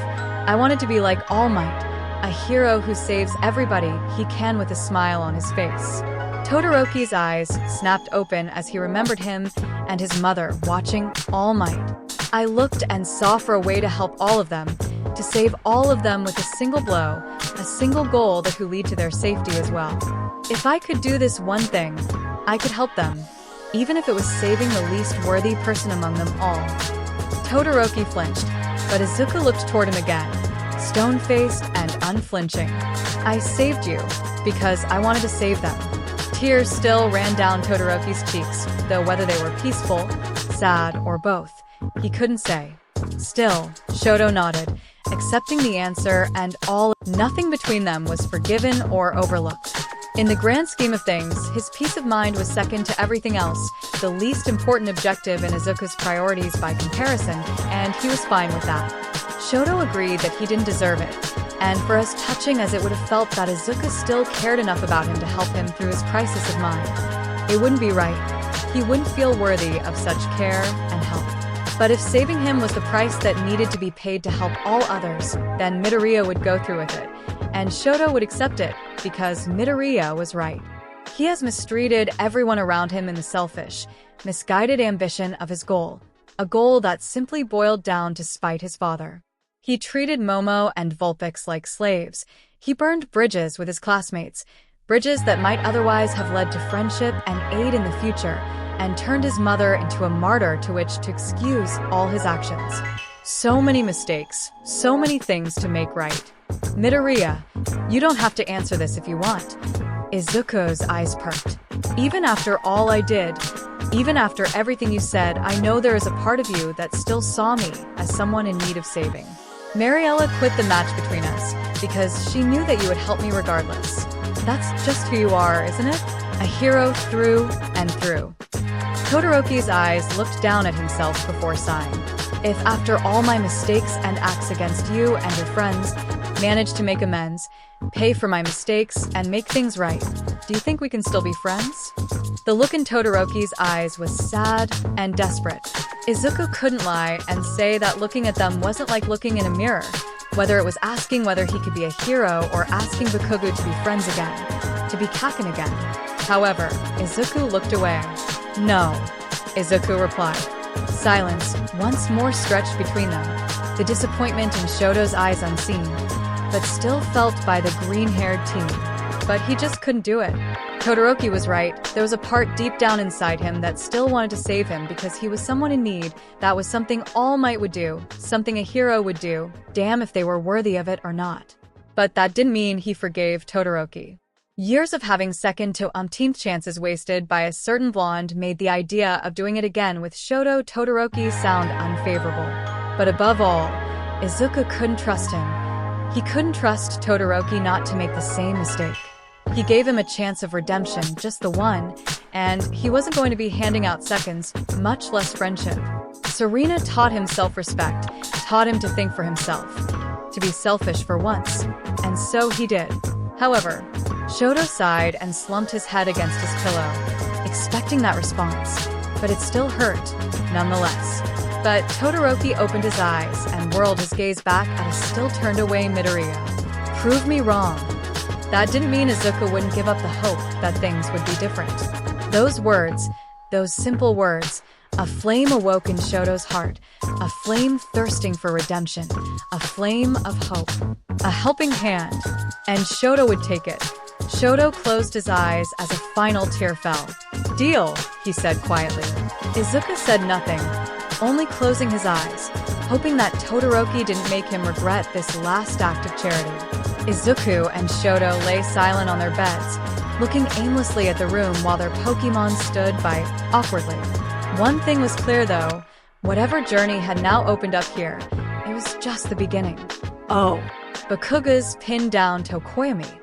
I wanted to be like All Might, a hero who saves everybody he can with a smile on his face. Todoroki's eyes snapped open as he remembered him and his mother watching All Might. I looked and saw for a way to help all of them, to save all of them with a single blow, a single goal that would lead to their safety as well. If I could do this one thing, I could help them, even if it was saving the least worthy person among them all. Todoroki flinched, but Izuku looked toward him again, stone-faced and unflinching. I saved you, because I wanted to save them. Tears still ran down Todoroki's cheeks, though whether they were peaceful, sad, or both, he couldn't say. Still, Shoto nodded, accepting the answer, and nothing between them was forgiven or overlooked. In the grand scheme of things, his peace of mind was second to everything else, the least important objective in Izuku's priorities by comparison, and he was fine with that. Shoto agreed that he didn't deserve it, and for as touching as it would have felt that Izuku still cared enough about him to help him through his crisis of mind, it wouldn't be right. He wouldn't feel worthy of such care and help. But if saving him was the price that needed to be paid to help all others, then Midoriya would go through with it, and Shoto would accept it, because Midoriya was right. He has mistreated everyone around him in the selfish, misguided ambition of his goal, a goal that simply boiled down to spite his father. He treated Momo and Vulpix like slaves. He burned bridges with his classmates, bridges that might otherwise have led to friendship and aid in the future, and turned his mother into a martyr to which to excuse all his actions. So many mistakes, so many things to make right. Midoriya, you don't have to answer this if you want. Izuku's eyes perked. Even after all I did, even after everything you said, I know there is a part of you that still saw me as someone in need of saving. Mariella quit the match between us because she knew that you would help me regardless. That's just who you are, isn't it? A hero through and through. Todoroki's eyes looked down at himself before sighing. If after all my mistakes and acts against you and your friends, managed to make amends, pay for my mistakes, and make things right, do you think we can still be friends? The look in Todoroki's eyes was sad and desperate. Izuku couldn't lie and say that looking at them wasn't like looking in a mirror, whether it was asking whether he could be a hero or asking Bakugo to be friends again, to be Kaken again. However, Izuku looked away. No, Izuku replied. Silence once more stretched between them, the disappointment in Shoto's eyes unseen, but still felt by the green-haired teen. But he just couldn't do it. Todoroki was right. There was a part deep down inside him that still wanted to save him because he was someone in need. That was something All Might would do, something a hero would do, damn if they were worthy of it or not. But that didn't mean he forgave Todoroki. Years of having second to umpteenth chances wasted by a certain blonde made the idea of doing it again with Shoto Todoroki sound unfavorable. But above all, Izuku couldn't trust him. He couldn't trust Todoroki not to make the same mistake. He gave him a chance of redemption, just the one, and he wasn't going to be handing out seconds, much less friendship. Serena taught him self-respect, taught him to think for himself, to be selfish for once, and so he did. However, Shoto sighed and slumped his head against his pillow, expecting that response, but it still hurt, nonetheless. But Todoroki opened his eyes and whirled his gaze back at a still-turned-away Midoriya. Prove me wrong. That didn't mean Izuku wouldn't give up the hope that things would be different. Those words, those simple words, a flame awoke in Shoto's heart, a flame thirsting for redemption, a flame of hope, a helping hand, and Shoto would take it. Shoto closed his eyes as a final tear fell. "Deal," he said quietly. Izuku said nothing, only closing his eyes, hoping that Todoroki didn't make him regret this last act of charity. Izuku and Shoto lay silent on their beds, looking aimlessly at the room while their Pokemon stood by awkwardly. One thing was clear though, whatever journey had now opened up here, it was just the beginning. "Oh." Bakuga's pinned down Tokoyami.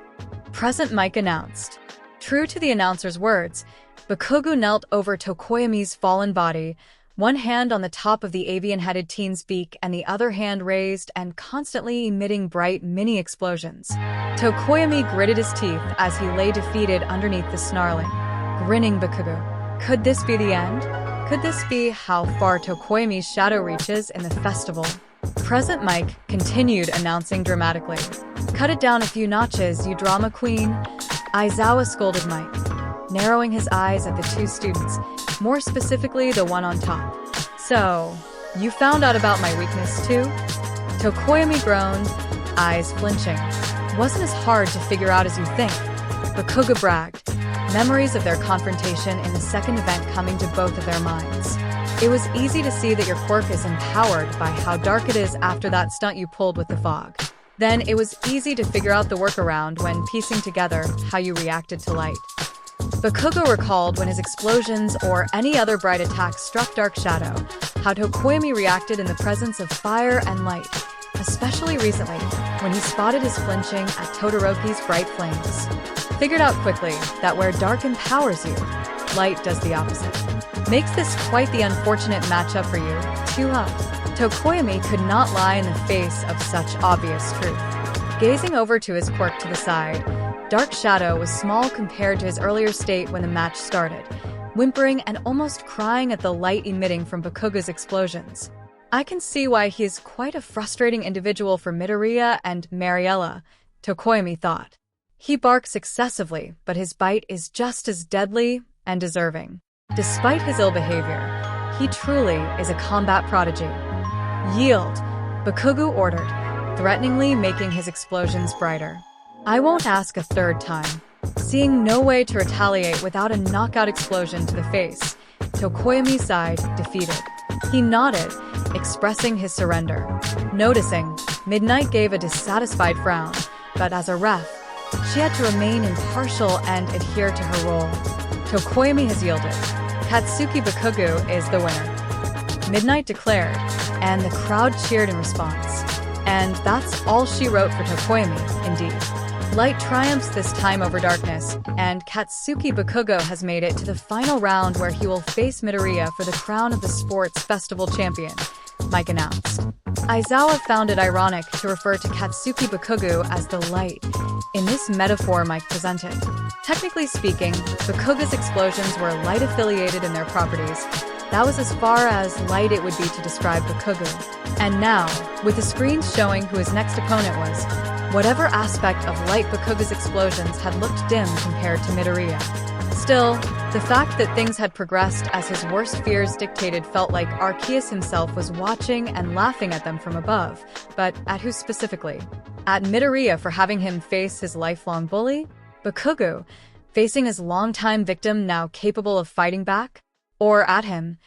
Present Mike announced. True to the announcer's words, Bakugo knelt over Tokoyami's fallen body, one hand on the top of the avian-headed teen's beak and the other hand raised and constantly emitting bright mini-explosions. Tokoyami gritted his teeth as he lay defeated underneath the snarling, grinning Bakugo. Could this be the end? Could this be how far Tokoyami's shadow reaches in the festival? Present Mike continued announcing dramatically. "Cut it down a few notches, you drama queen." Aizawa scolded Mike, narrowing his eyes at the two students, more specifically the one on top. "So, you found out about my weakness too?" Tokoyami groaned, eyes flinching. "Wasn't as hard to figure out as you think," Bakuga bragged, memories of their confrontation in the second event coming to both of their minds. "It was easy to see that your quirk is empowered by how dark it is after that stunt you pulled with the fog. Then it was easy to figure out the workaround when piecing together how you reacted to light." Bakugo recalled when his explosions or any other bright attack struck Dark Shadow, how Tokoyami reacted in the presence of fire and light, especially recently when he spotted his flinching at Todoroki's bright flames. Figured out quickly that where dark empowers you, light does the opposite. Makes this quite the unfortunate matchup for you, 2-up. Tokoyami could not lie in the face of such obvious truth. Gazing over to his quirk to the side, Dark Shadow was small compared to his earlier state when the match started, whimpering and almost crying at the light emitting from Bakuga's explosions. "I can see why he is quite a frustrating individual for Midoriya and Mariella," Tokoyami thought. "He barks excessively, but his bite is just as deadly and deserving. Despite his ill behavior, he truly is a combat prodigy." "Yield," Bakugo ordered, threateningly making his explosions brighter. "I won't ask a third time." Seeing no way to retaliate without a knockout explosion to the face, Tokoyami sighed, defeated. He nodded, expressing his surrender. Noticing, Midnight gave a dissatisfied frown, but as a ref, she had to remain impartial and adhere to her role. Tokoyami has yielded. Katsuki Bakugo is the winner, Midnight declared, and the crowd cheered in response. And that's all she wrote for Tokoyami, indeed. Light triumphs this time over darkness, and Katsuki Bakugo has made it to the final round where he will face Midoriya for the crown of the sports festival champion, Mike announced. Aizawa found it ironic to refer to Katsuki Bakugo as the light in this metaphor Mike presented. Technically speaking, Bakuga's explosions were light-affiliated in their properties. That was as far as light it would be to describe Bakugo. And now, with the screens showing who his next opponent was, whatever aspect of light Bakuga's explosions had looked dim compared to Midoriya. Still, the fact that things had progressed as his worst fears dictated felt like Arceus himself was watching and laughing at them from above, but at who specifically? At Midoriya for having him face his lifelong bully? Bakugo, facing his longtime victim now capable of fighting back? Or at him,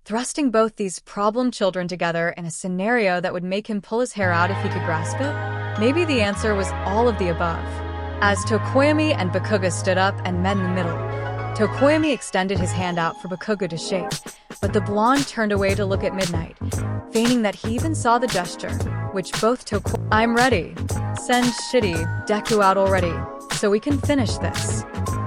thrusting both these problem children together in a scenario that would make him pull his hair out if he could grasp it? Maybe the answer was all of the above. As Tokoyami and Bakuga stood up and met in the middle, Tokoyami extended his hand out for Bakuga to shake, but the blonde turned away to look at Midnight, feigning that he even saw the gesture, which both "I'm ready. Send Shitty Deku out already, so we can finish this."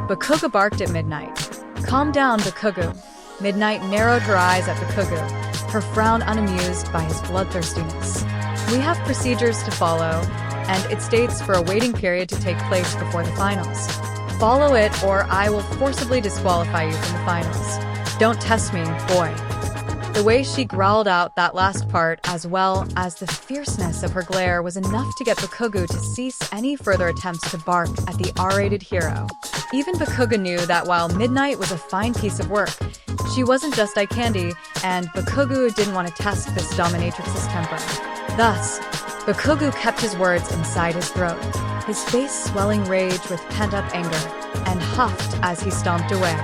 Bakuga barked at Midnight. "Calm down, Bakugo." Midnight narrowed her eyes at Bakugo, her frown unamused by his bloodthirstiness. "We have procedures to follow, and it states for a waiting period to take place before the finals. Follow it, or I will forcibly disqualify you from the finals. Don't test me, boy." The way she growled out that last part, as well as the fierceness of her glare, was enough to get Bakugo to cease any further attempts to bark at the R-rated hero. Even Bakugo knew that while Midnight was a fine piece of work, she wasn't just eye candy, and Bakugo didn't want to test this dominatrix's temper. Thus, Bakugo kept his words inside his throat, his face swelling rage with pent-up anger, and huffed as he stomped away.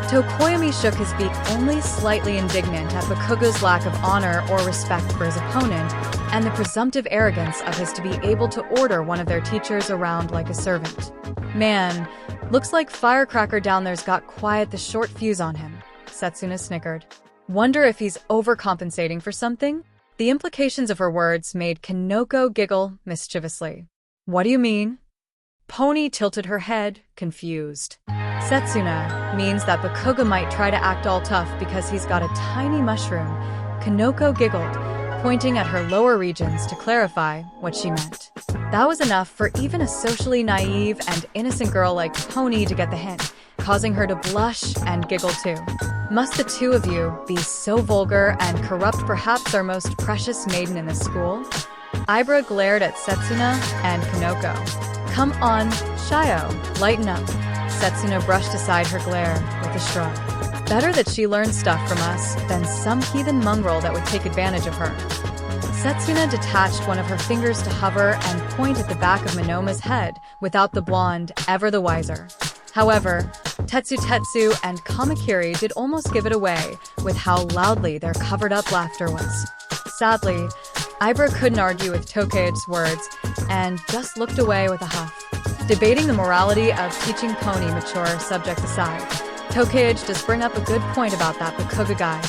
Tokoyami shook his beak, only slightly indignant at Bakugo's lack of honor or respect for his opponent, and the presumptive arrogance of his to be able to order one of their teachers around like a servant. Man, looks like Firecracker down there's got quite the short fuse on him, Setsuna snickered. Wonder if he's overcompensating for something? The implications of her words made Kanoko giggle mischievously. What do you mean? Pony tilted her head, confused. Setsuna means that Bakugo might try to act all tough because he's got a tiny mushroom. Kanoko giggled, pointing at her lower regions to clarify what she meant. That was enough for even a socially naive and innocent girl like Pony to get the hint, causing her to blush and giggle too. Must the two of you be so vulgar and corrupt perhaps our most precious maiden in the school? Ibra glared at Setsuna and Kanoko. Come on, Shio, lighten up. Setsuna brushed aside her glare with a shrug. Better that she learned stuff from us than some heathen mongrel that would take advantage of her. Setsuna detached one of her fingers to hover and point at the back of Monoma's head, without the blonde ever the wiser. However, Tetsu and Kamakiri did almost give it away with how loudly their covered-up laughter was. Sadly, Ibra couldn't argue with Tokage's words and just looked away with a huff. Debating the morality of teaching Pony mature subjects aside, Tokage does bring up a good point about that Bakugo guy.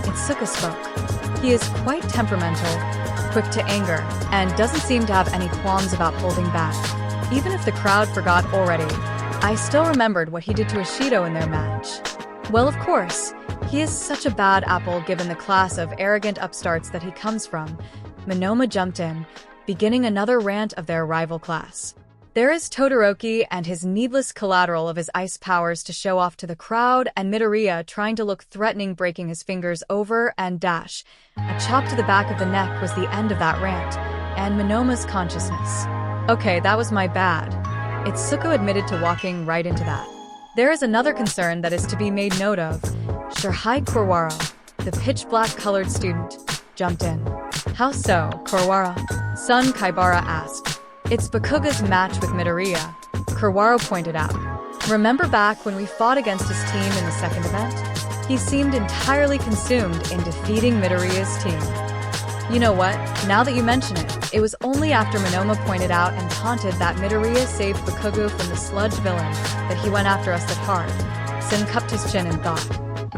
Itsuka spoke. He is quite temperamental, quick to anger, and doesn't seem to have any qualms about holding back. Even if the crowd forgot already, I still remembered what he did to Ishido in their match. Well, of course, he is such a bad apple given the class of arrogant upstarts that he comes from. Monoma jumped in, beginning another rant of their rival class. There is Todoroki and his needless collateral of his ice powers to show off to the crowd, and Midoriya trying to look threatening, breaking his fingers over and dash. A chop to the back of the neck was the end of that rant, and Monoma's consciousness. Okay, that was my bad. Itsuko admitted to walking right into that. There is another concern that is to be made note of. Shirhai Korwaro, the pitch-black colored student, jumped in. How so, Korwaro? Son Kaibara asked. It's Bakugo's match with Midoriya, Korwaro pointed out. Remember back when we fought against his team in the second event? He seemed entirely consumed in defeating Midoriya's team. You know what? Now that you mention it, it was only after Monoma pointed out and taunted that Midoriya saved Bakugo from the sludge villain that he went after us that hard. Sin cupped his chin and thought.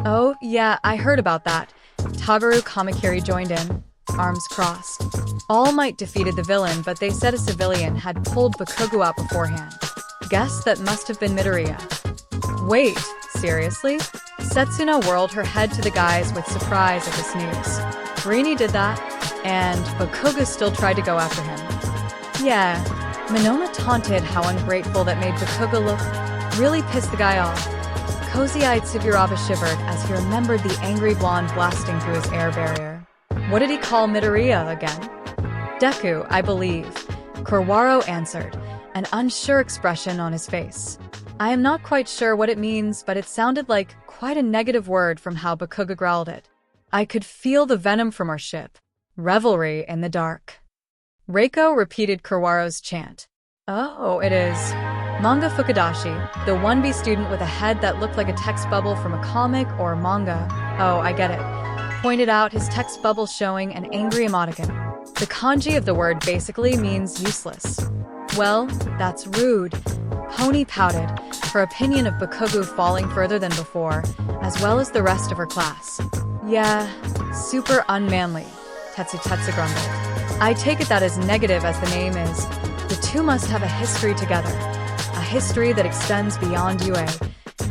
Oh, yeah, I heard about that. Tagaru Kamakiri joined in, arms crossed. All Might defeated the villain, but they said a civilian had pulled Bakugo out beforehand. Guess that must have been Midoriya. Wait, seriously? Setsuna whirled her head to the guys with surprise at this news. Rini did that, and Bakugo still tried to go after him. Yeah, Monoma taunted how ungrateful that made Bakugo look. Really pissed the guy off. Cozy-eyed Suguraba shivered as he remembered the angry blonde blasting through his air barrier. What did he call Midoriya again? Deku, I believe, Korwaro answered, an unsure expression on his face. I am not quite sure what it means, but it sounded like quite a negative word from how Bakugo growled it. I could feel the venom from our ship. Revelry in the dark. Reiko repeated Korwaro's chant. Oh, it is. Manga Fukudashi, the 1B student with a head that looked like a text bubble from a comic or manga. Oh, I get it. Pointed out, his text bubble showing an angry emoticon. The kanji of the word basically means useless. Well, that's rude. Pony pouted, her opinion of Bakugo falling further than before, as well as the rest of her class. Yeah, super unmanly, Tetsu grumbled. I take it that as negative as the name is, the two must have a history together. A history that extends beyond UA.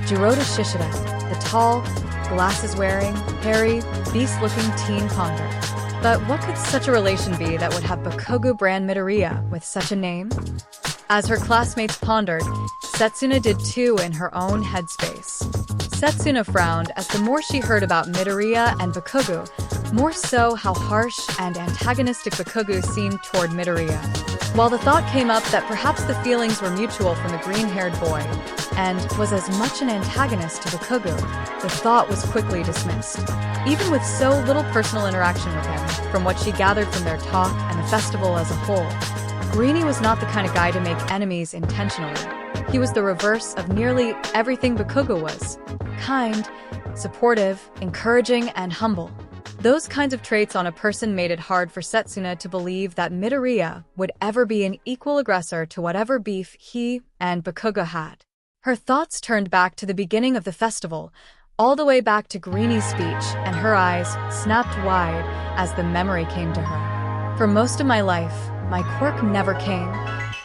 Jiroda Shishida, the tall, glasses-wearing, hairy, beast-looking teen pondered. But what could such a relation be that would have Bakugo brand Midoriya with such a name? As her classmates pondered, Setsuna did too in her own headspace. Setsuna frowned as the more she heard about Midoriya and Bakugo, more so how harsh and antagonistic Bakugo seemed toward Midoriya. While the thought came up that perhaps the feelings were mutual from the green-haired boy, and was as much an antagonist to Bakugo, the thought was quickly dismissed. Even with so little personal interaction with him, from what she gathered from their talk and the festival as a whole, Greenie was not the kind of guy to make enemies intentionally. He was the reverse of nearly everything Bakugo was: kind, supportive, encouraging, and humble. Those kinds of traits on a person made it hard for Setsuna to believe that Midoriya would ever be an equal aggressor to whatever beef he and Bakugo had. Her thoughts turned back to the beginning of the festival, all the way back to Greenie's speech, and her eyes snapped wide as the memory came to her. For most of my life, my quirk never came,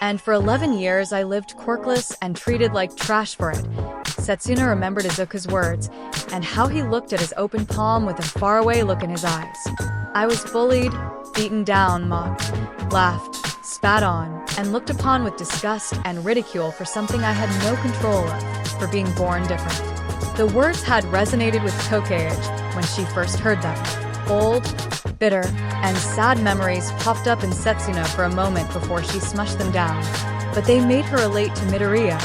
and for 11 years I lived quirkless and treated like trash for it. Setsuna remembered Izuku's words, and how he looked at his open palm with a faraway look in his eyes. I was bullied, beaten down, mocked, laughed, spat on, and looked upon with disgust and ridicule for something I had no control of, for being born different. The words had resonated with Kokeage when she first heard them. Old, bitter, and sad memories popped up in Setsuna for a moment before she smushed them down, but they made her relate to Midoriya,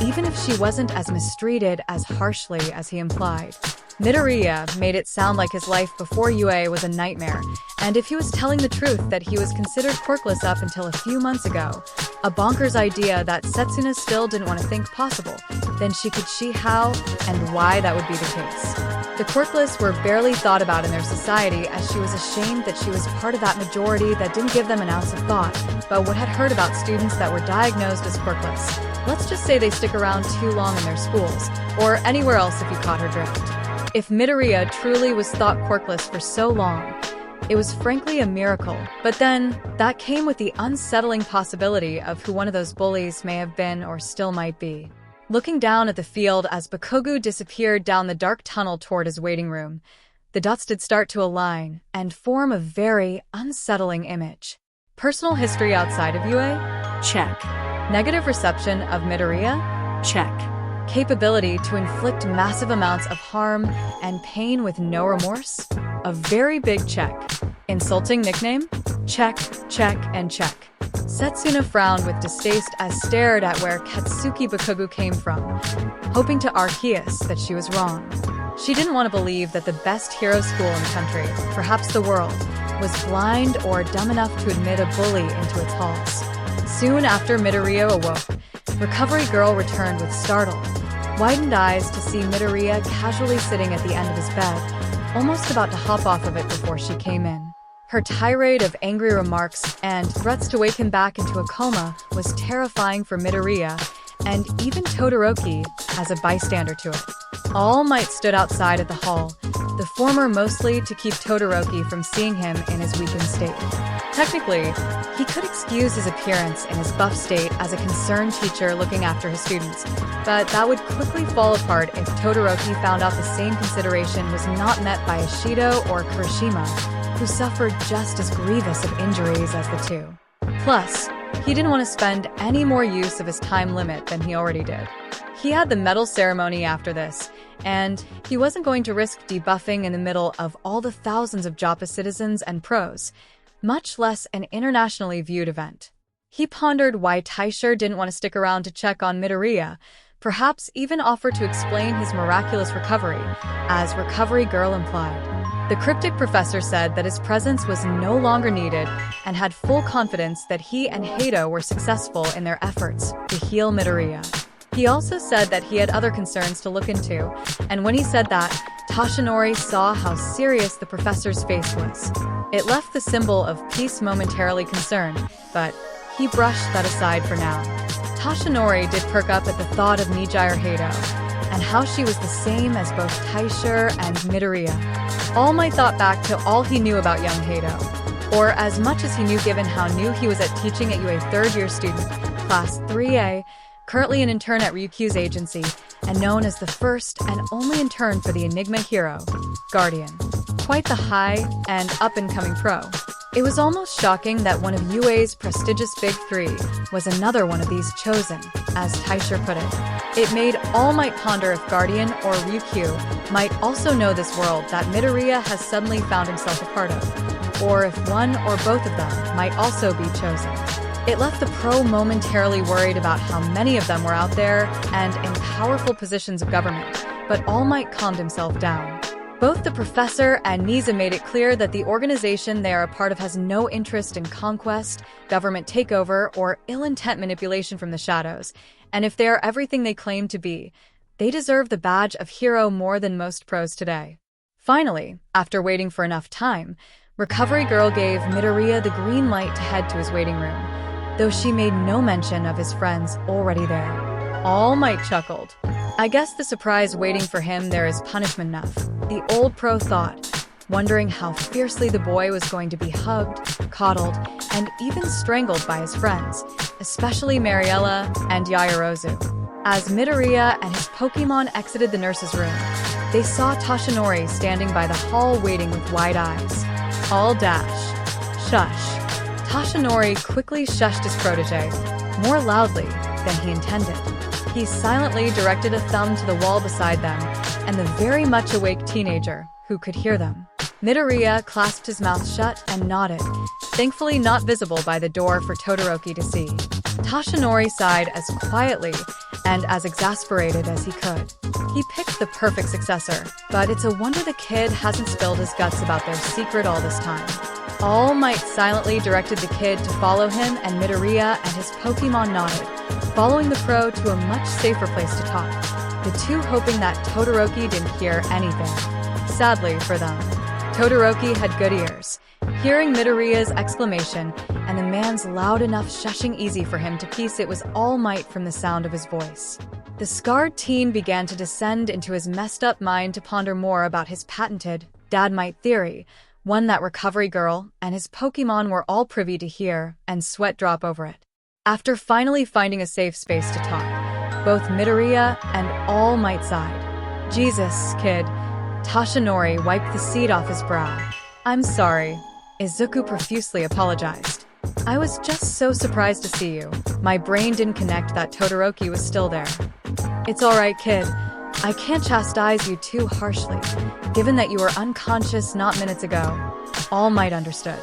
even if she wasn't as mistreated as harshly as he implied. Midoriya made it sound like his life before UA was a nightmare, and if he was telling the truth that he was considered quirkless up until a few months ago, a bonkers idea that Setsuna still didn't want to think possible, then she could see how and why that would be the case. The quirkless were barely thought about in their society, as she was ashamed that she was part of that majority that didn't give them an ounce of thought about what had heard about students that were diagnosed as quirkless. Let's just say they stick around too long in their schools, or anywhere else if you caught her drift. If Midoriya truly was thought quirkless for so long, it was frankly a miracle. But then, that came with the unsettling possibility of who one of those bullies may have been or still might be. Looking down at the field as Bakugo disappeared down the dark tunnel toward his waiting room, the dots did start to align and form a very unsettling image. Personal history outside of UA? Check. Negative reception of Midoriya? Check. Capability to inflict massive amounts of harm and pain with no remorse? A very big check. Insulting nickname? Check, check, and check. Setsuna frowned with distaste as stared at where Katsuki Bakugo came from, hoping to Arceus that she was wrong. She didn't want to believe that the best hero school in the country, perhaps the world, was blind or dumb enough to admit a bully into its halls. Soon after Midoriya awoke, Recovery Girl returned with startled, widened eyes to see Midoriya casually sitting at the end of his bed, almost about to hop off of it before she came in. Her tirade of angry remarks and threats to wake him back into a coma was terrifying for Midoriya, and even Todoroki as a bystander to it. All Might stood outside at the hall, the former mostly to keep Todoroki from seeing him in his weakened state. Technically, he could excuse his appearance in his buff state as a concerned teacher looking after his students, but that would quickly fall apart if Todoroki found out the same consideration was not met by Ishido or Kirishima, who suffered just as grievous of injuries as the two. Plus, he didn't want to spend any more use of his time limit than he already did. He had the medal ceremony after this, and he wasn't going to risk debuffing in the middle of all the thousands of Joppa citizens and pros, much less an internationally viewed event. He pondered why Taisher didn't want to stick around to check on Midoriya, perhaps even offer to explain his miraculous recovery, as Recovery Girl implied. The cryptic professor said that his presence was no longer needed and had full confidence that he and Hato were successful in their efforts to heal Midoriya. He also said that he had other concerns to look into, and when he said that, Tashinori saw how serious the professor's face was. It left the symbol of peace momentarily concerned, but he brushed that aside for now. Tashinori did perk up at the thought of Nijire Hato, and how she was the same as both Taisher and Midoriya. All Might thought back to all he knew about young Hato, or as much as he knew given how new he was at teaching at UA third-year student, Class 3A, currently an intern at Ryukyu's agency, and known as the first and only intern for the Enigma hero, Guardian. Quite the high and up-and-coming pro. It was almost shocking that one of UA's prestigious Big Three was another one of these chosen, as Taisher put it. It made All Might ponder if Guardian or Ryukyu might also know this world that Midoriya has suddenly found himself a part of, or if one or both of them might also be chosen. It left the pro momentarily worried about how many of them were out there and in powerful positions of government, but All Might calmed himself down. Both the professor and Nisa made it clear that the organization they are a part of has no interest in conquest, government takeover, or ill-intent manipulation from the shadows, and if they are everything they claim to be, they deserve the badge of hero more than most pros today. Finally, after waiting for enough time, Recovery Girl gave Midoriya the green light to head to his waiting room, though she made no mention of his friends already there. All Might chuckled. I guess the surprise waiting for him there is punishment enough, the old pro thought, wondering how fiercely the boy was going to be hugged, coddled, and even strangled by his friends, especially Mariella and Yaoyorozu. As Midoriya and his Pokemon exited the nurse's room, they saw Toshinori standing by the hall waiting with wide eyes. All dash. Shush. Toshinori quickly shushed his protege, more loudly than he intended. He silently directed a thumb to the wall beside them, and the very much awake teenager, who could hear them. Midoriya clasped his mouth shut and nodded, thankfully not visible by the door for Todoroki to see. Toshinori sighed as quietly and as exasperated as he could. He picked the perfect successor, but it's a wonder the kid hasn't spilled his guts about their secret all this time. All Might silently directed the kid to follow him, and Midoriya and his Pokemon nodded, following the pro to a much safer place to talk, the two hoping that Todoroki didn't hear anything. Sadly for them, Todoroki had good ears, hearing Midoriya's exclamation and the man's loud enough shushing easy for him to piece it was All Might from the sound of his voice. The scarred teen began to descend into his messed up mind to ponder more about his patented Dad Might theory, one that Recovery Girl and his Pokemon were all privy to hear and sweat drop over it. After finally finding a safe space to talk, both Midoriya and All Might sighed. Jesus, kid. Toshinori wiped the seed off his brow. I'm sorry. Izuku profusely apologized. I was just so surprised to see you. My brain didn't connect that Todoroki was still there. It's alright, kid. I can't chastise you too harshly, given that you were unconscious not minutes ago. All Might understood.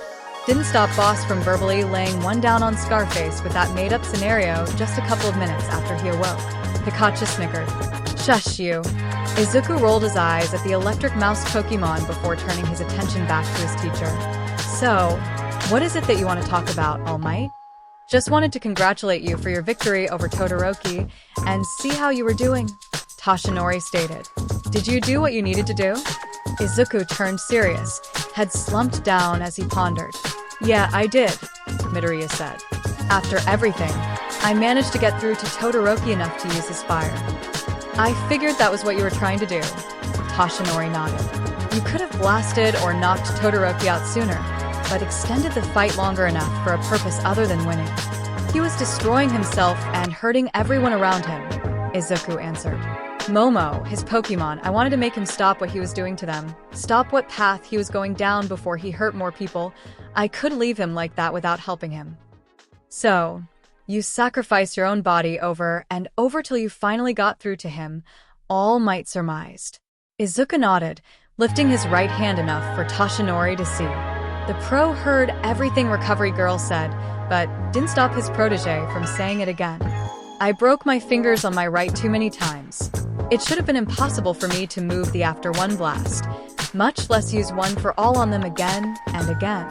Didn't stop Boss from verbally laying one down on Scarface with that made-up scenario just a couple of minutes after he awoke. Pikachu snickered. Shush you. Izuku rolled his eyes at the electric mouse Pokemon before turning his attention back to his teacher. So, what is it that you want to talk about, All Might? Just wanted to congratulate you for your victory over Todoroki and see how you were doing, Toshinori stated. Did you do what you needed to do? Izuku turned serious, head slumped down as he pondered. Yeah, I did, Midoriya said. After everything, I managed to get through to Todoroki enough to use his fire. I figured that was what you were trying to do, Toshinori nodded. You could have blasted or knocked Todoroki out sooner, but extended the fight longer enough for a purpose other than winning. He was destroying himself and hurting everyone around him, Izuku answered. Momo, his Pokemon, I wanted to make him stop what he was doing to them, stop what path he was going down before he hurt more people. I could leave him like that without helping him. So, you sacrificed your own body over and over till you finally got through to him, All Might surmised. Izuku nodded, lifting his right hand enough for Toshinori to see. The pro heard everything Recovery Girl said, but didn't stop his protege from saying it again. I broke my fingers on my right too many times. It should have been impossible for me to move the after one blast, much less use one for all on them again and again.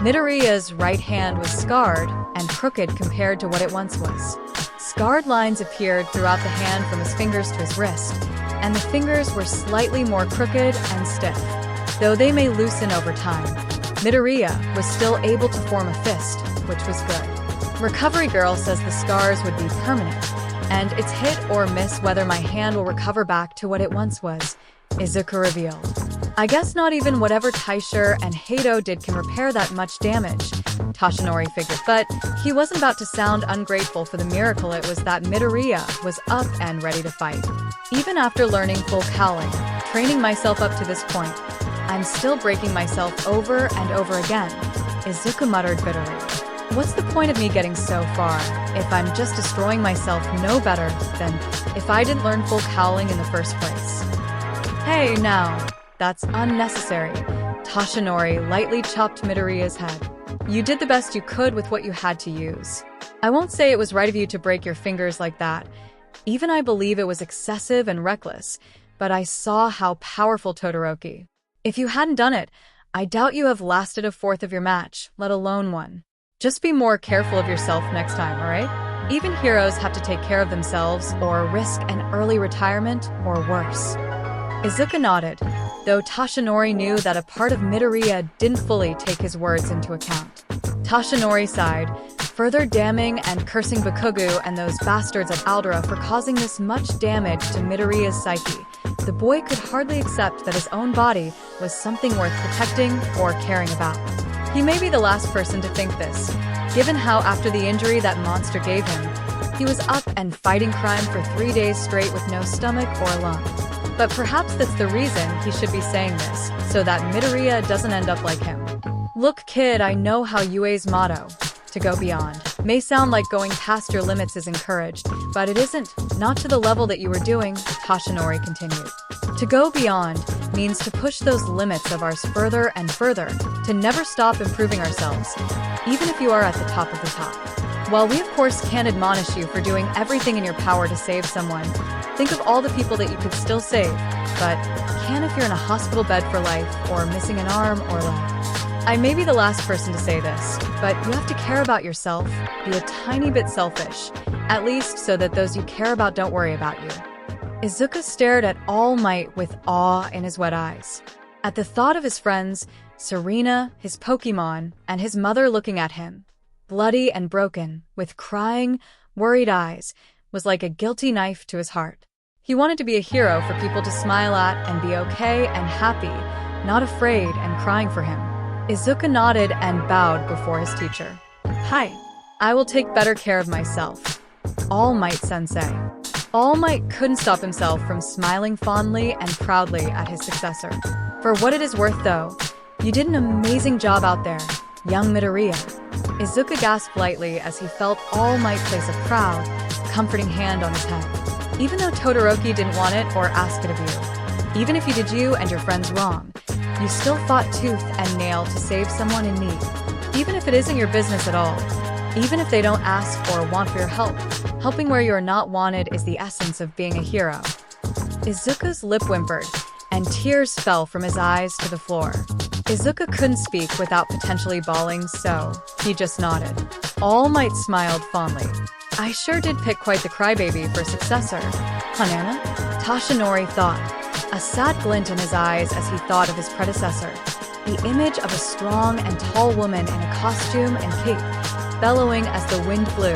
Midoriya's right hand was scarred and crooked compared to what it once was. Scarred lines appeared throughout the hand from his fingers to his wrist, and the fingers were slightly more crooked and stiff. Though they may loosen over time, Midoriya was still able to form a fist, which was good. Recovery Girl says the scars would be permanent, and it's hit or miss whether my hand will recover back to what it once was, Izuku revealed. I guess not even whatever Taisher and Hato did can repair that much damage, Toshinori figured, but he wasn't about to sound ungrateful for the miracle it was that Midoriya was up and ready to fight. Even after learning full cowling, training myself up to this point, I'm still breaking myself over and over again. Izuku muttered bitterly. What's the point of me getting so far if I'm just destroying myself no better than if I didn't learn full howling in the first place? Hey, now, that's unnecessary. Tashinori lightly chopped Midoriya's head. You did the best you could with what you had to use. I won't say it was right of you to break your fingers like that. Even I believe it was excessive and reckless, but I saw how powerful Todoroki. If you hadn't done it, I doubt you have lasted a fourth of your match, let alone one. Just be more careful of yourself next time, alright? Even heroes have to take care of themselves or risk an early retirement or worse. Izuku nodded, though Tashinori knew that a part of Midoriya didn't fully take his words into account. Tashinori sighed, further damning and cursing Bakugo and those bastards at Aldera for causing this much damage to Midoriya's psyche. The boy could hardly accept that his own body was something worth protecting or caring about. He may be the last person to think this, given how after the injury that monster gave him, he was up and fighting crime for 3 days straight with no stomach or lung. But perhaps that's the reason he should be saying this, so that Midoriya doesn't end up like him. Look, kid, I know how UA's motto, to go beyond, may sound like going past your limits is encouraged, but it isn't, not to the level that you were doing, Tashinori continued. To go beyond means to push those limits of ours further and further, to never stop improving ourselves, even if you are at the top of the top. While we of course can't admonish you for doing everything in your power to save someone, think of all the people that you could still save, but can if you're in a hospital bed for life or missing an arm or leg. I may be the last person to say this, but you have to care about yourself, be a tiny bit selfish, at least so that those you care about don't worry about you. Izuku stared at All Might with awe in his wet eyes. At the thought of his friends, Serena, his Pokemon, and his mother looking at him, bloody and broken, with crying, worried eyes, was like a guilty knife to his heart. He wanted to be a hero for people to smile at and be okay and happy, not afraid and crying for him. Izuku nodded and bowed before his teacher. Hi. I will take better care of myself. All Might Sensei. All Might couldn't stop himself from smiling fondly and proudly at his successor. For what it is worth, though, you did an amazing job out there, young Midoriya. Izuku gasped lightly as he felt All Might place a proud, comforting hand on his head. Even though Todoroki didn't want it or ask it of you, even if he did you and your friends wrong, you still fought tooth and nail to save someone in need. Even if it isn't your business at all, even if they don't ask or want for your help, helping where you are not wanted is the essence of being a hero. Izuku's lip whimpered, and tears fell from his eyes to the floor. Izuku couldn't speak without potentially bawling, so he just nodded. All Might smiled fondly. I sure did pick quite the crybaby for successor. Hanana? Tashinori thought, a sad glint in his eyes as he thought of his predecessor. The image of a strong and tall woman in a costume and cape, bellowing as the wind blew,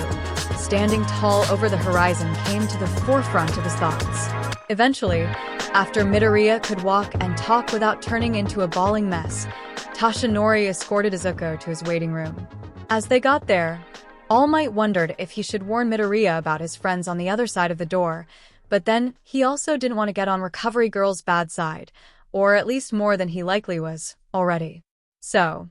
standing tall over the horizon came to the forefront of his thoughts. Eventually, after Midoriya could walk and talk without turning into a bawling mess, Tashinori escorted Izuku to his waiting room. As they got there, All Might wondered if he should warn Midoriya about his friends on the other side of the door, but then he also didn't want to get on Recovery Girl's bad side, or at least more than he likely was already. So,